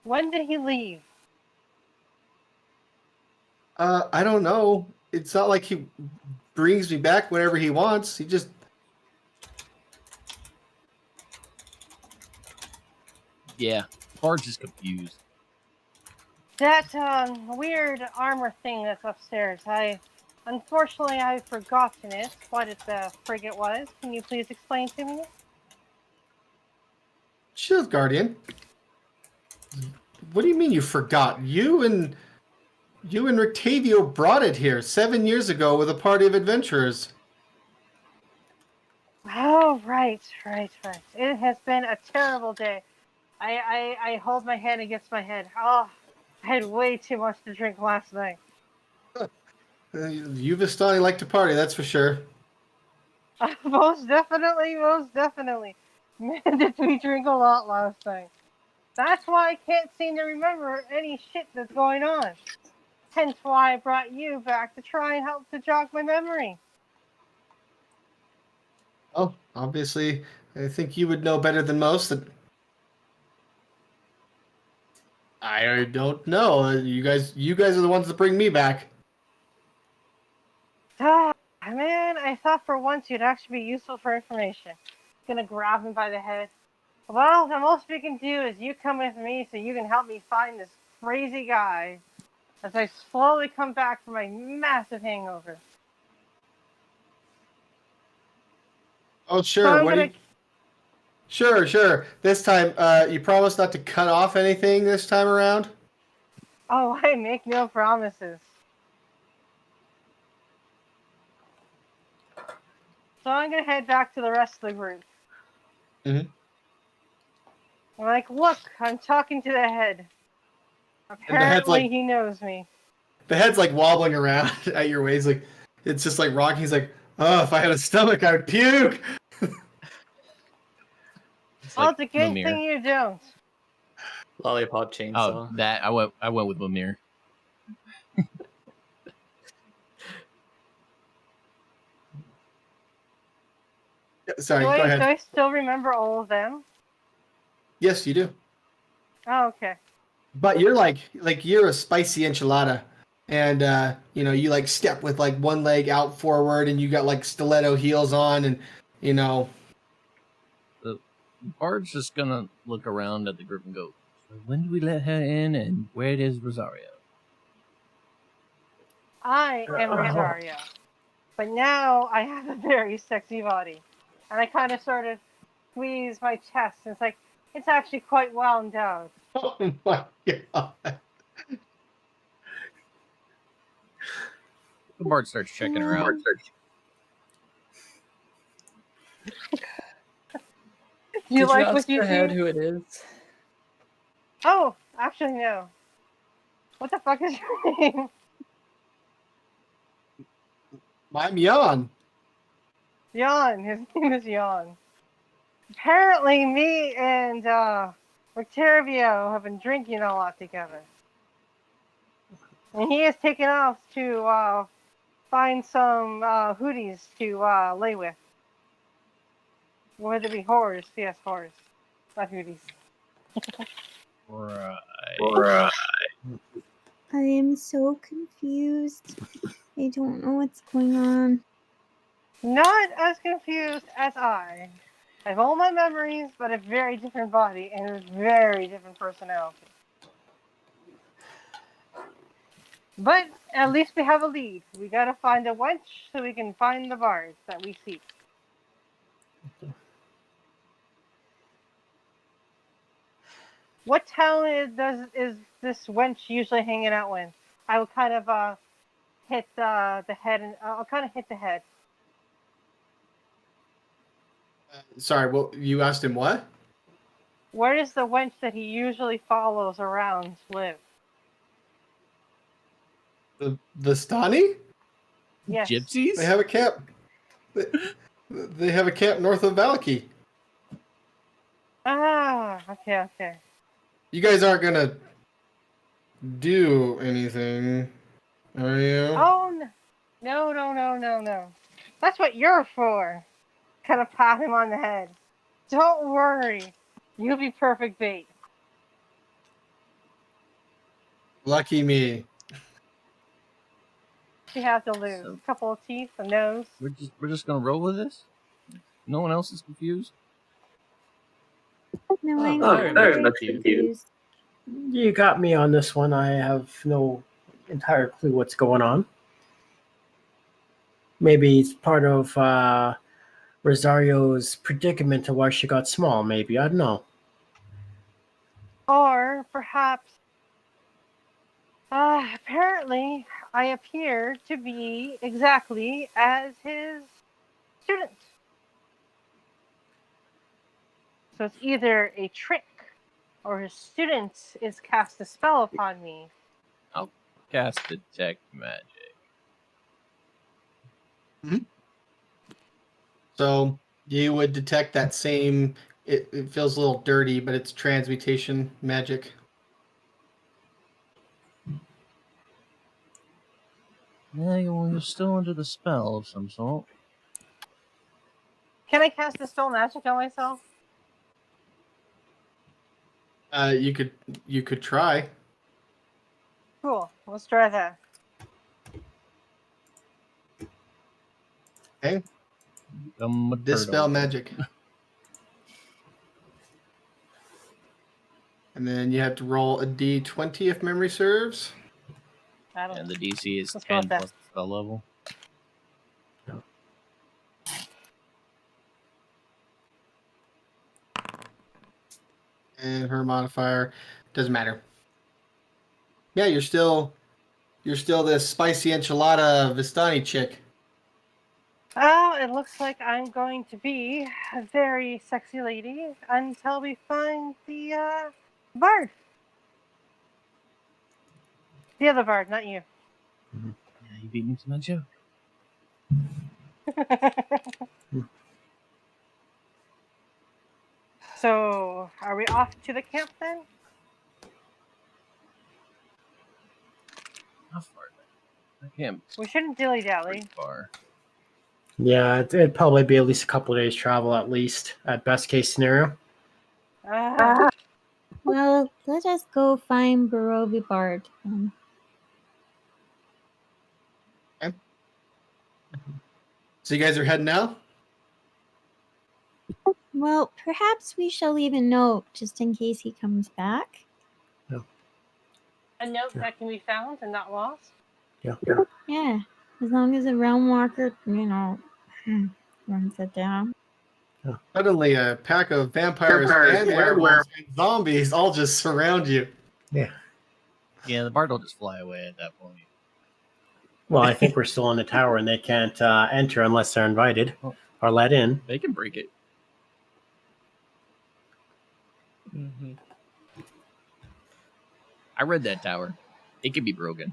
Speaker 2: When did he leave?
Speaker 1: I don't know. It's not like he brings me back whenever he wants. He just...
Speaker 3: Yeah, Bard's just confused.
Speaker 2: That weird armor thing that's upstairs. Unfortunately, I've forgotten it. What the frig it was. Can you please explain to me?
Speaker 1: Shield Guardian. What do you mean you forgot? You and Rictavio brought it here 7 years ago with a party of adventurers.
Speaker 2: Oh, right. It has been a terrible day. I hold my hand against my head. Oh, I had way too much to drink last night.
Speaker 1: You Vistani like to party, that's for sure.
Speaker 2: Most definitely. Man, did we drink a lot last night. That's why I can't seem to remember any shit that's going on. Hence why I brought you back to try and help to jog my memory.
Speaker 1: Oh, obviously, I think you would know better than most that... I don't know. You guys are the ones that bring me back.
Speaker 2: Ah, man, I thought for once you'd actually be useful for information. Gonna grab him by the head. Well, the most we can do is you come with me so you can help me find this crazy guy as I slowly come back from my massive hangover.
Speaker 1: Oh, sure.
Speaker 2: So I'm
Speaker 1: What do
Speaker 2: gonna...
Speaker 1: you... Sure. This time, you promise not to cut off anything this time around?
Speaker 2: Oh, I make no promises. So I'm gonna head back to the rest of the group.
Speaker 1: Mhm.
Speaker 2: I'm like, look, I'm talking to the head.
Speaker 1: head's
Speaker 2: Apparently
Speaker 1: like-
Speaker 2: he knows me.
Speaker 1: The head's like wobbling around at your waist, like it's just like rocking. He's like, "Oh, if I had a stomach, I would puke."
Speaker 3: It's
Speaker 2: Well,
Speaker 3: like
Speaker 2: it's a good
Speaker 3: Mimir.
Speaker 2: thing you don't.
Speaker 6: Lollipop chainsaw.
Speaker 3: Oh, that I went with Mimir.
Speaker 1: Sorry,
Speaker 2: Do
Speaker 1: go
Speaker 2: I
Speaker 1: ahead.
Speaker 2: still remember all of them?
Speaker 1: Yes, you do.
Speaker 2: Oh, okay.
Speaker 1: But you're like you're a spicy enchilada, and you like step with like one leg out forward, and you got like stiletto heels on, and you know.
Speaker 3: Bard's just gonna look around at the group and go, "So when do we let her in, and where is Rosario?"
Speaker 2: I am Rosario. But now I have a very sexy body. And I kind of sort of squeeze my chest, and it's like, it's actually quite well endowed.
Speaker 1: Oh my god!
Speaker 3: Bard starts checking her out.
Speaker 2: You
Speaker 6: Did
Speaker 2: like
Speaker 6: you
Speaker 2: what
Speaker 6: ask
Speaker 2: you
Speaker 6: the head
Speaker 2: see?
Speaker 6: who it is?
Speaker 2: Oh, actually, no. What the fuck is your name?
Speaker 1: I'm Jan.
Speaker 2: Jan. His name is Jan. Apparently, me and Rictavio have been drinking a lot together. And he has taken off to find some hooties to lay with. Whether it be whores, yes, whores, not hooties.
Speaker 3: Right.
Speaker 5: I am so confused. I don't know what's going on.
Speaker 2: Not as confused as I. I have all my memories, but a very different body and a very different personality. But at least we have a lead. We gotta find a wench so we can find the bard that we seek. What town is this wench usually hanging out in? I will kind of hit the head, and I'll kind of hit the head.
Speaker 1: Sorry, well, you asked him what?
Speaker 2: Where does the wench that he usually follows around live?
Speaker 1: The Vistani?
Speaker 2: Yes.
Speaker 3: Gypsies?
Speaker 1: They have a camp. They have a camp north of Valaki.
Speaker 2: Ah, okay.
Speaker 1: You guys aren't gonna do anything, are you?
Speaker 2: Oh, no. That's what you're for. Kind of pat him on the head. Don't worry. You'll be perfect bait.
Speaker 1: Lucky me.
Speaker 2: You have to lose.
Speaker 3: So-
Speaker 2: A couple of teeth, a nose.
Speaker 3: We're just gonna roll with this? No one else is confused?
Speaker 5: No,
Speaker 6: Oh,
Speaker 5: I'm
Speaker 6: very
Speaker 5: very
Speaker 6: much
Speaker 5: confused.
Speaker 4: You got me on this one. I have no entire clue what's going on. Maybe it's part of Rosario's predicament to why she got small. Maybe I don't know.
Speaker 2: Or perhaps, apparently, I appear to be exactly as his student. So it's either a trick, or his student is cast a spell upon me.
Speaker 3: Cast detect magic.
Speaker 1: So you would detect that same. It feels a little dirty, but it's transmutation magic.
Speaker 3: Yeah, you're still under the spell of some sort.
Speaker 2: Can I cast dispel magic on myself?
Speaker 1: You could try.
Speaker 2: Cool. Let's try that.
Speaker 1: Okay.
Speaker 3: Become a
Speaker 1: Dispel
Speaker 3: turtle.
Speaker 1: magic. And then you have to roll a d20 if memory serves.
Speaker 2: I don't
Speaker 3: And the DC is
Speaker 2: Let's go
Speaker 3: 10
Speaker 2: with that.
Speaker 3: plus the spell level.
Speaker 1: And her modifier doesn't matter. Yeah, you're still this spicy enchilada Vistani chick.
Speaker 2: Oh, it looks like I'm going to be a very sexy lady until we find the bard. The other bard, not you.
Speaker 3: Yeah, you beat me to my joke.
Speaker 2: So, are we off to the camp then?
Speaker 3: How far? I can't.
Speaker 2: We shouldn't dilly
Speaker 3: Pretty
Speaker 2: dally.
Speaker 3: far.
Speaker 4: Yeah, it'd probably be at least a couple of days travel, at least at best case scenario.
Speaker 5: Well, let us go find Barovi Bard.
Speaker 1: So you guys are heading out?
Speaker 5: Well, perhaps we shall leave a note just in case he comes back.
Speaker 2: A note that can be found and not lost.
Speaker 5: Yeah, as long as a realm walker, runs it down.
Speaker 1: Suddenly, a pack of vampires and werewolves and zombies all just surround you.
Speaker 3: Yeah, the bard will just fly away at that point.
Speaker 4: Well, I think we're still in the tower and they can't enter unless they're invited or let in.
Speaker 3: They can break it.
Speaker 6: Mm-hmm.
Speaker 3: I read that tower. It can be broken.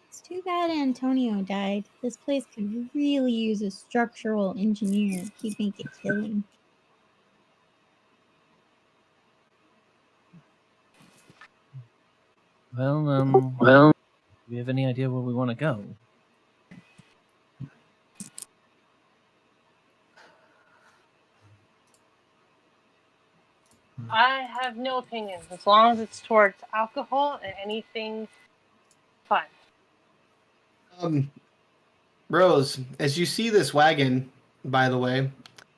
Speaker 5: It's too bad Antonio died. This place could really use a structural engineer. He'd make a killing.
Speaker 3: Well, do we have any idea where we want to go?
Speaker 2: I have no opinion as long as it's towards alcohol and anything fun.
Speaker 1: Rose, as you see this wagon, by the way,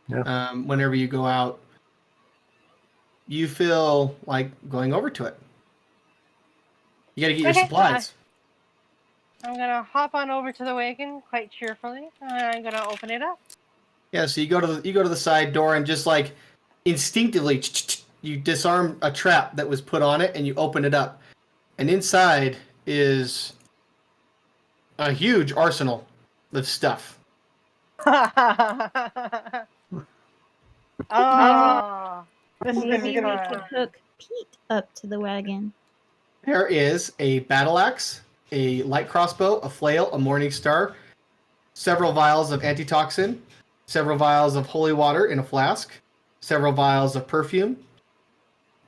Speaker 1: whenever you go out, you feel like going over to it. You got to get your supplies.
Speaker 2: I'm gonna hop on over to the wagon quite cheerfully. I'm gonna open it up.
Speaker 1: Yeah, so you go to the side door and just like instinctively you disarm a trap that was put on it and you open it up. And inside is a huge arsenal of stuff.
Speaker 2: Oh, this is gonna
Speaker 5: Maybe
Speaker 2: be
Speaker 5: we
Speaker 2: fun.
Speaker 5: could hook Pete up to the wagon.
Speaker 1: There is a battle axe, a light crossbow, a flail, a morning star, several vials of antitoxin, several vials of holy water in a flask, several vials of perfume,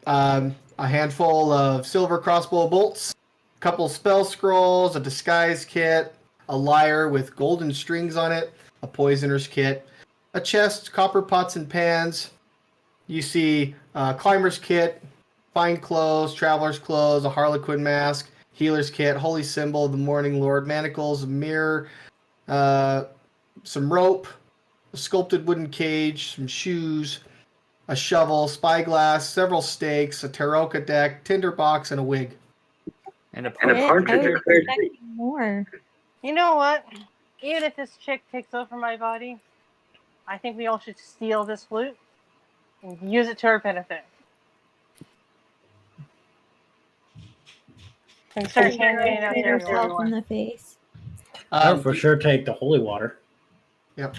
Speaker 1: a handful of silver crossbow bolts, a couple spell scrolls, a disguise kit, a lyre with golden strings on it, a poisoner's kit, a chest, copper pots and pans. You see a climber's kit, fine clothes, traveler's clothes, a harlequin mask, healer's kit, holy symbol of the morning lord, manacles, a mirror, some rope, a sculpted wooden cage, some shoes, a shovel, spyglass, several stakes, a taroka deck, tinderbox, and a wig.
Speaker 6: And a
Speaker 5: I
Speaker 6: partridge.
Speaker 5: was expecting more.
Speaker 2: You know what? Even if this chick takes over my body, I think we all should steal this loot and use it to our benefit. And start handing it out to
Speaker 5: Yourself in
Speaker 2: everyone.
Speaker 5: the face.
Speaker 4: I'll for sure take the holy water.
Speaker 1: Yep.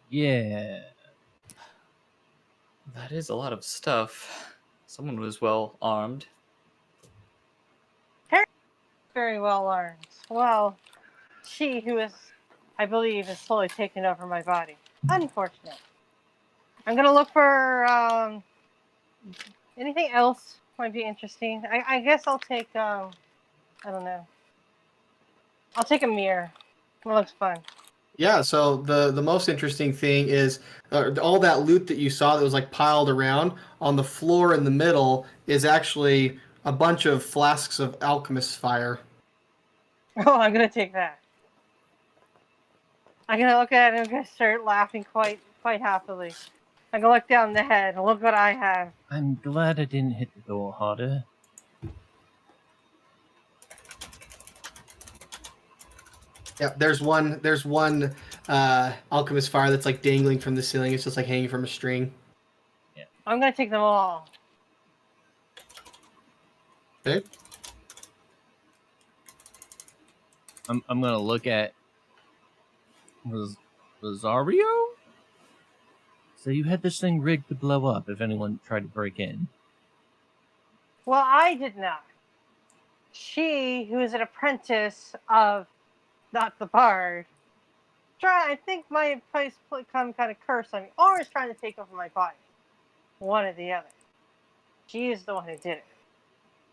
Speaker 3: Yeah.
Speaker 6: That is a lot of stuff. Someone was well armed.
Speaker 2: Very well armed. Well, she who is, I believe, is slowly taking over my body. Unfortunate. I'm gonna look for anything else might be interesting. I guess I'll take I don't know. I'll take a mirror. It looks fun.
Speaker 1: Yeah, so the most interesting thing is all that loot that you saw that was like piled around on the floor in the middle is actually a bunch of flasks of alchemist's fire.
Speaker 2: Oh, I'm gonna take that. I'm gonna look at it and I'm gonna start laughing quite happily. I'm gonna look down the head and look what I have.
Speaker 3: I'm glad I didn't hit the door harder.
Speaker 1: Yeah, there's one alchemist fire that's like dangling from the ceiling. It's just like hanging from a string.
Speaker 2: I'm gonna take them all.
Speaker 1: Okay.
Speaker 3: I'm gonna look at Rosario. So you had this thing rigged to blow up if anyone tried to break in.
Speaker 2: Well, I did not. She, who is an apprentice of not the bard, I think my place come kind of curse on me, or is trying to take over my body. One or the other. She is the one who did it.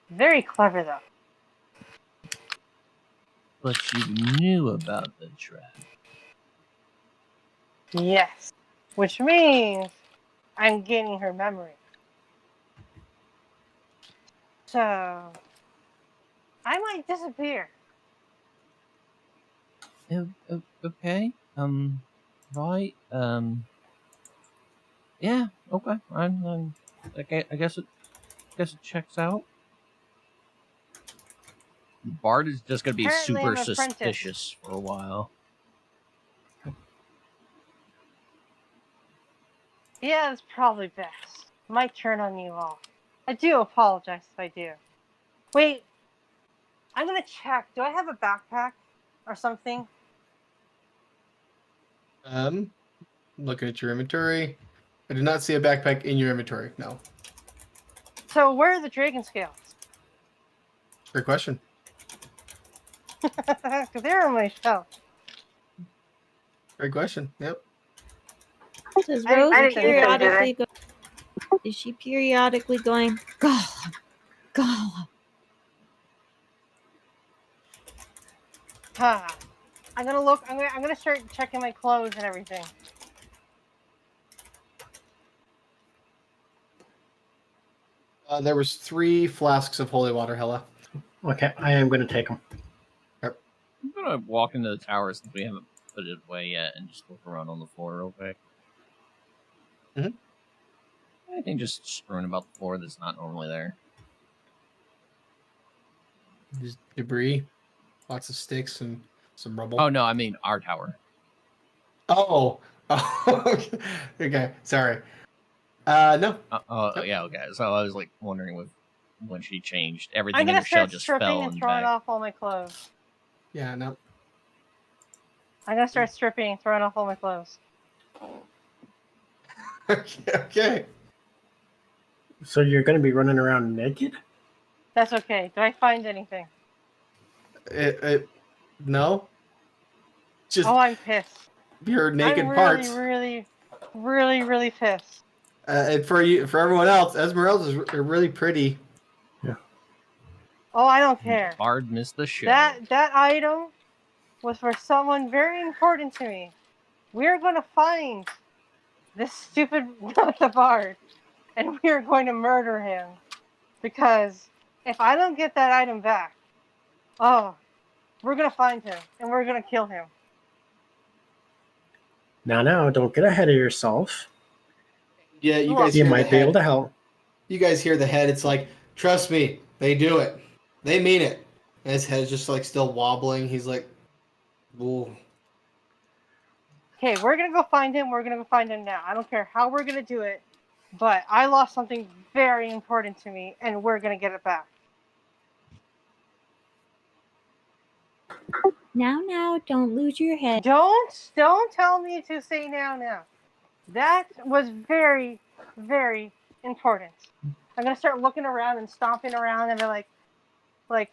Speaker 2: Very clever, though.
Speaker 3: But you knew about the trap.
Speaker 2: Yes. Which means I'm gaining her memory. So, I might disappear.
Speaker 3: Okay. Right. Yeah. Okay. I guess it checks out. Bard is just gonna be
Speaker 2: Apparently
Speaker 3: super
Speaker 2: I'm an apprentice.
Speaker 3: suspicious for a while.
Speaker 2: Yeah, it's probably best. Might turn on you all. I do apologize if I do. Wait, I'm gonna check. Do I have a backpack or something?
Speaker 1: Looking at your inventory. I do not see a backpack in your inventory. No.
Speaker 2: So where are the dragon scales?
Speaker 1: Great question.
Speaker 2: Because they're on my shelf.
Speaker 1: Great question. Yep.
Speaker 5: Does
Speaker 2: I
Speaker 5: Rose
Speaker 2: didn't think I did
Speaker 5: periodically go Is she periodically going, Gollum, Gollum?
Speaker 2: Huh. I'm gonna look. I'm gonna start checking my clothes and everything.
Speaker 1: There was 3 flasks of holy water, Hella.
Speaker 4: Okay, I am going to take them.
Speaker 3: I'm gonna walk into the tower since we haven't put it away yet and just look around on the floor real quick.
Speaker 1: Mhm.
Speaker 3: Anything just strewn about the floor that's not normally there.
Speaker 1: Just debris, lots of sticks and some rubble.
Speaker 3: Oh no, I mean our tower.
Speaker 1: Oh. Okay. Sorry. No.
Speaker 3: Yeah, okay. So I was like wondering when she changed,
Speaker 2: I'm
Speaker 3: everything in
Speaker 2: gonna
Speaker 3: her shell
Speaker 2: start
Speaker 3: just
Speaker 2: stripping
Speaker 3: fell
Speaker 2: and
Speaker 3: and
Speaker 2: throwing
Speaker 3: back.
Speaker 2: off all my clothes.
Speaker 1: Yeah. No.
Speaker 2: I'm gonna start stripping and throwing off all my clothes.
Speaker 1: Okay.
Speaker 4: So you're going to be running around naked?
Speaker 2: That's okay. Do I find anything?
Speaker 1: No. Just
Speaker 2: Oh, I'm pissed.
Speaker 1: your naked
Speaker 2: I'm
Speaker 1: parts.
Speaker 2: really pissed.
Speaker 1: And for everyone else, Esmeralda's really pretty.
Speaker 2: Oh, I don't care.
Speaker 3: Bard missed the show.
Speaker 2: That item was for someone very important to me. We're going to find this stupid the bard, and we are going to murder him. Because if I don't get that item back, oh, we're going to find him, and we're going to kill him.
Speaker 4: Now, don't get ahead of yourself.
Speaker 1: Yeah, you
Speaker 2: Look,
Speaker 1: guys.
Speaker 4: You
Speaker 1: hear
Speaker 4: might
Speaker 1: the
Speaker 4: be
Speaker 1: head.
Speaker 4: able to help.
Speaker 1: You guys hear the head. It's like, trust me, they do it. They mean it. And his head's just like still wobbling. He's like, ooh.
Speaker 2: Okay, we're going to go find him. We're going to go find him now. I don't care how we're going to do it, but I lost something very important to me, and we're going to get it back.
Speaker 5: Now, don't lose your head.
Speaker 2: Don't tell me to say now. That was very, very important. I'm gonna start looking around and stomping around and be like, I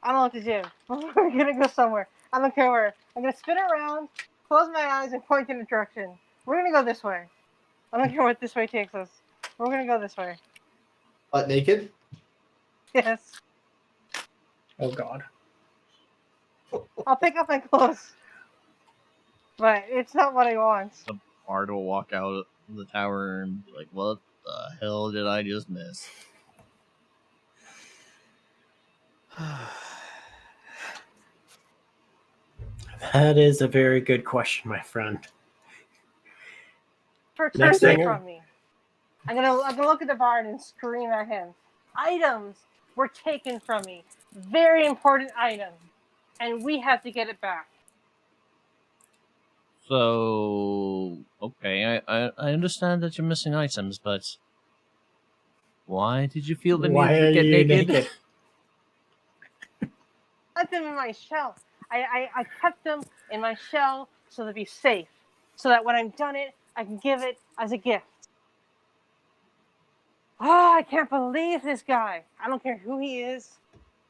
Speaker 2: don't know what to do. We're gonna go somewhere. I don't care where. I'm gonna spin around, close my eyes, and point in a direction. We're gonna go this way. I don't care what this way takes us. We're gonna go this way.
Speaker 1: Butt naked?
Speaker 2: Yes.
Speaker 4: Oh, God.
Speaker 2: I'll pick up my clothes. But it's not what I want.
Speaker 3: The Bard will walk out of the tower and be like, "What the hell did I just miss?"
Speaker 4: That is a very good question, my friend.
Speaker 2: Turns away
Speaker 4: thing-
Speaker 2: from me. I'm gonna look at the bard and scream at him. Items were taken from me. Very important item. And we have to get it back.
Speaker 3: So, okay, I understand that you're missing items, but why did you feel the
Speaker 4: Why
Speaker 3: need
Speaker 4: are
Speaker 3: to get
Speaker 4: you
Speaker 3: naked?
Speaker 2: I put them in my shell. I kept them in my shell so they'd be safe. So that when I'm done it, I can give it as a gift. Oh, I can't believe this guy. I don't care who he is.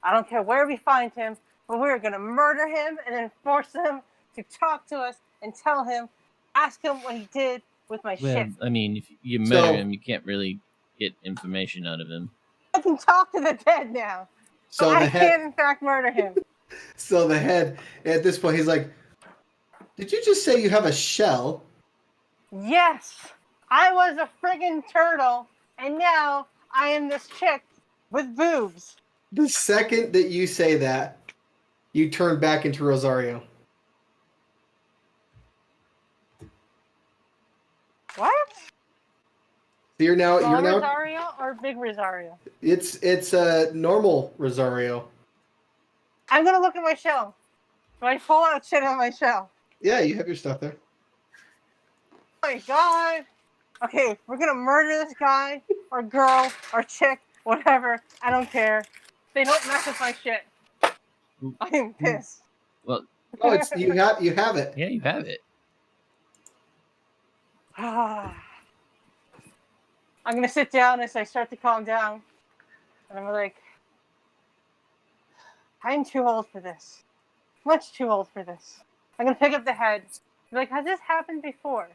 Speaker 2: I don't care where we find him. But we're going to murder him and then force him to talk to us and tell him, ask him what he did with my
Speaker 3: Well,
Speaker 2: shit.
Speaker 3: I mean, if you
Speaker 1: So-
Speaker 3: murder him, you can't really get information out of him.
Speaker 2: I can talk to the dead now.
Speaker 1: So
Speaker 2: But
Speaker 1: the
Speaker 2: I
Speaker 1: head.
Speaker 2: can, in fact, murder him.
Speaker 1: So the head. At this point, he's like, "Did you just say you have a shell?"
Speaker 2: Yes, I was a friggin' turtle, and now I am this chick with boobs.
Speaker 1: The second that you say that, you turn back into Rosario.
Speaker 2: What?
Speaker 1: So you're now.
Speaker 2: Small
Speaker 1: You're now.
Speaker 2: Rosario or big Rosario?
Speaker 1: It's a normal Rosario.
Speaker 2: I'm gonna look at my shell. Do I pull out shit out of my shell?
Speaker 1: Yeah, you have your stuff there.
Speaker 2: Oh my god. Okay, we're gonna murder this guy, or girl, or chick, whatever. I don't care. They don't mess with my shit. I am pissed.
Speaker 3: Well,
Speaker 1: Oh, it's you have it.
Speaker 3: yeah, you have it.
Speaker 2: I'm gonna sit down as I start to calm down, and I'm like, I'm too old for this. Much too old for this. I'm gonna pick up the head. Be like, has this happened before?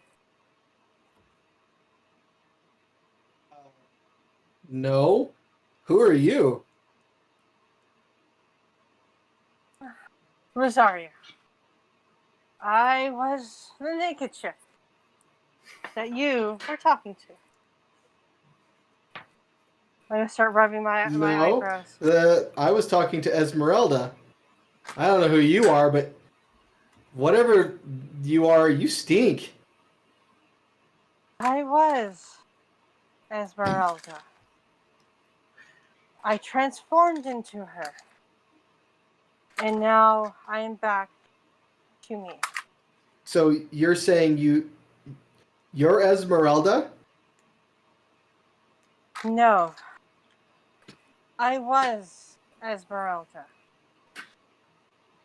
Speaker 1: No. Who are you?
Speaker 2: Rosario. I was the naked chick that you were talking to. I'm gonna start rubbing my
Speaker 1: No.
Speaker 2: eyebrows.
Speaker 1: I was talking to Esmeralda. I don't know who you are, but whatever you are, you stink.
Speaker 2: I was Esmeralda. I transformed into her. And now I am back to me.
Speaker 1: So you're saying you're Esmeralda?
Speaker 2: No. I was Esmeralda.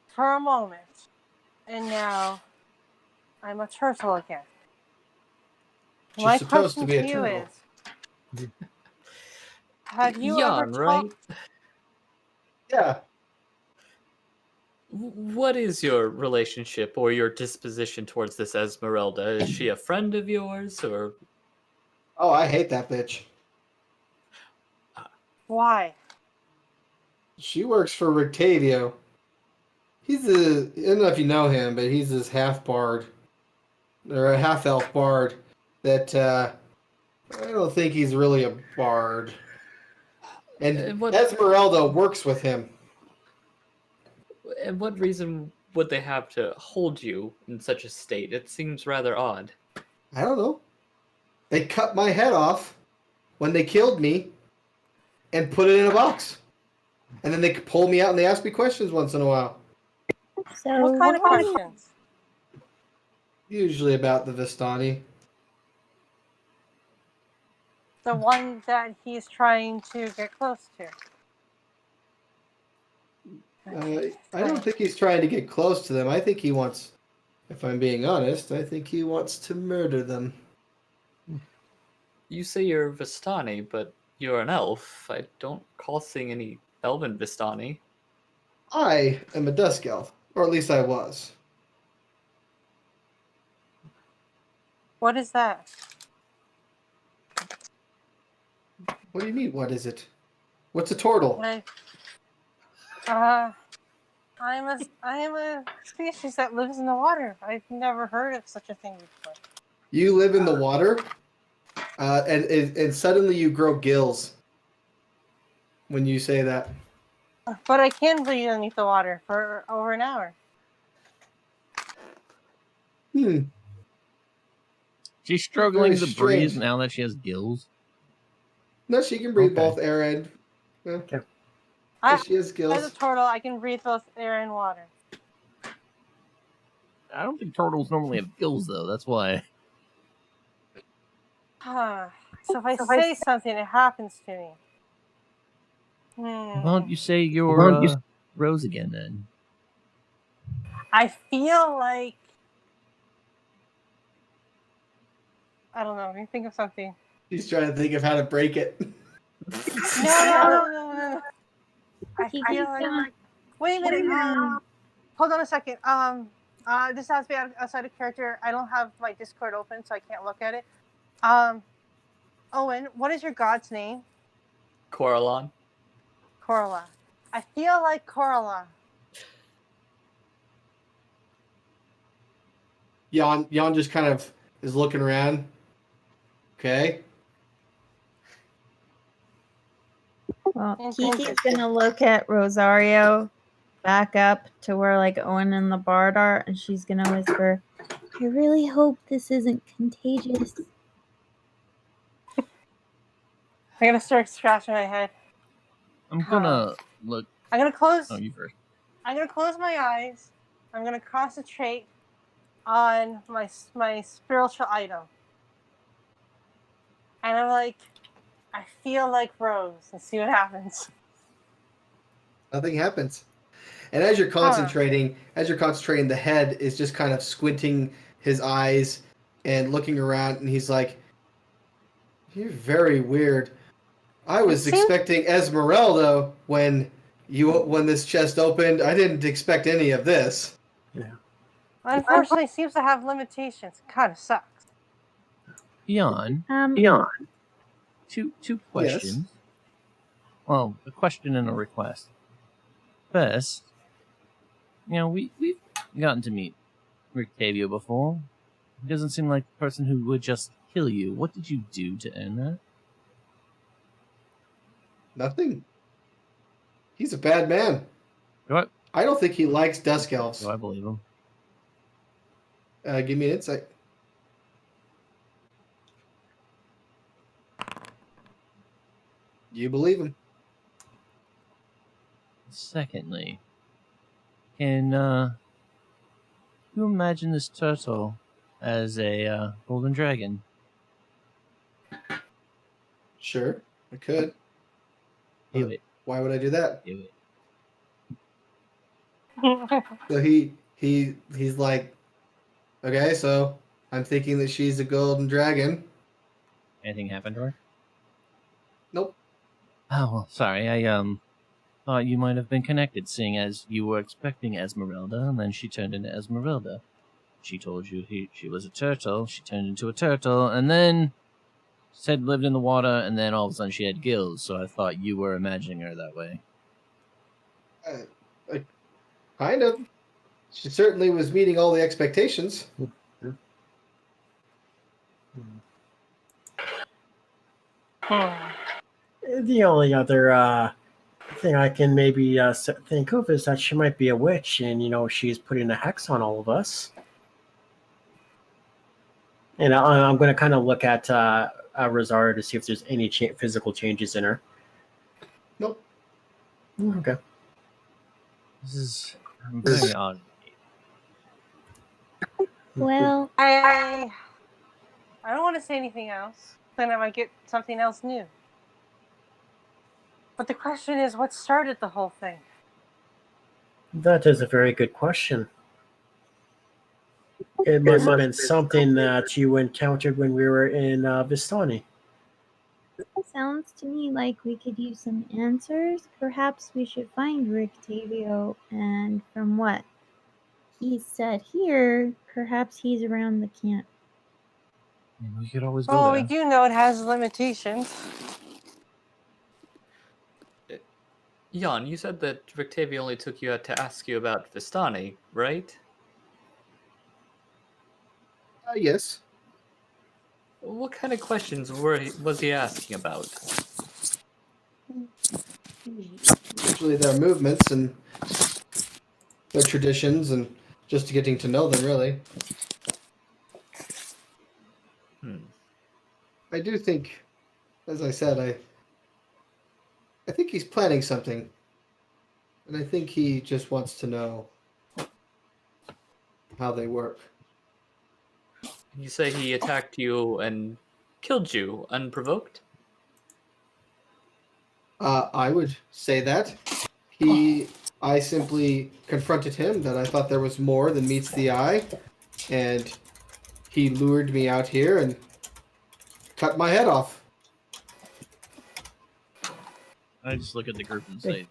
Speaker 2: For a moment. And now I'm a turtle again.
Speaker 1: She's
Speaker 2: My
Speaker 1: supposed to
Speaker 2: question
Speaker 1: be a
Speaker 2: to you
Speaker 1: turtle.
Speaker 2: is, have you
Speaker 6: Jan,
Speaker 2: ever
Speaker 6: right?
Speaker 2: talked?
Speaker 1: Yeah.
Speaker 6: What is your relationship or your disposition towards this Esmeralda? Is she a friend of yours, or
Speaker 1: Oh, I hate that bitch.
Speaker 2: Why?
Speaker 1: She works for Rictavio. I don't know if you know him, but he's this half bard, or a half elf bard that I don't think he's really a bard. And
Speaker 6: what
Speaker 1: Esmeralda works with him.
Speaker 6: and what reason would they have to hold you in such a state? It seems rather odd.
Speaker 1: I don't know. They cut my head off when they killed me and put it in a box. And then they pull me out and they ask me questions once in a while.
Speaker 5: So
Speaker 2: What kind of questions?
Speaker 1: Usually about the Vistani.
Speaker 2: The one that he's trying to get close to.
Speaker 1: I don't think he's trying to get close to them. I think he wants, if I'm being honest, I think he wants to murder them.
Speaker 6: You say you're Vistani, but you're an elf. I don't recall seeing any elven Vistani.
Speaker 1: I am a dusk elf, or at least I was.
Speaker 2: What is that?
Speaker 1: What do you mean? What is it? What's a turtle?
Speaker 2: I am a species that lives in the water. I've never heard of such a thing before.
Speaker 1: You live in the water, and suddenly you grow gills when you say that.
Speaker 2: But I can breathe underneath the water for over an hour.
Speaker 3: She's struggling
Speaker 1: Very
Speaker 3: to breathe
Speaker 1: strange.
Speaker 3: now that she has gills.
Speaker 1: No, she can breathe
Speaker 3: Okay.
Speaker 1: both air and. She has
Speaker 2: As a
Speaker 1: gills.
Speaker 2: turtle, I can breathe both air and water.
Speaker 3: I don't think turtles normally have gills, though. That's why.
Speaker 2: So if I say something, it happens to me.
Speaker 3: Why don't you say you're Rose again, then?
Speaker 2: I feel like I don't know. Let me think of something.
Speaker 1: She's trying to think of how to break it.
Speaker 2: No. I feel like. Wait a minute. Hold on a second. This has to be outside of character. I don't have my Discord open, so I can't look at it. Owen, what is your god's name?
Speaker 6: Coralon.
Speaker 2: Corla. I feel like Corla.
Speaker 1: Jan just kind of is looking around. Okay.
Speaker 5: Well, Kiki's gonna look at Rosario back up to where like Owen and the Bard are, and she's gonna whisper, "I really hope this isn't contagious."
Speaker 2: I'm gonna start scratching my head.
Speaker 3: I'm gonna look.
Speaker 2: I'm gonna close.
Speaker 3: Oh, you first.
Speaker 2: I'm gonna close my eyes. I'm gonna concentrate on my spiritual item, and I'm like, I feel like Rose, and see what happens.
Speaker 1: Nothing happens. And as you're concentrating, the head is just kind of squinting his eyes and looking around, and he's like, "You're very weird. I was expecting Esmeralda when this chest opened. I didn't expect any of this."
Speaker 4: Yeah.
Speaker 2: Unfortunately, it seems to have limitations. It kind of sucks.
Speaker 3: Jan, two questions. Well, a question and a request. First, we've gotten to meet Rictavio before. He doesn't seem like the person who would just kill you. What did you do to earn that?
Speaker 1: Nothing. He's a bad man. I don't think he likes Dusk Elves.
Speaker 3: Do I believe him?
Speaker 1: Give me an insight. You believe him.
Speaker 3: Secondly, can you imagine this turtle as a golden dragon?
Speaker 1: Sure, I could.
Speaker 3: Do it.
Speaker 1: Why would I do that?
Speaker 3: Do it.
Speaker 1: So he's like, okay, so I'm thinking that she's a golden dragon.
Speaker 3: Anything happened to her?
Speaker 1: Nope.
Speaker 3: Oh, well, sorry. I thought you might have been connected, seeing as you were expecting Esmeralda, and then she turned into Esmeralda. She told you she was a turtle. She turned into a turtle, and then said lived in the water, and then all of a sudden she had gills. So I thought you were imagining her that way.
Speaker 1: Kind of. She certainly was meeting all the expectations.
Speaker 4: The only other thing I can maybe think of is that she might be a witch, and she's putting a hex on all of us. And I'm going to kind of look at Rosario to see if there's any physical changes in her.
Speaker 1: Nope.
Speaker 4: Okay.
Speaker 3: This is very odd.
Speaker 5: Well,
Speaker 2: I don't want to say anything else. Then I might get something else new. But the question is, what started the whole thing?
Speaker 4: That is a very good question. It must have been something that you encountered when we were in Vistani.
Speaker 5: sounds to me like we could use some answers. Perhaps we should find Rictavio, and from what he said here, perhaps he's around the camp.
Speaker 3: We could always go
Speaker 2: Well,
Speaker 3: there.
Speaker 2: we do know it has limitations.
Speaker 6: Jan, you said that Rictavio only took you out to ask you about Vistani, right?
Speaker 1: Yes.
Speaker 6: What kind of questions was he asking about?
Speaker 1: Usually their movements and their traditions and just getting to know them, really. I do think, as I said, I think he's planning something. And I think he just wants to know how they work.
Speaker 6: You say he attacked you and killed you unprovoked?
Speaker 1: I would say that. I simply confronted him that I thought there was more than meets the eye, and he lured me out here and cut my head off.
Speaker 3: I just look at the group and say,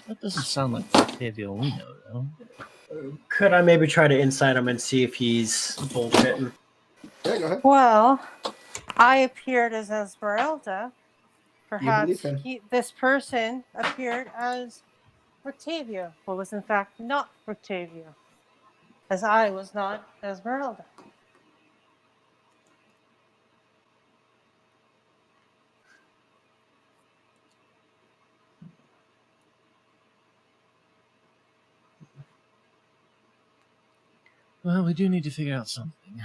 Speaker 3: that doesn't sound like Octavio we know, though.
Speaker 4: Could I maybe try to insight him and see if he's bullshitting?
Speaker 1: Yeah, go ahead.
Speaker 2: Well, I appeared as Esmeralda. Perhaps
Speaker 1: him.
Speaker 2: this person appeared as Rictavio, but was in fact not Rictavio, as I was not Esmeralda.
Speaker 3: Well, we do need to figure out something.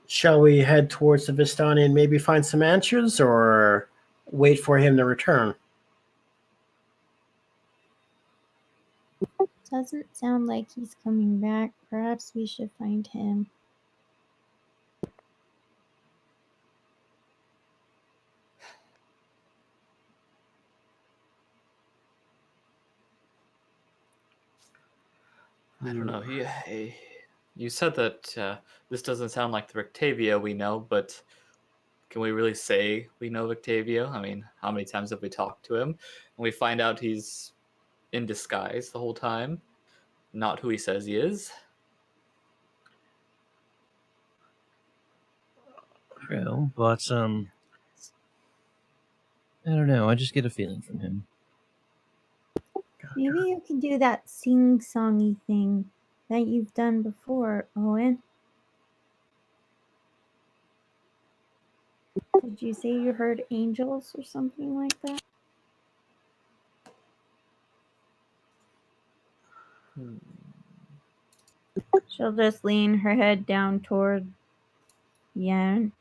Speaker 4: Shall we head towards the Vistani and maybe find some answers, or wait for him to return?
Speaker 5: Doesn't sound like he's coming back. Perhaps we should find him.
Speaker 6: I don't know. You said that this doesn't sound like the Rictavio we know, but can we really say we know Rictavio? I mean, how many times have we talked to him? And we find out he's in disguise the whole time, not who he says he is.
Speaker 3: True, but I don't know. I just get a feeling from him.
Speaker 5: Maybe you could do that sing-songy thing that you've done before, Owen. Did you say you heard angels or something like that? She'll just lean her head down toward Yan.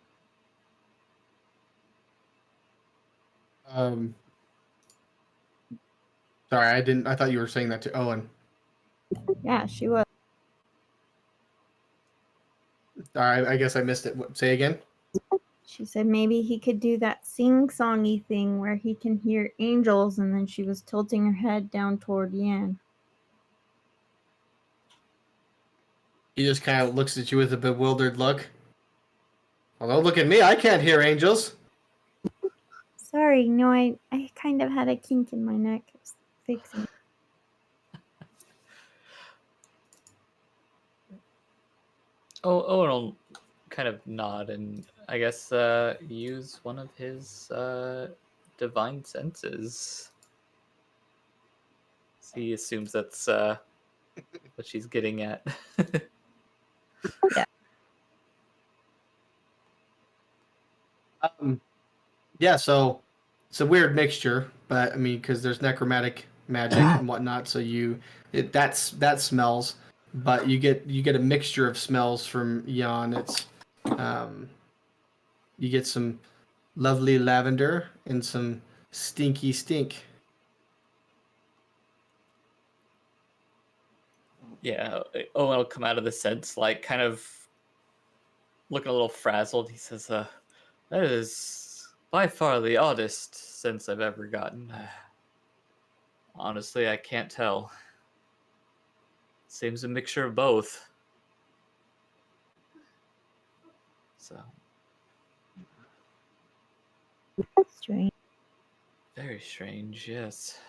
Speaker 1: Sorry, I thought you were saying that to Owen.
Speaker 5: Yeah, she was.
Speaker 1: Sorry, I guess I missed it. Say again.
Speaker 5: She said maybe he could do that sing-songy thing where he can hear angels, and then she was tilting her head down toward Yan.
Speaker 1: He just kind of looks at you with a bewildered look. Well, don't look at me. I can't hear angels.
Speaker 5: Sorry, no, I kind of had a kink in my neck. I was fixing it.
Speaker 6: Owen will kind of nod and I guess use one of his divine senses. He assumes that's what she's getting at.
Speaker 5: Yeah.
Speaker 1: Yeah, so it's a weird mixture, but I mean, because there's necromantic magic and whatnot, so that smells, but you get a mixture of smells from Jan. It's you get some lovely lavender and some stinky stink.
Speaker 6: Yeah, Owen will come out of the sense like kind of looking a little frazzled. He says, "That is by far the oddest sense I've ever gotten. Honestly, I can't tell. Seems a mixture of both." So
Speaker 5: Strange.
Speaker 6: very strange, yes.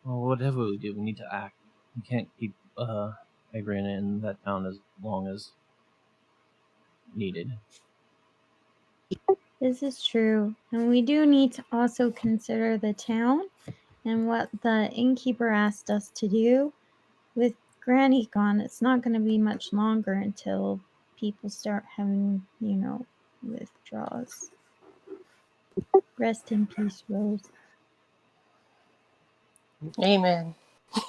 Speaker 3: Well, whatever we do, we need to act. We can't keep Agrana in that town as long as needed.
Speaker 5: This is true. And we do need to also consider the town and what the innkeeper asked us to do. With Granny gone, it's not going to be much longer until people start having, withdrawals. Rest in peace, Rose.
Speaker 2: Amen.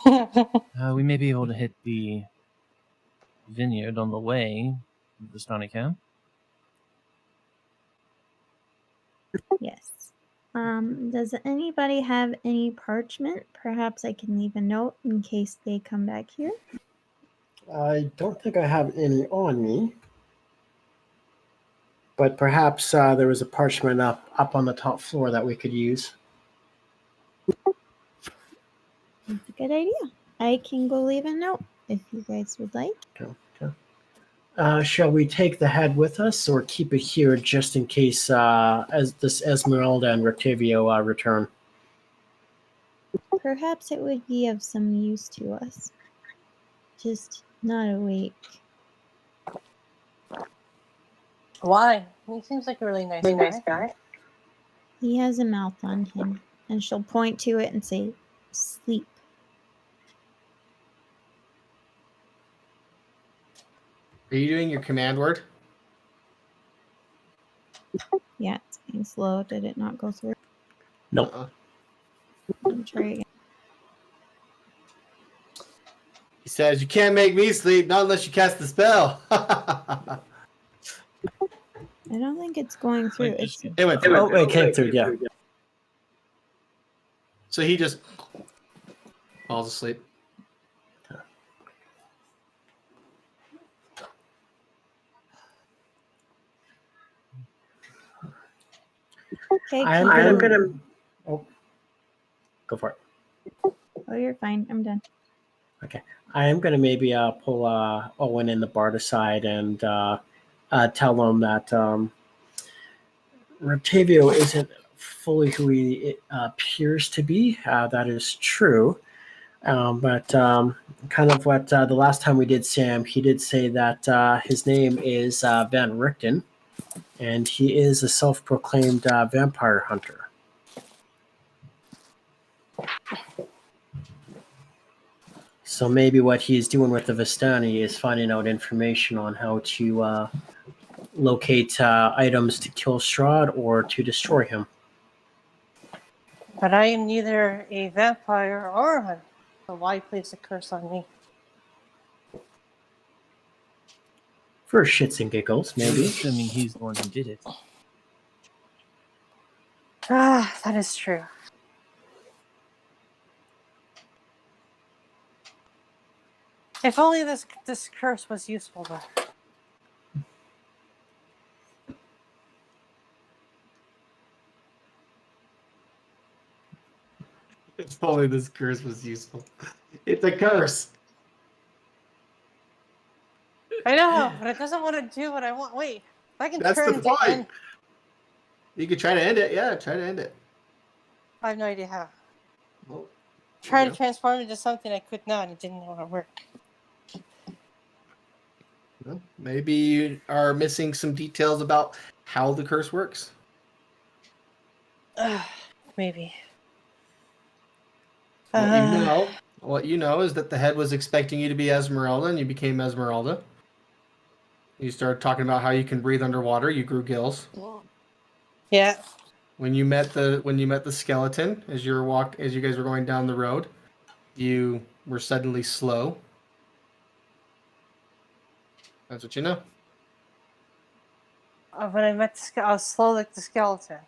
Speaker 3: We may be able to hit the vineyard on the way to the Stony Camp.
Speaker 5: Yes. Does anybody have any parchment? Perhaps I can leave a note in case they come back here.
Speaker 4: I don't think I have any on me, but perhaps there was a parchment up on the top floor that we could use.
Speaker 5: That's a good idea. I can go leave a note if you guys would like.
Speaker 4: Okay. Shall we take the head with us or keep it here just in case as this Esmeralda and Roctavio return?
Speaker 5: Perhaps it would be of some use to us. Just not awake.
Speaker 2: Why? He seems like a really nice guy.
Speaker 5: He has a mouth on him, and she'll point to it and say, "Sleep."
Speaker 1: Are you doing your command word?
Speaker 5: Yeah, it's being slow. Did it not go through?
Speaker 4: Nope.
Speaker 5: Let me try again.
Speaker 1: He says, "You can't make me sleep, not unless you cast the spell."
Speaker 5: I don't think it's going through. It's
Speaker 1: It went through.
Speaker 4: Oh, it came through, yeah.
Speaker 1: So he just falls asleep.
Speaker 5: okay.
Speaker 4: I'm gonna. Oh, go for it.
Speaker 5: Oh, you're fine. I'm done.
Speaker 4: Okay, I am gonna maybe pull Owen and the Bard aside and tell him that Roctavio isn't fully who he appears to be. That is true. But kind of what the last time we did Sam, he did say that his name is Van Richten. and he is a self-proclaimed vampire hunter. So maybe what he's doing with the Vistani is finding out information on how to locate items to kill Strahd or to destroy him.
Speaker 2: But I am neither a vampire or a hunter, so why place a curse on me?
Speaker 4: For shits and giggles, maybe.
Speaker 3: Assuming he's the one who did it.
Speaker 2: Ah, that is true. If only this curse was useful, though.
Speaker 1: If only this curse was useful. It's a curse.
Speaker 2: I know, but it doesn't want to do what I want. Wait, if I can
Speaker 1: That's
Speaker 2: turn
Speaker 1: the
Speaker 2: to
Speaker 1: point.
Speaker 2: end.
Speaker 1: You could try to end it. Yeah, try to end it.
Speaker 2: I have no idea how.
Speaker 1: Well,
Speaker 2: Try
Speaker 1: you
Speaker 2: to transform into something I could not, and it didn't want to work.
Speaker 1: well, maybe you are missing some details about how the curse works.
Speaker 2: Maybe.
Speaker 1: What you know is that the head was expecting you to be Esmeralda, and you became Esmeralda. You started talking about how you can breathe underwater. You grew gills.
Speaker 2: Yeah.
Speaker 1: When you met the skeleton as you guys were going down the road, you were suddenly slow. That's what you know.
Speaker 2: When I met I was slow like the skeleton.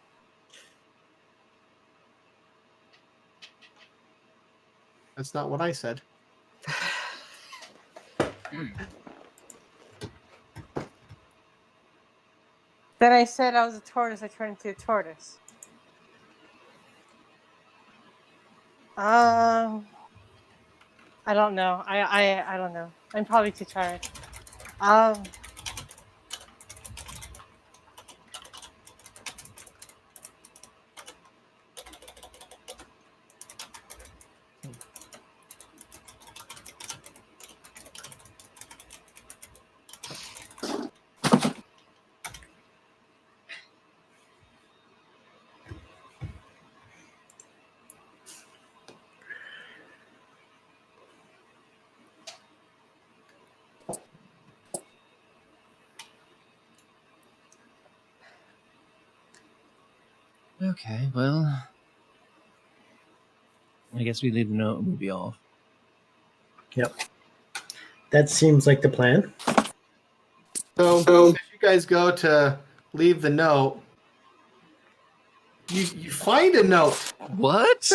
Speaker 1: That's not what I said.
Speaker 2: Then I said I was a tortoise. I turned into a tortoise. I don't know. I don't know. I'm probably too tired.
Speaker 3: Okay, well, I guess we leave the note and we'll be off.
Speaker 4: Yep. That seems like the plan.
Speaker 1: So as you guys go to leave the note, you find a note.
Speaker 3: What?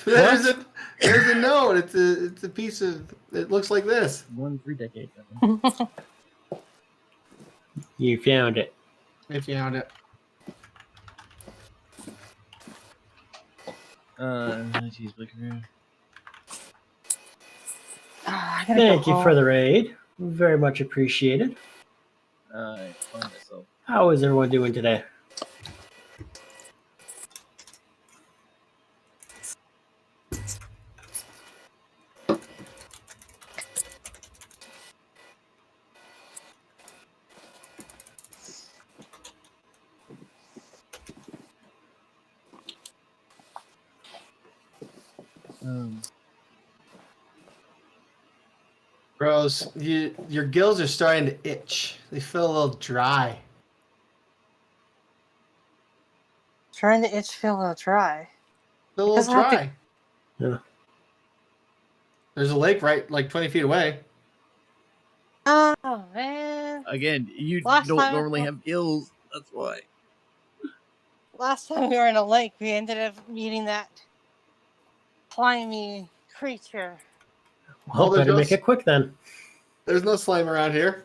Speaker 1: There's a note. It's a piece of. It looks like this.
Speaker 3: 3 decades.
Speaker 4: You found it.
Speaker 1: If you found it.
Speaker 3: Geez, look here.
Speaker 4: Thank you for the raid. Very much appreciated.
Speaker 3: I find myself.
Speaker 4: How is everyone doing today?
Speaker 1: Bros, your gills are starting to itch. They feel a little dry.
Speaker 2: Trying to itch, feel a little dry.
Speaker 1: Feel a little
Speaker 2: Doesn't have to-
Speaker 1: dry.
Speaker 4: Yeah.
Speaker 1: There's a lake right like 20 feet away.
Speaker 2: Oh man!
Speaker 3: Again, you
Speaker 2: Last
Speaker 3: don't
Speaker 2: time-
Speaker 3: normally have gills. That's why.
Speaker 2: Last time we were in a lake, we ended up meeting that slimy creature.
Speaker 4: Well,
Speaker 1: there's
Speaker 4: better
Speaker 1: no
Speaker 4: make it quick then.
Speaker 1: There's no slime around here.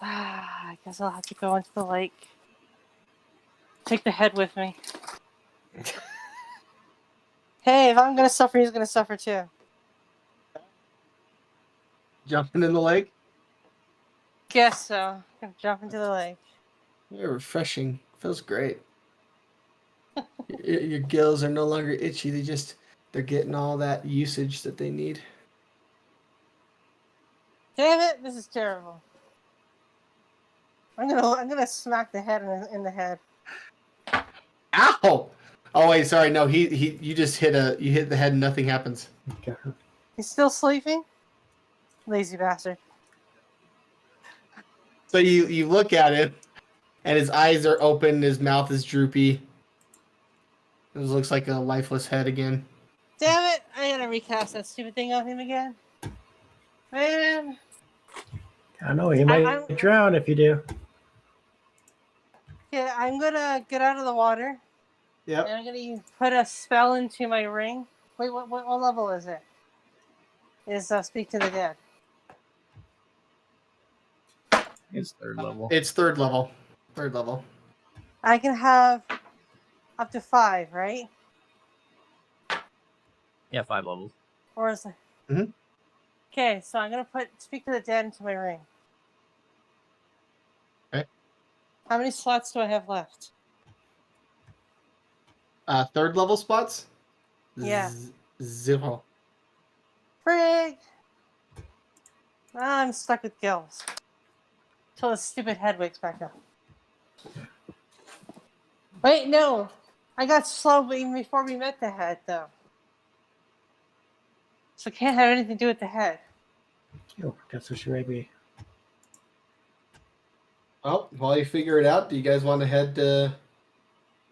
Speaker 2: I guess I'll have to go into the lake. Take the head with me. Hey, if I'm gonna suffer, he's gonna suffer too.
Speaker 1: Jumping in the lake.
Speaker 2: Guess so. Gonna jump into the lake.
Speaker 1: Yeah, refreshing. Feels great. Your gills are no longer itchy. They're getting all that usage that they need.
Speaker 2: Damn it, this is terrible. I'm gonna smack the head in the head.
Speaker 1: Ow! Oh wait, sorry. No, you just hit the head and nothing happens.
Speaker 4: Okay.
Speaker 2: He's still sleeping. Lazy bastard.
Speaker 1: So you look at it, and his eyes are open, his mouth is droopy. It looks like a lifeless head again.
Speaker 2: Damn it! I gotta recast that stupid thing on him again. Man.
Speaker 4: I know he might drown if you do.
Speaker 2: Yeah, I'm gonna get out of the water.
Speaker 1: Yep.
Speaker 2: And I'm gonna put a spell into my ring. Wait, what level is it? Is Speak to the Dead.
Speaker 3: It's third level.
Speaker 1: It's third level. Third level.
Speaker 2: I can have up to 5, right?
Speaker 3: Yeah, 5 levels.
Speaker 2: Or is it?
Speaker 1: Mhm.
Speaker 2: Okay, so I'm gonna put Speak to the Dead into my ring.
Speaker 1: Okay.
Speaker 2: How many slots do I have left?
Speaker 1: Third level spots?
Speaker 2: Yeah.
Speaker 1: 0.
Speaker 2: Frig! I'm stuck with gills. Till the stupid head wakes back up. Wait, no! I got slow even before we met the head, though. So it can't have anything to do with the head.
Speaker 4: Oh, guess what she may be.
Speaker 1: Well, while you figure it out, do you guys want to head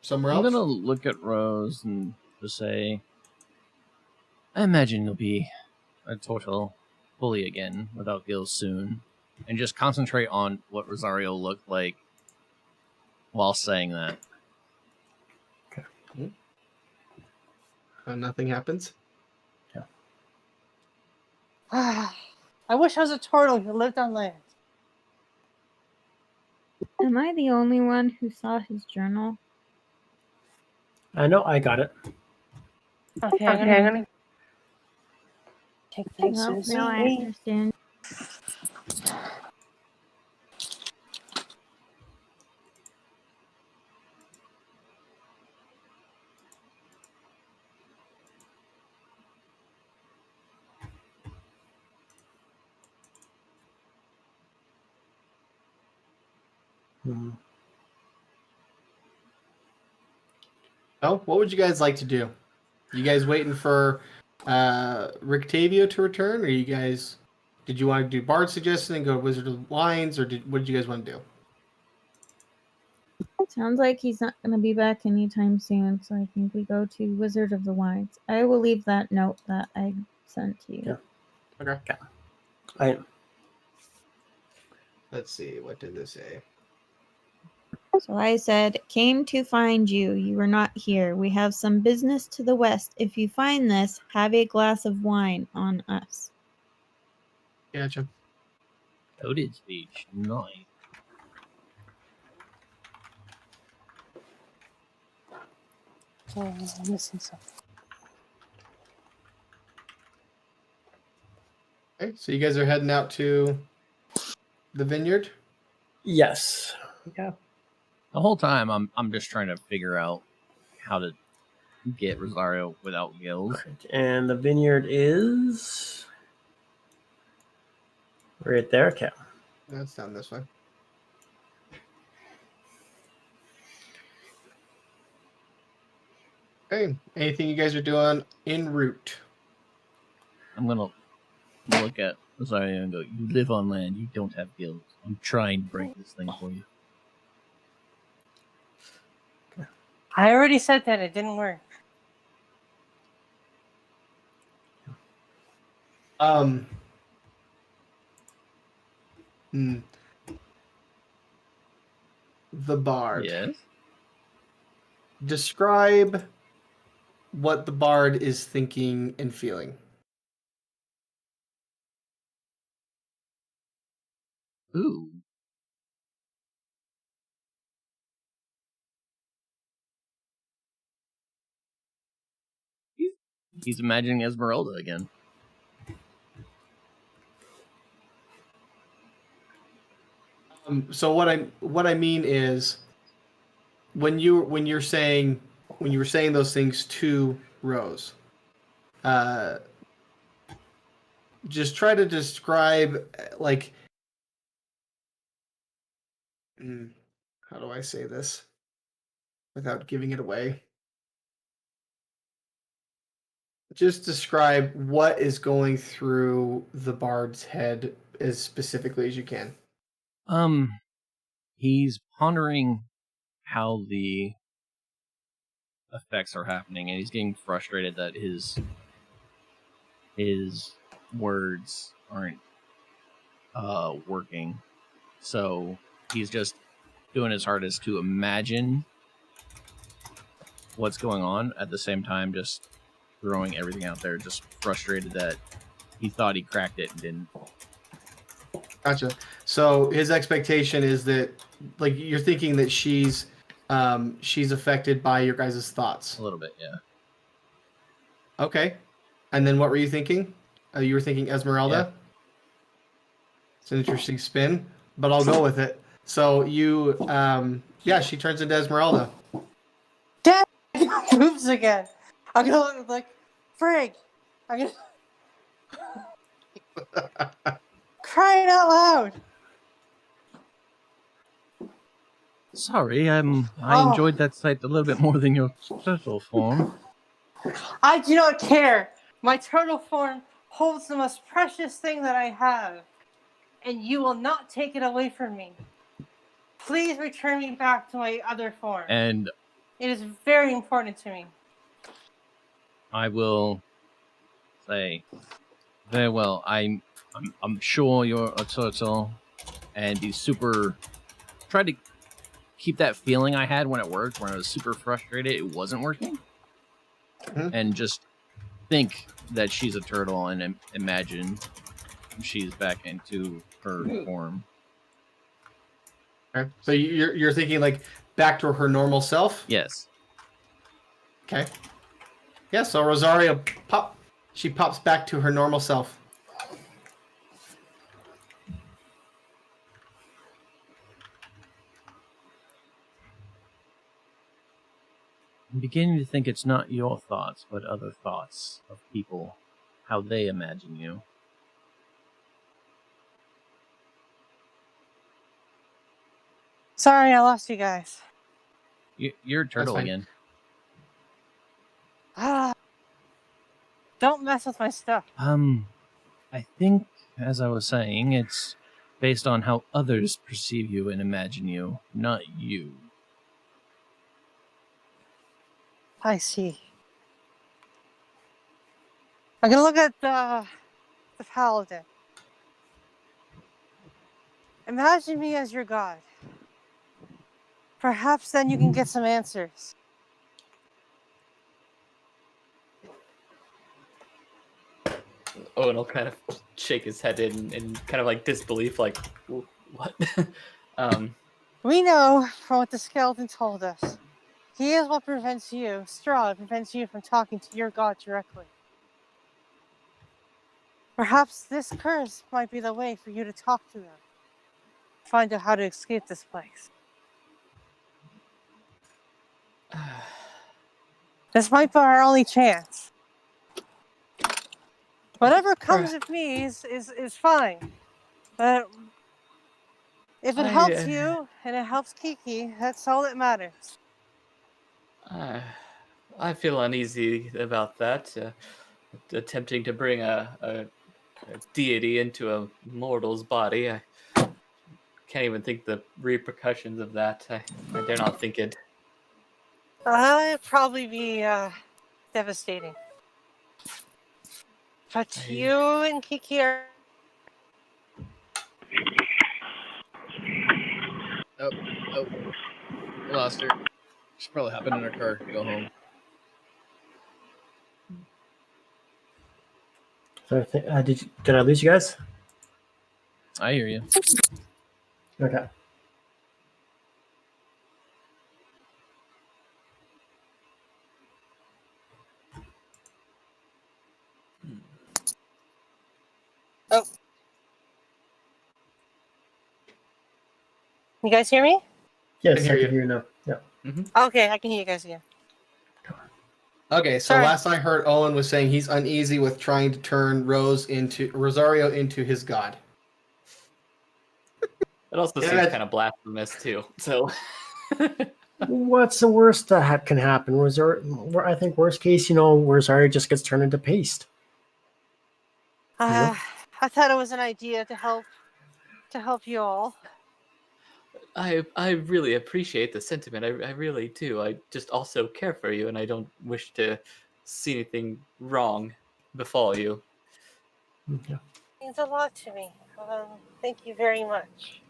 Speaker 1: somewhere
Speaker 3: I'm
Speaker 1: else?
Speaker 3: gonna look at Rose and just say, I imagine you'll be a total bully again without gills soon, and just concentrate on what Rosario looked like while saying that.
Speaker 1: Nothing happens.
Speaker 2: I wish I was a turtle who lived on land.
Speaker 5: Am I the only one who saw his journal?
Speaker 4: I know I got it.
Speaker 2: Okay, I'm gonna take things
Speaker 5: Well, now I understand.
Speaker 4: Hmm.
Speaker 1: Oh, what would you guys like to do? You guys waiting for Rictavio to return, or did you want to do Bard suggestion and go to Wizard of the Wines, or what did you guys want to do?
Speaker 5: Sounds like he's not going to be back anytime soon, so I think we go to Wizard of the Wines. I will leave that note that I sent to you.
Speaker 4: Yeah.
Speaker 1: Okay. Let's see. What did this say?
Speaker 5: So I said, came to find you. You were not here. We have some business to the west. If you find this, have a glass of wine on us.
Speaker 1: Gotcha.
Speaker 3: Coded speech. Nice.
Speaker 2: Oh, I'm missing something.
Speaker 1: Okay, so you guys are heading out to the vineyard.
Speaker 4: Yes. Yeah.
Speaker 3: The whole time, I'm just trying to figure out how to get Rosario without gills.
Speaker 4: Right. And the vineyard is right there. Okay.
Speaker 1: That's down this way. Okay. Anything you guys are doing en route?
Speaker 3: I'm gonna look at Rosario and go, you live on land, you don't have gills. I'm trying to break this thing for you.
Speaker 2: I already said that. It didn't work.
Speaker 1: The bard.
Speaker 3: Yes?
Speaker 1: Describe what the bard is thinking and feeling.
Speaker 3: Ooh. He's imagining Esmeralda again.
Speaker 1: So what I mean is when you were saying those things to Rose, just try to describe like How do I say this without giving it away? Just describe what is going through the bard's head as specifically as you can.
Speaker 3: He's pondering how the effects are happening, and he's getting frustrated that his words aren't working. So he's just doing his hardest to imagine what's going on, at the same time just throwing everything out there, just frustrated that he thought he cracked it and didn't.
Speaker 1: Gotcha. So his expectation is that, like, you're thinking that she's affected by your guys' thoughts.
Speaker 3: A little bit, yeah.
Speaker 1: Okay. And then what were you thinking? You were thinking Esmeralda?
Speaker 3: Yeah.
Speaker 1: It's an interesting spin, but I'll go with it. So you, she turns into Esmeralda.
Speaker 2: Dad moves again. I'm gonna look like Frig. I'm gonna crying out loud.
Speaker 3: Sorry, I enjoyed that sight a little bit more than your turtle form.
Speaker 2: I do not care. My turtle form holds the most precious thing that I have, and you will not take it away from me. Please return me back to my other form.
Speaker 3: And
Speaker 2: it is very important to me.
Speaker 3: I will say, very well. I'm sure you're a turtle, and be super. Try to keep that feeling I had when it worked, when I was super frustrated. It wasn't working, and just think that she's a turtle and imagine she's back into her form.
Speaker 1: Okay. So you're thinking like back to her normal self?
Speaker 3: Yes.
Speaker 1: Okay. Yeah, so Rosario she pops back to her normal self.
Speaker 3: I'm beginning to think it's not your thoughts, but other thoughts of people, how they imagine you.
Speaker 2: Sorry, I lost you guys.
Speaker 3: You're a turtle again.
Speaker 2: Don't mess with my stuff.
Speaker 3: I think, as I was saying, it's based on how others perceive you and imagine you, not you.
Speaker 2: I see. I'm gonna look at the paladin. Imagine me as your god. Perhaps then you can get some answers.
Speaker 6: Owen will kind of shake his head in kind of like disbelief, like, what?
Speaker 2: We know from what the skeleton told us. He is what prevents you, Strahd, prevents you from talking to your god directly. Perhaps this curse might be the way for you to talk to them. Find out how to escape this place. This might be our only chance. Whatever comes of me is fine. But if it helps you and it helps Kiki, that's all that matters.
Speaker 6: I feel uneasy about that. Attempting to bring a deity into a mortal's body. I can't even think the repercussions of that. I dare not think it.
Speaker 2: It'd probably be devastating. But you and Kiki are...
Speaker 3: Oh, we lost her. She's probably hopping in her car to go home.
Speaker 4: So did I lose you guys?
Speaker 3: I hear you.
Speaker 4: Okay.
Speaker 2: Oh. You guys hear me?
Speaker 4: Yes, I can hear you now. Yeah.
Speaker 6: Mm-hmm.
Speaker 2: Okay, I can hear you guys again.
Speaker 1: Okay, so last I heard, Owen was saying he's uneasy with trying to turn Rosario into his god.
Speaker 6: It also
Speaker 1: Yeah,
Speaker 6: seems
Speaker 1: that's-
Speaker 6: kind of blasphemous too. So
Speaker 4: What's the worst that can happen? I think worst case, where Zarya just gets turned into paste.
Speaker 2: I thought it was an idea to help you all.
Speaker 6: I really appreciate the sentiment. I really do. I just also care for you, and I don't wish to see anything wrong befall you.
Speaker 4: Yeah.
Speaker 2: It means a lot to me. Thank you very much.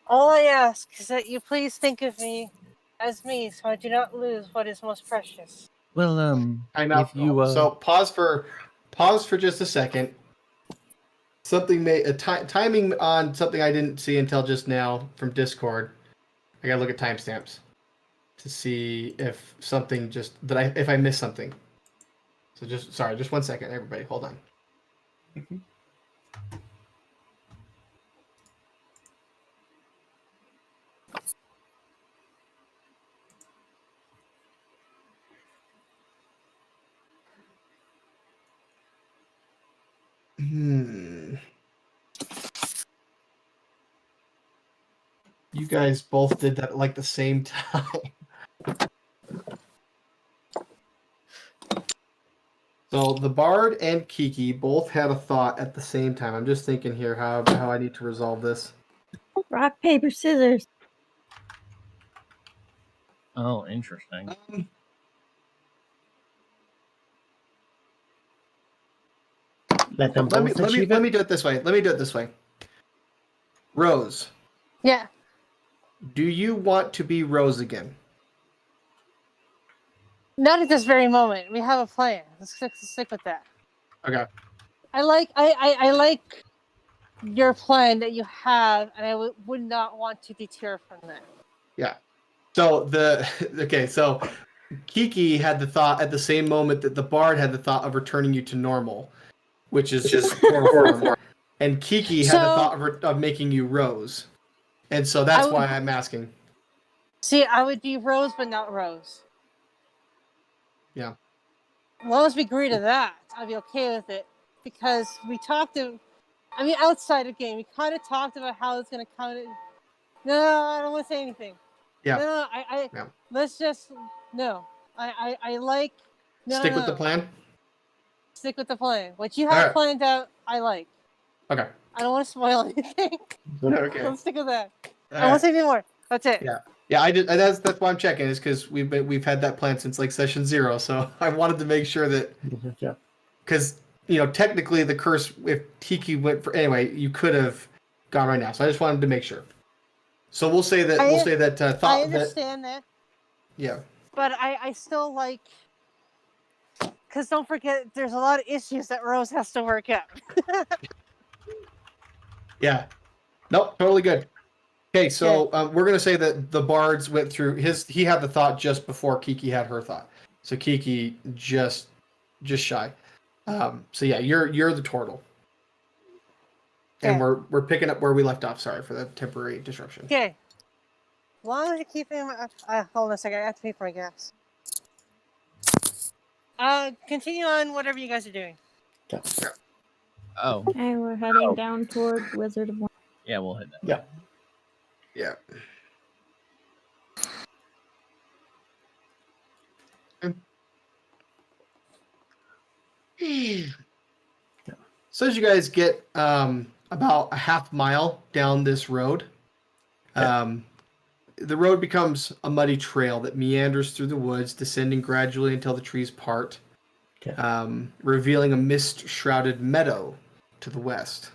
Speaker 2: All I ask is that you please think of me as me, so I do not lose what is most precious.
Speaker 3: Well,
Speaker 1: I'm out.
Speaker 3: if you
Speaker 1: So pause for just a second. Something timing on something I didn't see until just now from Discord. I gotta look at timestamps to see if something if I missed something. So just 1 second, everybody, hold on. You guys both did that at like the same time. So the Bard and Kiki both had a thought at the same time. I'm just thinking here how I need to resolve this.
Speaker 5: Rock, paper, scissors.
Speaker 3: Oh, interesting.
Speaker 4: Let them
Speaker 1: Let
Speaker 4: both
Speaker 1: me
Speaker 4: achieve
Speaker 1: let
Speaker 4: it.
Speaker 1: me do it this way. Rose,
Speaker 2: Yeah.
Speaker 1: do you want to be Rose again?
Speaker 2: Not at this very moment. We have a plan. Let's stick with that.
Speaker 1: Okay.
Speaker 2: I like your plan that you have, and I would not want to deter from that.
Speaker 1: Yeah. So so Kiki had the thought at the same moment that the Bard had the thought of returning you to normal, which is chloroform. And Kiki had the thought of making you Rose. And so that's why I'm asking.
Speaker 2: See, I would be Rose, but not Rose.
Speaker 1: Yeah.
Speaker 2: As long as we agree to that, I'd be okay with it. Because we talked outside of game, we kind of talked about how it's going to come. No, I don't want to say anything.
Speaker 1: Yeah.
Speaker 2: No, let's just, no. I like... No,
Speaker 1: Stick with the plan?
Speaker 2: Stick with the plan. What you have planned out, I like.
Speaker 1: Okay.
Speaker 2: I don't want to spoil anything.
Speaker 1: Okay.
Speaker 2: Let's stick with that. I won't say anything more. That's it.
Speaker 1: Yeah. Yeah, that's why I'm checking, is because we've had that plan since like session 0, so I wanted to make sure that because technically the curse, if Kiki went for anyway, you could have gone right now. So I just wanted to make sure. So we'll say that thought.
Speaker 2: I understand that.
Speaker 1: Yeah.
Speaker 2: But I still like, because don't forget, there's a lot of issues that Rose has to work out.
Speaker 1: Yeah. Nope. Totally good. Okay, so we're gonna say that the Bards went through he had the thought just before Kiki had her thought. So Kiki just shy. So yeah, you're the turtle. And we're picking up where we left off. Sorry for the temporary disruption.
Speaker 2: Okay. As long as you keep him. Hold on a second. I have to pay for my gas. Continue on whatever you guys are doing.
Speaker 1: Yeah.
Speaker 3: Oh.
Speaker 5: Okay, we're heading down toward Wizard of Wonder.
Speaker 3: Yeah, we'll hit that.
Speaker 1: Yeah. Yeah. So as you guys get about a half mile down this road, the road becomes a muddy trail that meanders through the woods, descending gradually until the trees part, revealing a mist-shrouded meadow to the west.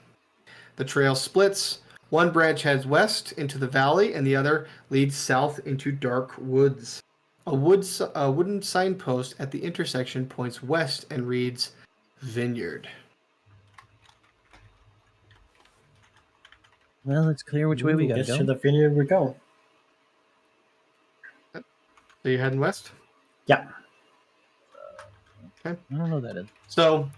Speaker 1: The trail splits. One branch heads west into the valley, and the other leads south into dark woods. A wooden signpost at the intersection points west and reads Vineyard.
Speaker 3: Well, it's clear which way we gotta go.
Speaker 4: To the vineyard we go.
Speaker 1: So you're heading west?
Speaker 4: Yeah.
Speaker 1: Okay.
Speaker 3: I don't know what that is.
Speaker 1: So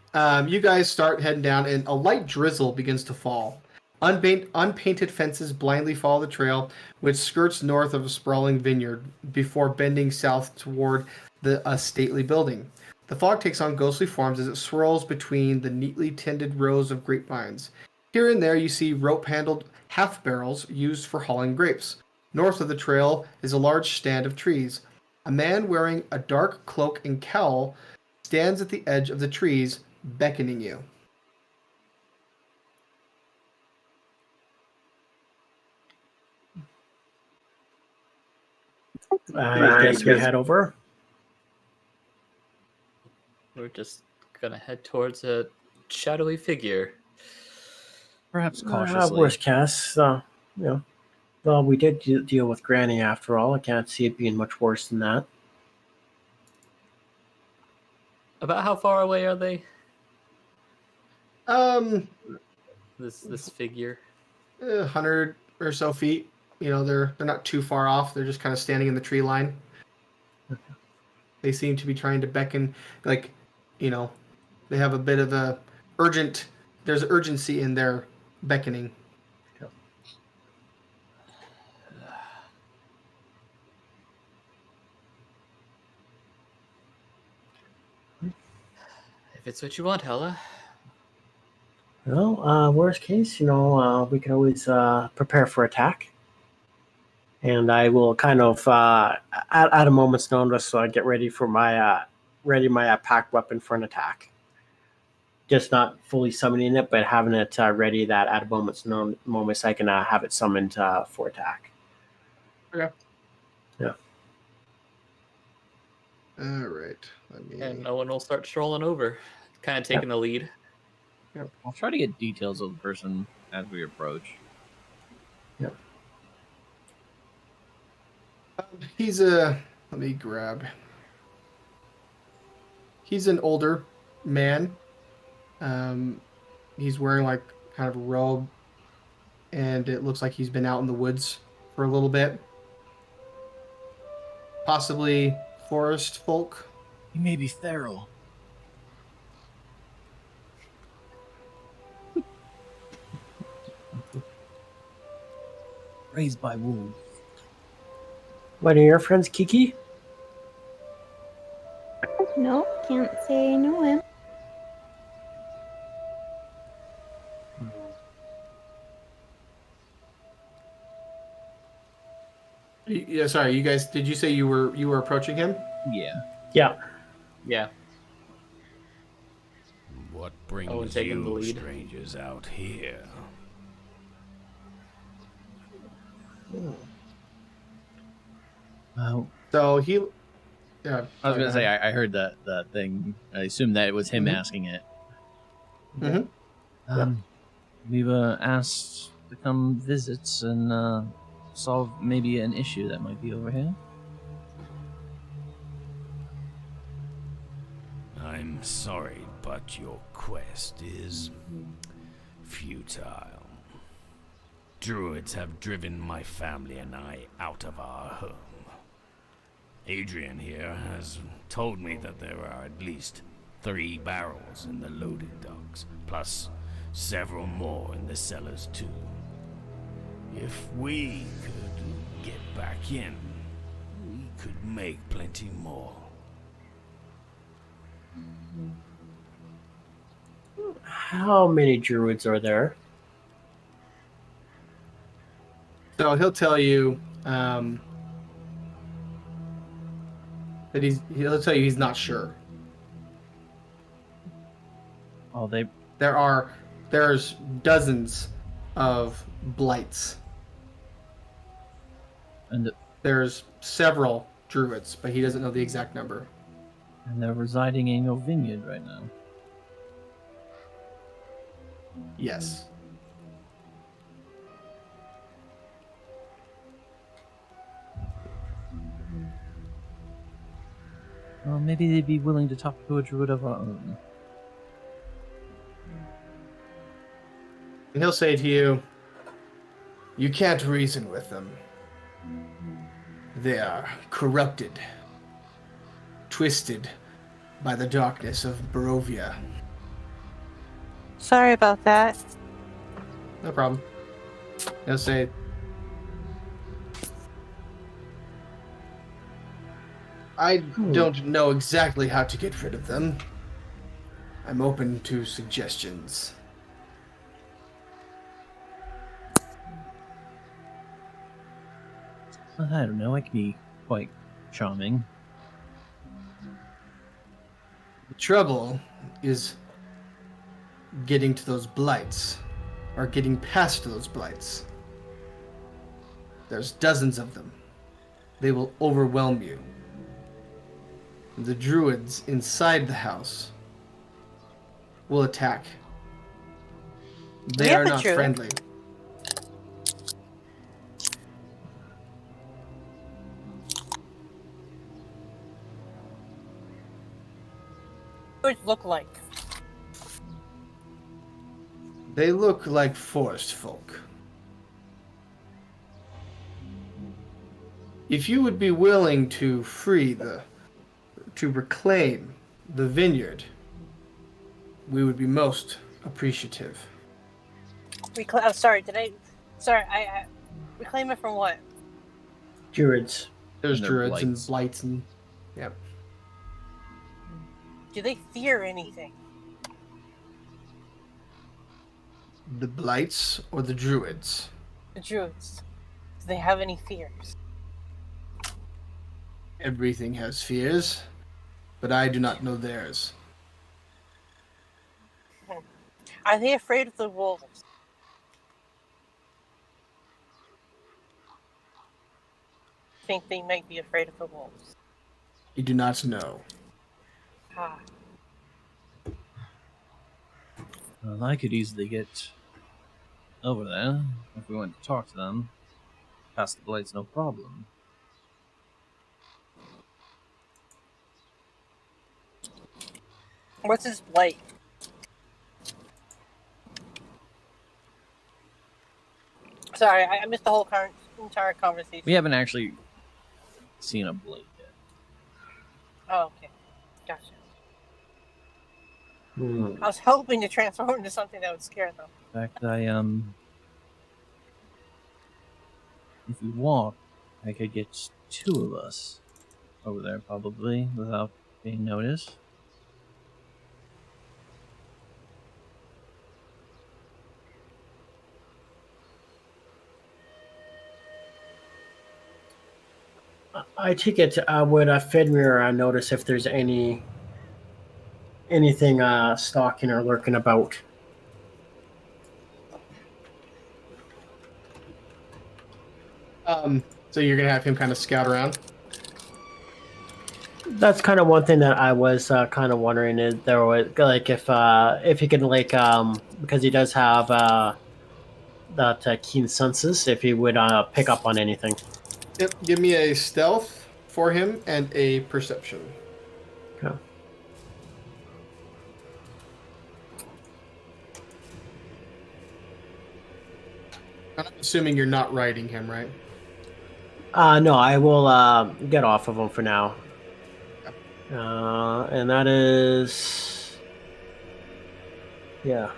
Speaker 1: you guys start heading down, and a light drizzle begins to fall. Unpainted fences blindly follow the trail, which skirts north of a sprawling vineyard before bending south toward a stately building. The fog takes on ghostly forms as it swirls between the neatly tended rows of grapevines. Here and there you see rope-handled half-barrels used for hauling grapes. North of the trail is a large stand of trees. A man wearing a dark cloak and cowl stands at the edge of the trees, beckoning you.
Speaker 4: I guess we head over.
Speaker 6: We're just gonna head towards a shadowy figure.
Speaker 3: Perhaps cautiously.
Speaker 4: Worst case, well, we did deal with Granny after all. I can't see it being much worse than that.
Speaker 6: About how far away are they? This figure.
Speaker 1: 100 or so feet. You know, they're not too far off. They're just kind of standing in the tree line. They seem to be trying to beckon, like, you know, they have a bit of a urgent. There's urgency in their beckoning.
Speaker 6: If it's what you want, Hella.
Speaker 4: Well, worst case, we can always prepare for attack. And I will kind of, at a moment's notice, get ready for my packed weapon for an attack. Just not fully summoning it, but having it ready that at a moment's notice I can have it summoned for attack.
Speaker 1: Okay.
Speaker 4: Yeah.
Speaker 1: All right.
Speaker 6: And no one will start strolling over, kind of taking the lead.
Speaker 1: Yep.
Speaker 3: I'll try to get details of the person as we approach.
Speaker 4: Yep.
Speaker 1: He's let me grab. He's an older man. He's wearing like kind of a robe, and it looks like he's been out in the woods for a little bit. Possibly forest folk.
Speaker 3: He may be feral. Raised by wolves.
Speaker 4: One of your friends, Kiki?
Speaker 5: No, can't say I know him.
Speaker 1: Yeah, sorry, you guys. Did you say you were approaching him?
Speaker 3: Yeah.
Speaker 4: Yeah.
Speaker 6: Yeah.
Speaker 8: What brings
Speaker 6: taking the
Speaker 8: you
Speaker 6: lead.
Speaker 8: strangers out here?
Speaker 1: So he. Yeah.
Speaker 3: I was gonna say I heard that thing. I assume that it was him asking it.
Speaker 1: Mm-hmm.
Speaker 3: We were asked to come visit and solve maybe an issue that might be over here.
Speaker 8: I'm sorry, but your quest is futile. Druids have driven my family and I out of our home. Adrian here has told me that there are at least 3 barrels in the loading docks, plus several more in the cellars too. If we could get back in, we could make plenty more.
Speaker 4: How many druids are there?
Speaker 1: So he'll tell you that he'll tell you he's not sure.
Speaker 3: Oh,
Speaker 1: There's dozens of blights.
Speaker 3: and
Speaker 1: There's several druids, but he doesn't know the exact number.
Speaker 3: they're residing in your vineyard right now.
Speaker 1: Yes.
Speaker 3: Well, maybe they'd be willing to talk to a druid of our own.
Speaker 1: And he'll say to you, "You can't reason with them. They are corrupted, twisted by the darkness of Barovia."
Speaker 2: Sorry about that.
Speaker 1: No problem. He'll say, "I don't know exactly how to get rid of them. I'm open to suggestions."
Speaker 3: I don't know. I can be quite charming.
Speaker 1: The trouble is getting to those blights, or getting past those blights. There's dozens of them. They will overwhelm you. The druids inside the house will attack. They
Speaker 2: Yeah,
Speaker 1: are
Speaker 2: the
Speaker 1: not
Speaker 2: druid.
Speaker 1: friendly.
Speaker 2: What would it look like?
Speaker 1: They look like forest folk. If you would be willing to to reclaim the vineyard, we would be most appreciative.
Speaker 2: I'm sorry, Sorry, I reclaim it from what?
Speaker 4: Druids.
Speaker 1: There's
Speaker 3: And their
Speaker 1: druids and
Speaker 3: blights.
Speaker 1: blights and yep.
Speaker 2: Do they fear anything?
Speaker 1: The blights or the druids?
Speaker 2: The druids. Do they have any fears?
Speaker 1: Everything has fears, but I do not know theirs.
Speaker 2: Are they afraid of the wolves? I think they might be afraid of the wolves.
Speaker 1: I do not know.
Speaker 2: Ah.
Speaker 3: Well, I could easily get over there if we went to talk to them. Past the blades, no problem.
Speaker 2: What's his blight? Sorry, I missed the whole entire conversation.
Speaker 3: We haven't actually seen a blade yet.
Speaker 2: Oh, okay. Gotcha.
Speaker 4: Hmm.
Speaker 2: I was hoping to transform into something that would scare them.
Speaker 3: In fact, if we walk, I could get two of us over there probably without being noticed.
Speaker 4: I take it. Would Fenrir notice if there's anything stalking or lurking about?
Speaker 1: So you're gonna have him kind of scout around.
Speaker 4: That's kind of one thing that I was kind of wondering is there was like if he can like because he does have that keen senses if he would pick up on anything.
Speaker 1: Yep. Give me a stealth for him and a perception.
Speaker 4: Okay.
Speaker 1: I'm assuming you're not riding him, right?
Speaker 4: No, I will get off of him for now. And that is yeah.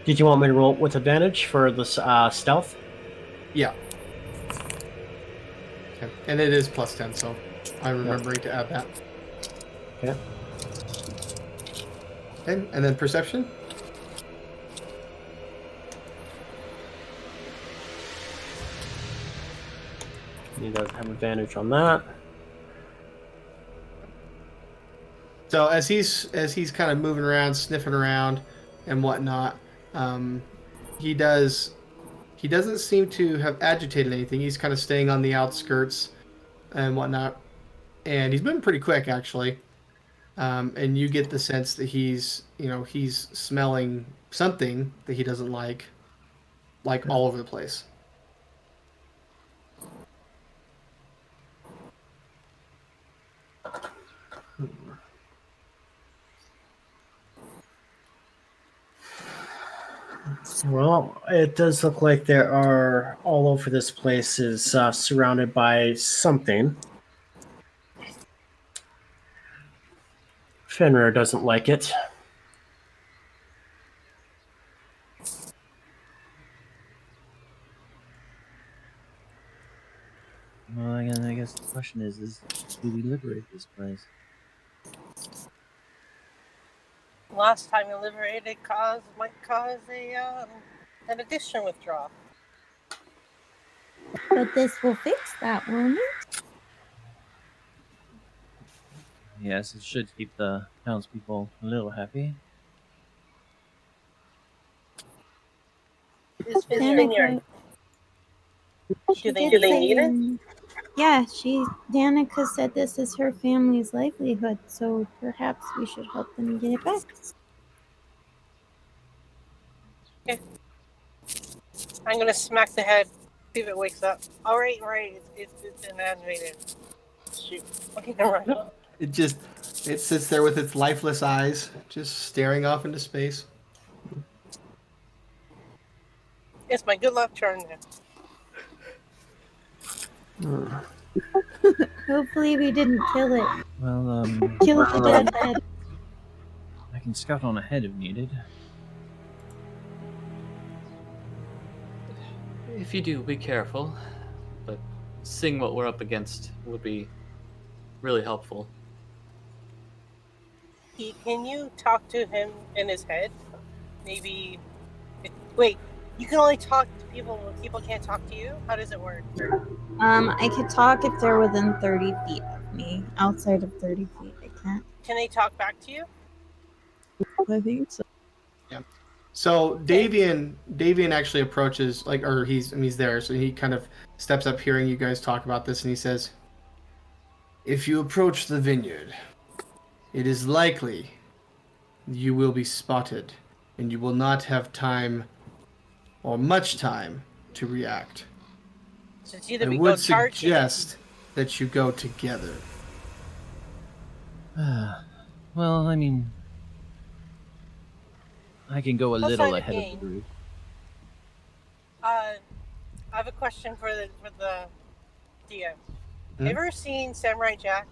Speaker 4: Did you want me to roll with advantage for this stealth?
Speaker 1: Yeah. Okay. And it is plus 10, so I'm remembering to add that.
Speaker 4: Okay.
Speaker 1: Okay. And then perception?
Speaker 4: He does have advantage on that.
Speaker 1: So as he's kind of moving around, sniffing around, and whatnot, he doesn't seem to have agitated anything. He's kind of staying on the outskirts and whatnot, and he's moving pretty quick actually. And you get the sense that he's smelling something that he doesn't like all over the place.
Speaker 4: Well, it does look like there are all over this place is surrounded by something. Fenrir doesn't like it.
Speaker 3: Well, I guess the question is do we liberate this place?
Speaker 2: Last time you liberated might cause an addition withdrawal.
Speaker 5: But this will fix that, won't it?
Speaker 3: Yes, it should keep the townspeople a little happy.
Speaker 2: Is
Speaker 5: Danica,
Speaker 2: Do they
Speaker 5: gets
Speaker 2: need it?
Speaker 5: Yeah, Danica said this is her family's livelihood, so perhaps we should help them get it back.
Speaker 2: I'm gonna smack the head, see if it wakes up. All right, it's inanimated. Shoot. Okay, never mind.
Speaker 1: It sits there with its lifeless eyes, just staring off into space.
Speaker 2: It's my good luck turn now.
Speaker 5: Hopefully we didn't kill it.
Speaker 3: Well,
Speaker 5: Kill the dead head.
Speaker 3: I can scout on ahead if needed.
Speaker 6: If you do, be careful. But seeing what we're up against would be really helpful.
Speaker 2: Can you talk to him in his head? Maybe. Wait, you can only talk to people when people can't talk to you? How does it work?
Speaker 5: I could talk if they're within 30 feet of me. Outside of 30 feet, I can't.
Speaker 2: Can they talk back to you?
Speaker 5: I think so.
Speaker 1: So Davian actually approaches, he's there, so he kind of steps up hearing you guys talk about this, and he says, "If you approach the vineyard, it is likely you will be spotted, and you will not have time, or much time, to react.
Speaker 2: So it's either
Speaker 1: I
Speaker 2: we
Speaker 1: would
Speaker 2: go charging.
Speaker 1: suggest that you go together."
Speaker 3: Well, I mean, I can go a
Speaker 2: Plus
Speaker 3: little
Speaker 2: I'm
Speaker 3: ahead of
Speaker 2: game.
Speaker 3: the group.
Speaker 2: I have a question for the DM.
Speaker 1: Hmm?
Speaker 2: Have you ever seen Samurai Jack?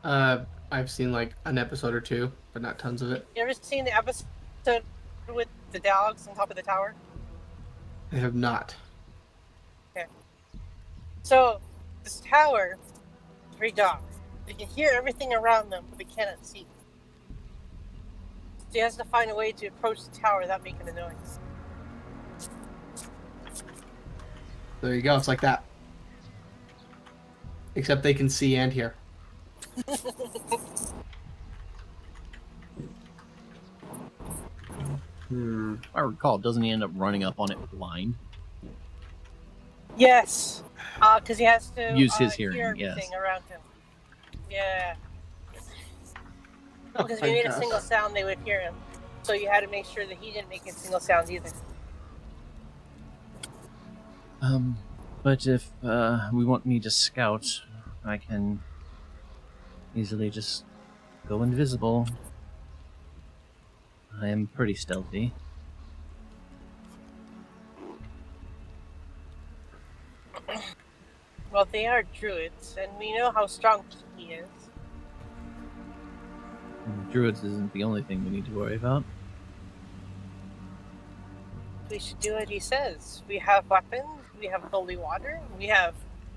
Speaker 1: I've seen like an episode or two, but not tons of it.
Speaker 2: You ever seen the episode with the dogs on top of the tower?
Speaker 1: I have not.
Speaker 2: So, this tower, 3 dogs. They can hear everything around them, but they cannot see. So he has to find a way to approach the tower without making a noise.
Speaker 1: There you go. It's like that. Except they can see and hear.
Speaker 3: If I recall, doesn't he end up running up on it blind?
Speaker 2: Yes, because he has to
Speaker 3: Use his
Speaker 2: hear
Speaker 3: hearing,
Speaker 2: everything
Speaker 3: yes.
Speaker 2: around him. Yeah. Because if he made a single sound, they would hear him. So you had to make sure that he didn't make a single sound either.
Speaker 3: But if we want me to scout, I can easily just go invisible. I am pretty stealthy.
Speaker 2: Well, they are druids, and we know how strong Kiki is.
Speaker 3: And Druids isn't the only thing we need to worry about.
Speaker 2: We should do what he says. We have weapons, we have holy water, we have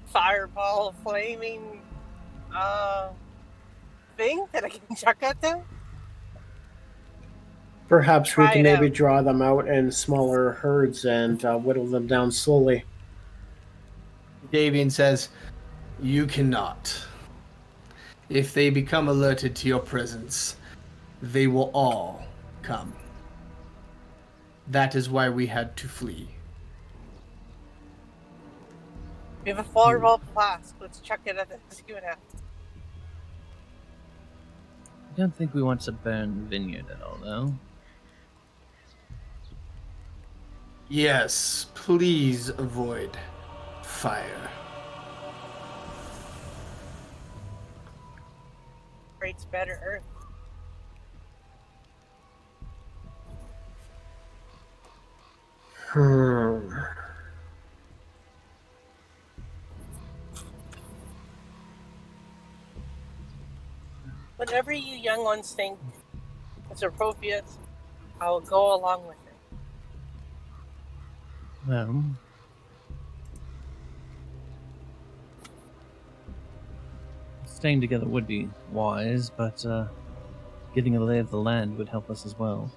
Speaker 2: fireball flaming thing that I can chuck at them.
Speaker 4: Perhaps we
Speaker 2: Try
Speaker 4: can
Speaker 2: it
Speaker 4: maybe
Speaker 2: out.
Speaker 4: draw them out in smaller herds and whittle them down slowly.
Speaker 1: Davian says, "You cannot. If they become alerted to your presence, they will all come. That is why we had to flee."
Speaker 2: We have a fireball flask. Let's chuck it at them. See what happens.
Speaker 3: I don't think we want to burn the vineyard at all, though.
Speaker 1: Yes, please avoid fire.
Speaker 2: Creates better earth. Whatever you young ones think is appropriate, I will go along with it.
Speaker 3: Well, staying together would be wise, but getting a lay of the land would help us as well.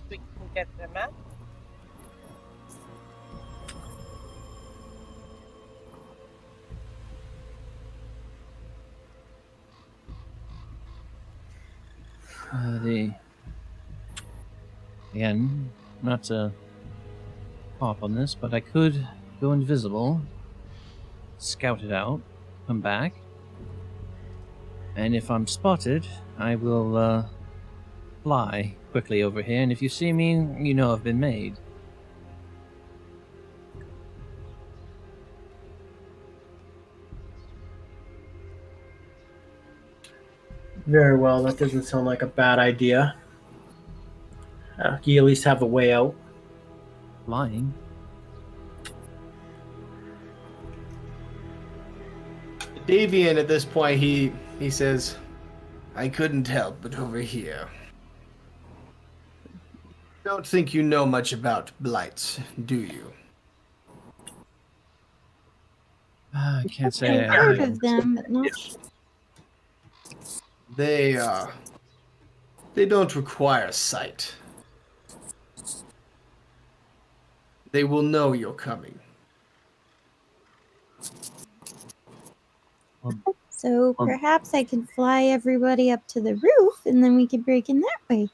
Speaker 2: We can get the map.
Speaker 3: Again, not to pop on this, but I could go invisible, scout it out, come back, and if I'm spotted, I will fly quickly over here, and if you see me, you know I've been made.
Speaker 4: Very well. That doesn't sound like a bad idea. You at least have a way out.
Speaker 3: Flying?
Speaker 1: Davian, at this point, he says, I couldn't help but overhear. Don't think you know much about blights, do you?
Speaker 3: I can't say
Speaker 5: I've
Speaker 3: I
Speaker 5: heard
Speaker 3: do.
Speaker 5: of them, but not.
Speaker 1: They don't require sight. They will know you're coming.
Speaker 5: So perhaps I can fly everybody up to the roof, and then we can break in that way.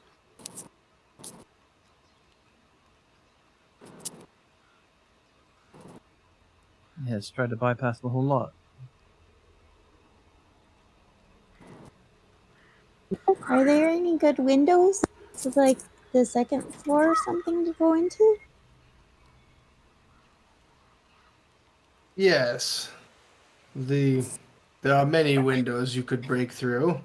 Speaker 3: Yes, try to bypass the whole lot.
Speaker 5: Are there any good windows to like the second floor or something to go into?
Speaker 1: Yes. There are many windows you could break through.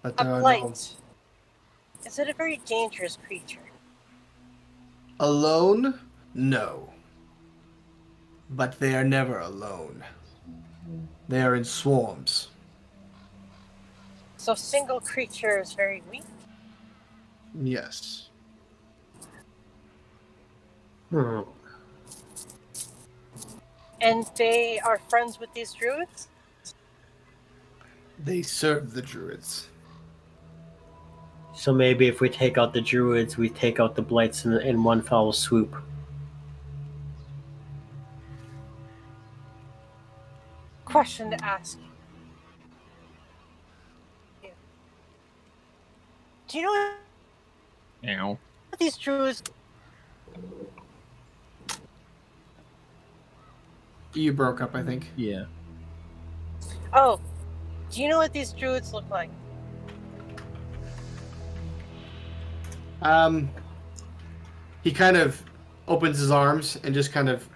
Speaker 1: But there
Speaker 2: A
Speaker 1: are
Speaker 2: blight. Is it a very dangerous creature?
Speaker 1: Alone? No. But they are never alone. They are in swarms.
Speaker 2: So single creature is very weak.
Speaker 1: Yes.
Speaker 2: And they are friends with these druids?
Speaker 1: They serve the druids.
Speaker 4: So maybe if we take out the druids, we take out the blights in one foul swoop.
Speaker 2: Question to ask. Do you know
Speaker 3: Ow.
Speaker 2: what these druids?
Speaker 1: You broke up, I think.
Speaker 3: Yeah.
Speaker 2: Oh, do you know what these druids look like?
Speaker 1: He kind of opens his arms and just kind of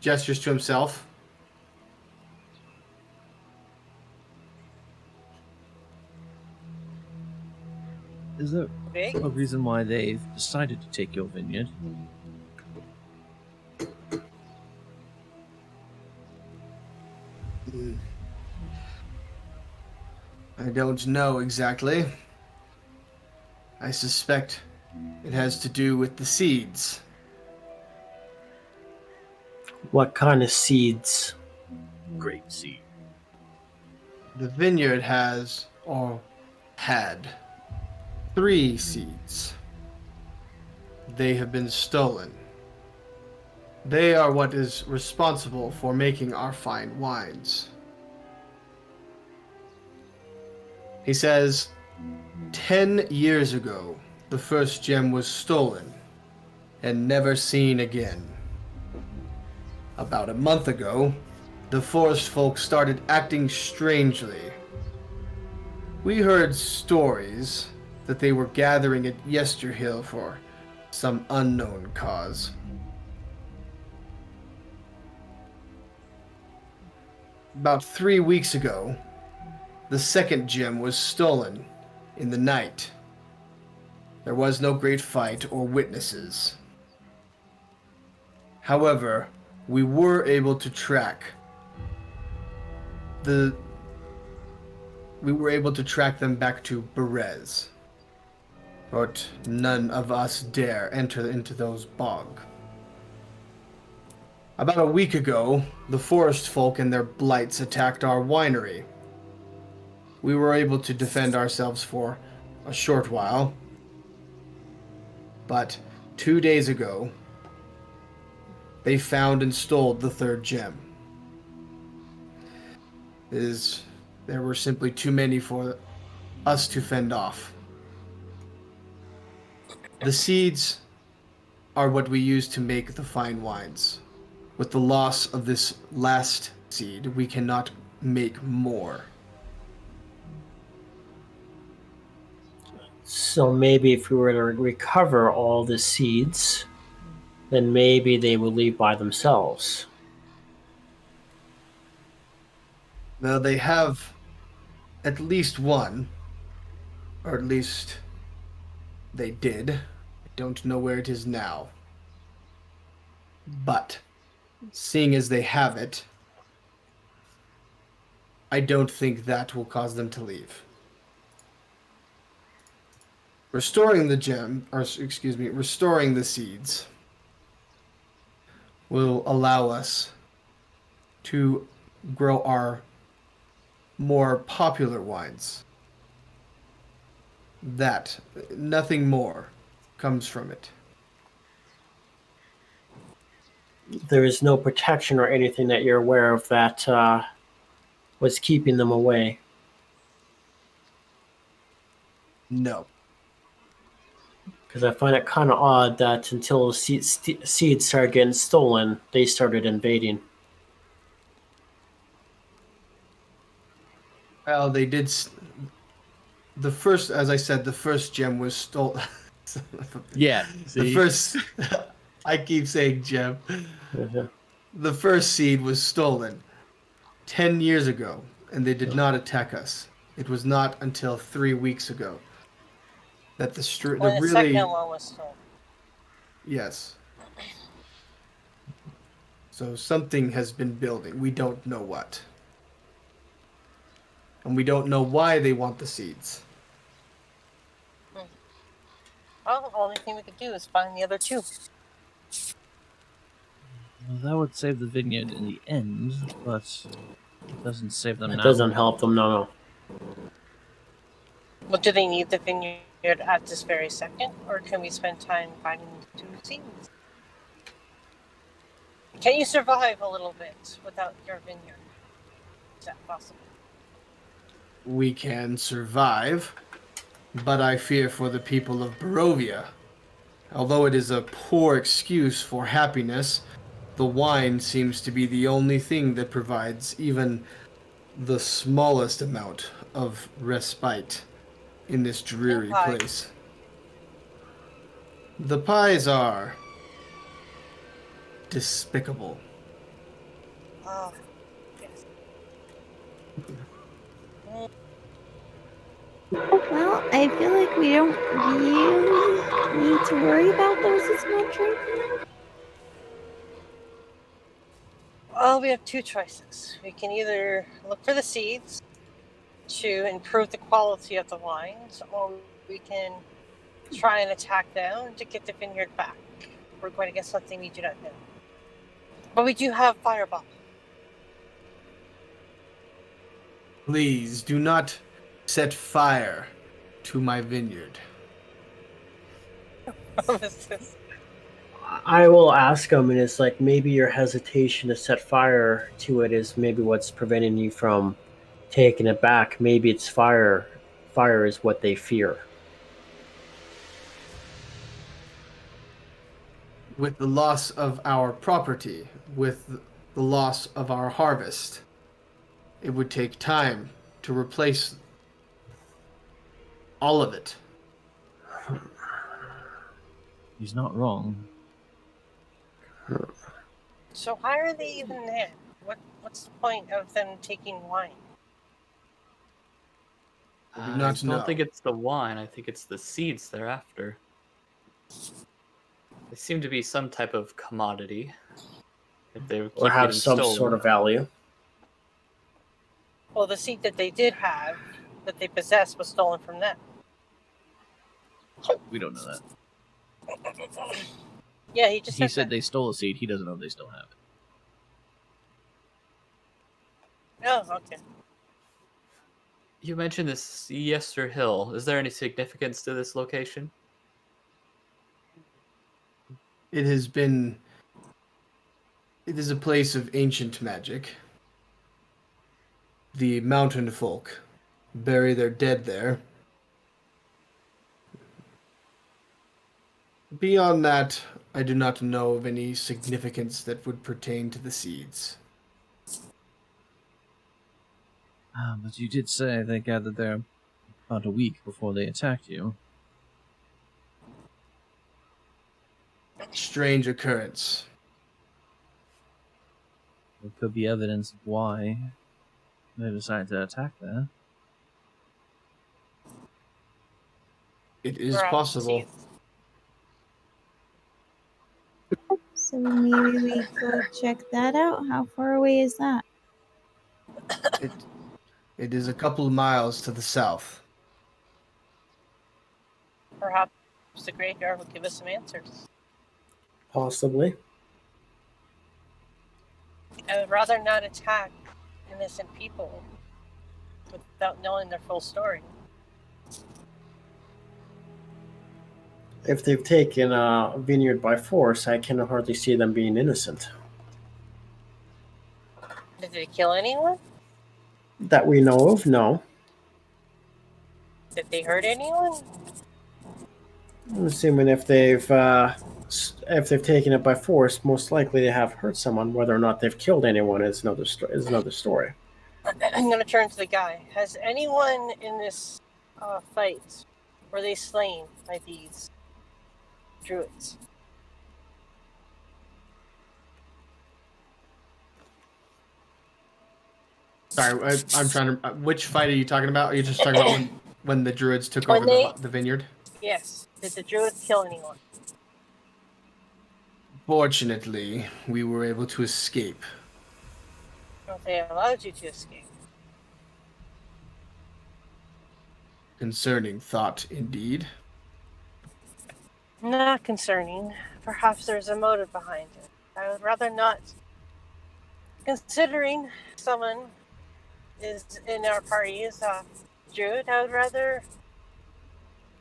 Speaker 1: gestures to himself.
Speaker 3: Is there
Speaker 2: Big?
Speaker 3: a reason why they've decided to take your vineyard?
Speaker 1: I don't know exactly. I suspect it has to do with the seeds.
Speaker 4: What kind of seeds?
Speaker 3: Grape seed.
Speaker 1: The vineyard has, or had, 3 seeds. They have been stolen. They are what is responsible for making our fine wines. He says, 10 years ago, the first gem was stolen and never seen again. About a month ago, the forest folk started acting strangely. We heard stories that they were gathering at Yesterhill for some unknown cause. About 3 weeks ago, the second gem was stolen in the night. There was no great fight or witnesses. However, we were able to track them back to Berez. But none of us dare enter into those bog. About a week ago, the forest folk and their blights attacked our winery. We were able to defend ourselves for a short while. But 2 days ago, they found and stole the third gem. It is There were simply too many for us to fend off. The seeds are what we use to make the fine wines. With the loss of this last seed, we cannot make more.
Speaker 4: So maybe if we were to recover all the seeds, then maybe they will leave by themselves.
Speaker 1: Now they have at least one, or at least they did. I don't know where it is now. But seeing as they have it, I don't think that will cause them to leave. Restoring the gem, or excuse me, restoring the seeds will allow us to grow our more popular wines. That, nothing more, comes from it.
Speaker 4: There is no protection or anything that you're aware of that was keeping them away.
Speaker 1: No.
Speaker 4: Because I find it kind of odd that until seeds started getting stolen, they started invading.
Speaker 1: Well, they did. The first, as I said, the first gem was stolen.
Speaker 3: Yeah.
Speaker 1: The
Speaker 3: See?
Speaker 1: first. I keep saying gem. The first seed was stolen 10 years ago, and they did not attack us. It was not until 3 weeks ago that the
Speaker 2: When the
Speaker 1: really
Speaker 2: second one was stolen.
Speaker 1: yes. So something has been building. We don't know what. And we don't know why they want the seeds.
Speaker 2: Well, the only thing we could do is find the other two.
Speaker 3: Well, that would save the vineyard in the end, but it doesn't save them
Speaker 4: It
Speaker 3: now.
Speaker 4: doesn't help them, no.
Speaker 2: Well, do they need the vineyard at this very second, or can we spend time finding the two seeds? Can you survive a little bit without your vineyard? Is that possible?
Speaker 1: We can survive, but I fear for the people of Barovia. Although it is a poor excuse for happiness, the wine seems to be the only thing that provides even the smallest amount of respite in this dreary
Speaker 2: And pie.
Speaker 1: place. The pies are despicable.
Speaker 2: Oh, yes.
Speaker 5: Well, I feel like we don't really need to worry about those as much right now.
Speaker 2: Well, we have two choices. We can either look for the seeds to improve the quality of the wines, or we can try and attack them to get the vineyard back. We're going against something we do not know. But we do have Fireball.
Speaker 1: Please do not set fire to my vineyard.
Speaker 2: Promises.
Speaker 4: I will ask them, and it's like maybe your hesitation to set fire to it is maybe what's preventing you from taking it back. Maybe it's fire. Fire is what they fear.
Speaker 1: With the loss of our property, with the loss of our harvest, it would take time to replace all of it.
Speaker 3: He's not wrong.
Speaker 2: So why are they even there? What's the point of them taking wine?
Speaker 1: I do
Speaker 6: I
Speaker 1: not know.
Speaker 6: don't think it's the wine. I think it's the seeds they're after. They seem to be some type of commodity. If they keep
Speaker 4: Or have
Speaker 6: getting
Speaker 4: some
Speaker 6: stolen.
Speaker 4: sort of value.
Speaker 2: Well, the seed that they did have, that they possessed, was stolen from them.
Speaker 3: We don't know that.
Speaker 2: Yeah, he just
Speaker 3: He
Speaker 2: said
Speaker 3: said
Speaker 2: that.
Speaker 3: they stole a seed. He doesn't know if they still have it.
Speaker 2: Oh, okay.
Speaker 6: You mentioned this Yester Hill. Is there any significance to this location?
Speaker 1: It is a place of ancient magic. the mountain folk bury their dead there. Beyond that, I do not know of any significance that would pertain to the seeds.
Speaker 3: But you did say they gathered there about a week before they attacked you.
Speaker 1: Strange occurrence.
Speaker 3: There could be evidence of why they decided to attack there.
Speaker 1: It is
Speaker 2: Perhaps
Speaker 1: possible.
Speaker 2: seeds.
Speaker 5: So maybe we go check that out. How far away is that?
Speaker 1: It is a couple of miles to the south.
Speaker 2: Perhaps the graveyard will give us some answers.
Speaker 4: Possibly.
Speaker 2: I would rather not attack innocent people without knowing their full story.
Speaker 4: If they've taken a vineyard by force, I can hardly see them being innocent.
Speaker 2: Did they kill anyone?
Speaker 4: That we know of, no.
Speaker 2: Did they hurt anyone?
Speaker 4: I'm assuming if they've taken it by force, most likely they have hurt someone. Whether or not they've killed anyone is another story.
Speaker 2: I'm going to turn to the guy. Has anyone in this fight, were they slain by these druids?
Speaker 1: Sorry, I'm trying to. Which fight are you talking about? Are you just talking about when the druids took over the vineyard?
Speaker 2: Yes. Did the druids kill anyone?
Speaker 1: Fortunately, we were able to escape.
Speaker 2: Well, they allowed you to escape.
Speaker 1: Concerning thought, indeed.
Speaker 2: Not concerning. Perhaps there's a motive behind it. I would rather not. Considering someone is in our party is a druid, I would rather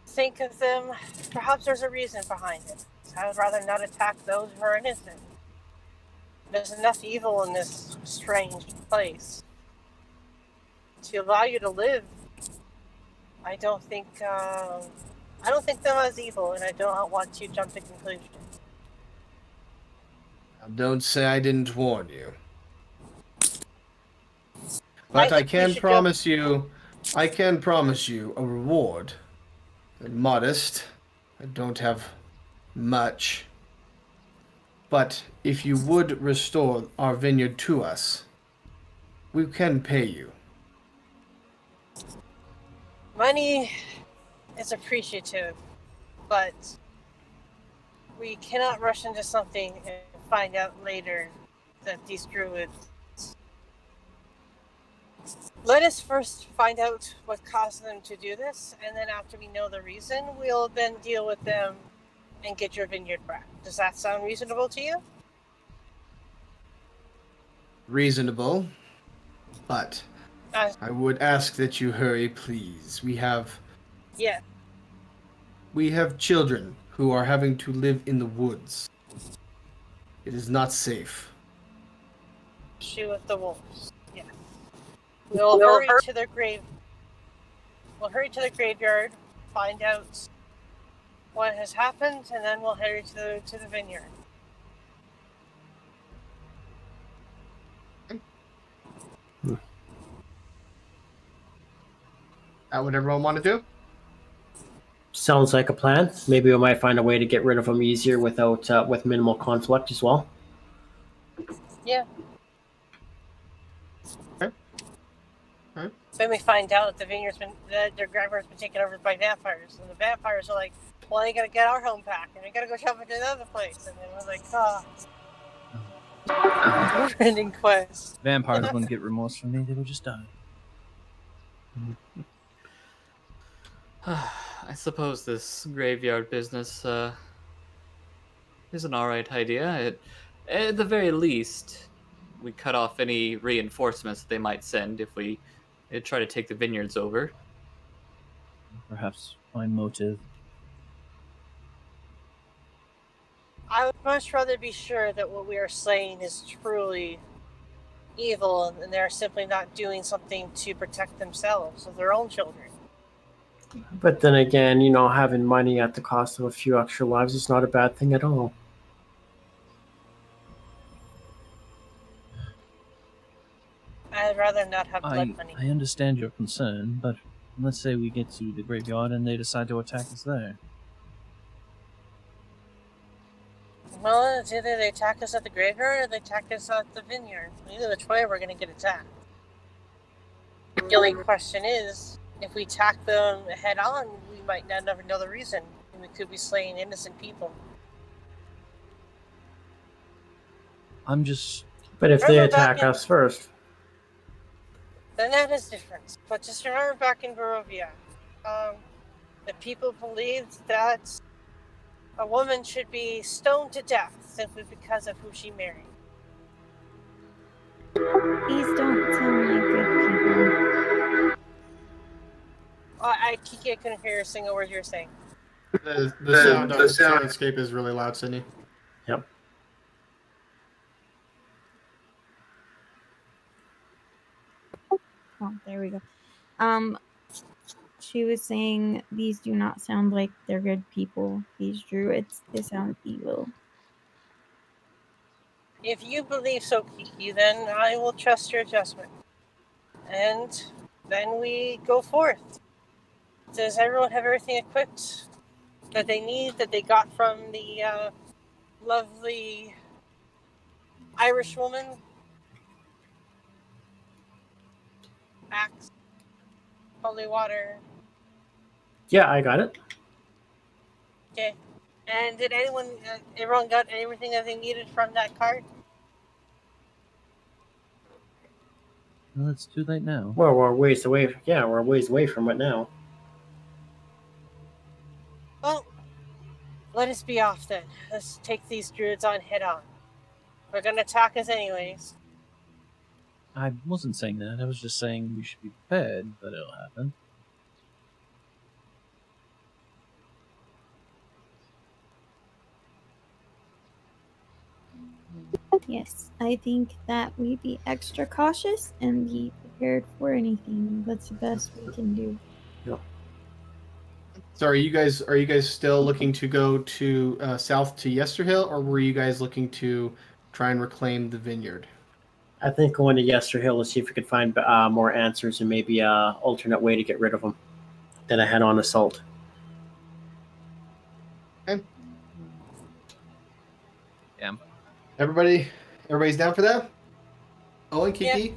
Speaker 2: think of them. Perhaps there's a reason behind it. I would rather not attack those who are innocent. There's enough evil in this strange place to allow you to live. I don't think them as evil, and I don't want to jump to conclusions.
Speaker 1: Now, don't say I didn't warn you. But I can promise you a reward. Modest. I don't have much. But if you would restore our vineyard to us, we can pay you.
Speaker 2: Money is appreciative, but we cannot rush into something and find out later that these druids. Let us first find out what caused them to do this, and then after we know the reason, we'll then deal with them and get your vineyard back. Does that sound reasonable to you?
Speaker 1: Reasonable, but I would ask that you hurry, please. We have children who are having to live in the woods. It is not safe.
Speaker 2: Shoe with the wolves. Yeah. We'll hurry to the grave. We'll hurry to the graveyard, find out what has happened, and then we'll hurry to the vineyard.
Speaker 1: That what everyone want to do?
Speaker 4: Sounds like a plan. Maybe we might find a way to get rid of them easier without with minimal conflict as well.
Speaker 2: Yeah.
Speaker 1: Okay. All right.
Speaker 2: Then we find out that their graveyard's been taken over by vampires, and the vampires are like, "Well, they gotta get our home back, and we gotta go jump into another place." And then we're like, we're ending quest.
Speaker 3: Vampires wouldn't get remorse from me; they would just die.
Speaker 6: I suppose this graveyard business is an alright idea. At the very least, we cut off any reinforcements that they might send if we try to take the vineyards over.
Speaker 3: Perhaps find motive.
Speaker 2: I would much rather be sure that what we are saying is truly evil and they're simply not doing something to protect themselves or their own children.
Speaker 4: But then again, having money at the cost of a few extra lives is not a bad thing at all.
Speaker 2: I'd rather not have blood
Speaker 3: I
Speaker 2: money.
Speaker 3: understand your concern, but let's say we get to the graveyard and they decide to attack us there.
Speaker 2: Well, it's either they attack us at the graveyard or they attack us at the vineyard. Either which way, we're going to get attacked. The only question is, if we attack them head on, we might not never know the reason. We could be slaying innocent people.
Speaker 3: I'm just...
Speaker 4: But if they
Speaker 2: Remember back
Speaker 4: attack
Speaker 2: in-
Speaker 4: us first,
Speaker 2: Then that is different. But just remember back in Barovia, the people believed that a woman should be stoned to death simply because of who she married.
Speaker 5: These don't sound like good people.
Speaker 2: Kiki, I couldn't hear a single word you were saying.
Speaker 1: The soundscape is really loud, Sydney.
Speaker 4: yep.
Speaker 5: Oh, there we go. She was saying these do not sound like they're good people. These druids, they sound evil.
Speaker 2: If you believe so, Kiki, then I will trust your judgment. And then we go forth. Does everyone have everything equipped that they need, that they got from the lovely Irish woman? Axe, holy water.
Speaker 4: Yeah, I got it.
Speaker 2: Okay. And did everyone got everything that they needed from that cart?
Speaker 3: Well, it's too late now.
Speaker 4: Well, we're ways away. Yeah, we're ways away from it now.
Speaker 2: Well, let us be off then. Let's take these druids on head on. They're gonna attack us anyways.
Speaker 3: I wasn't saying that. I was just saying we should be prepared that it'll happen.
Speaker 5: Yes, I think that we be extra cautious and be prepared for anything. That's the best we can do.
Speaker 1: So are you guys still looking to go to south to Yesterhill, or were you guys looking to try and reclaim the vineyard?
Speaker 4: I think going to Yesterhill to see if we could find more answers and maybe a alternate way to get rid of them. Then a head-on assault.
Speaker 1: Okay.
Speaker 3: Yeah.
Speaker 1: Everybody's down for that? Owen, Kiki?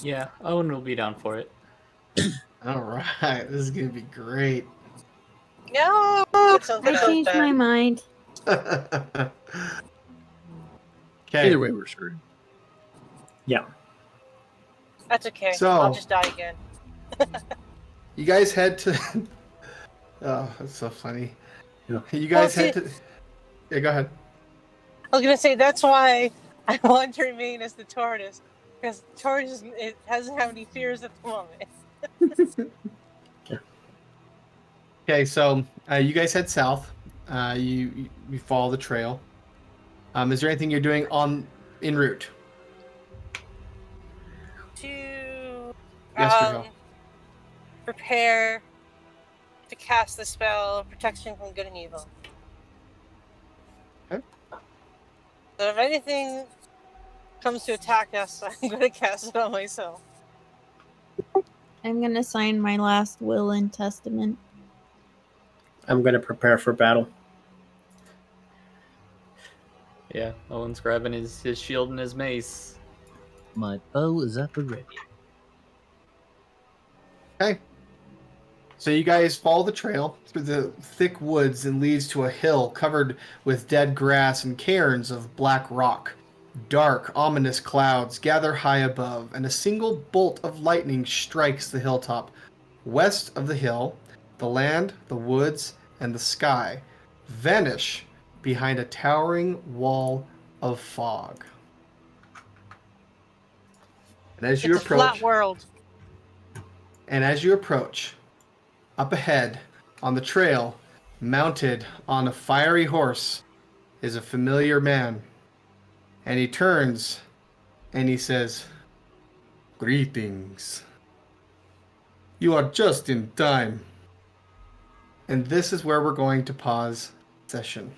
Speaker 6: Yeah, Owen will be down for it.
Speaker 1: All right, this is gonna be great.
Speaker 2: No!
Speaker 5: I changed my mind.
Speaker 1: Okay.
Speaker 3: Either way, we're screwed.
Speaker 4: Yeah.
Speaker 2: That's okay.
Speaker 1: So-
Speaker 2: I'll just die again.
Speaker 1: You guys head to. Oh, that's so funny.
Speaker 4: Yeah.
Speaker 1: You guys
Speaker 2: Well,
Speaker 1: head to. Yeah, go ahead.
Speaker 2: I was gonna say that's why I want to remain as the tortoise, because tortoise it doesn't have any fears at the moment.
Speaker 1: Okay, so you guys head south. You follow the trail. Is there anything you're doing en route?
Speaker 2: To
Speaker 1: Yesterhill.
Speaker 2: prepare to cast the spell of protection from good and evil.
Speaker 1: Okay.
Speaker 2: So if anything comes to attack us, I'm gonna cast it on myself.
Speaker 5: I'm gonna sign my last will and testament.
Speaker 4: I'm going to prepare for battle.
Speaker 6: Yeah, Owen's grabbing his shield and his mace.
Speaker 3: My bow is at the ready.
Speaker 1: Okay. So you guys follow the trail through the thick woods and leads to a hill covered with dead grass and cairns of black rock. Dark, ominous clouds gather high above, and a single bolt of lightning strikes the hilltop. West of the hill, the land, the woods, and the sky vanish behind a towering wall of fog. And as you
Speaker 2: It's a flat world.
Speaker 1: approach, up ahead on the trail, mounted on a fiery horse, is a familiar man. And he turns and he says, "Greetings. You are just in time." And this is where we're going to pause session.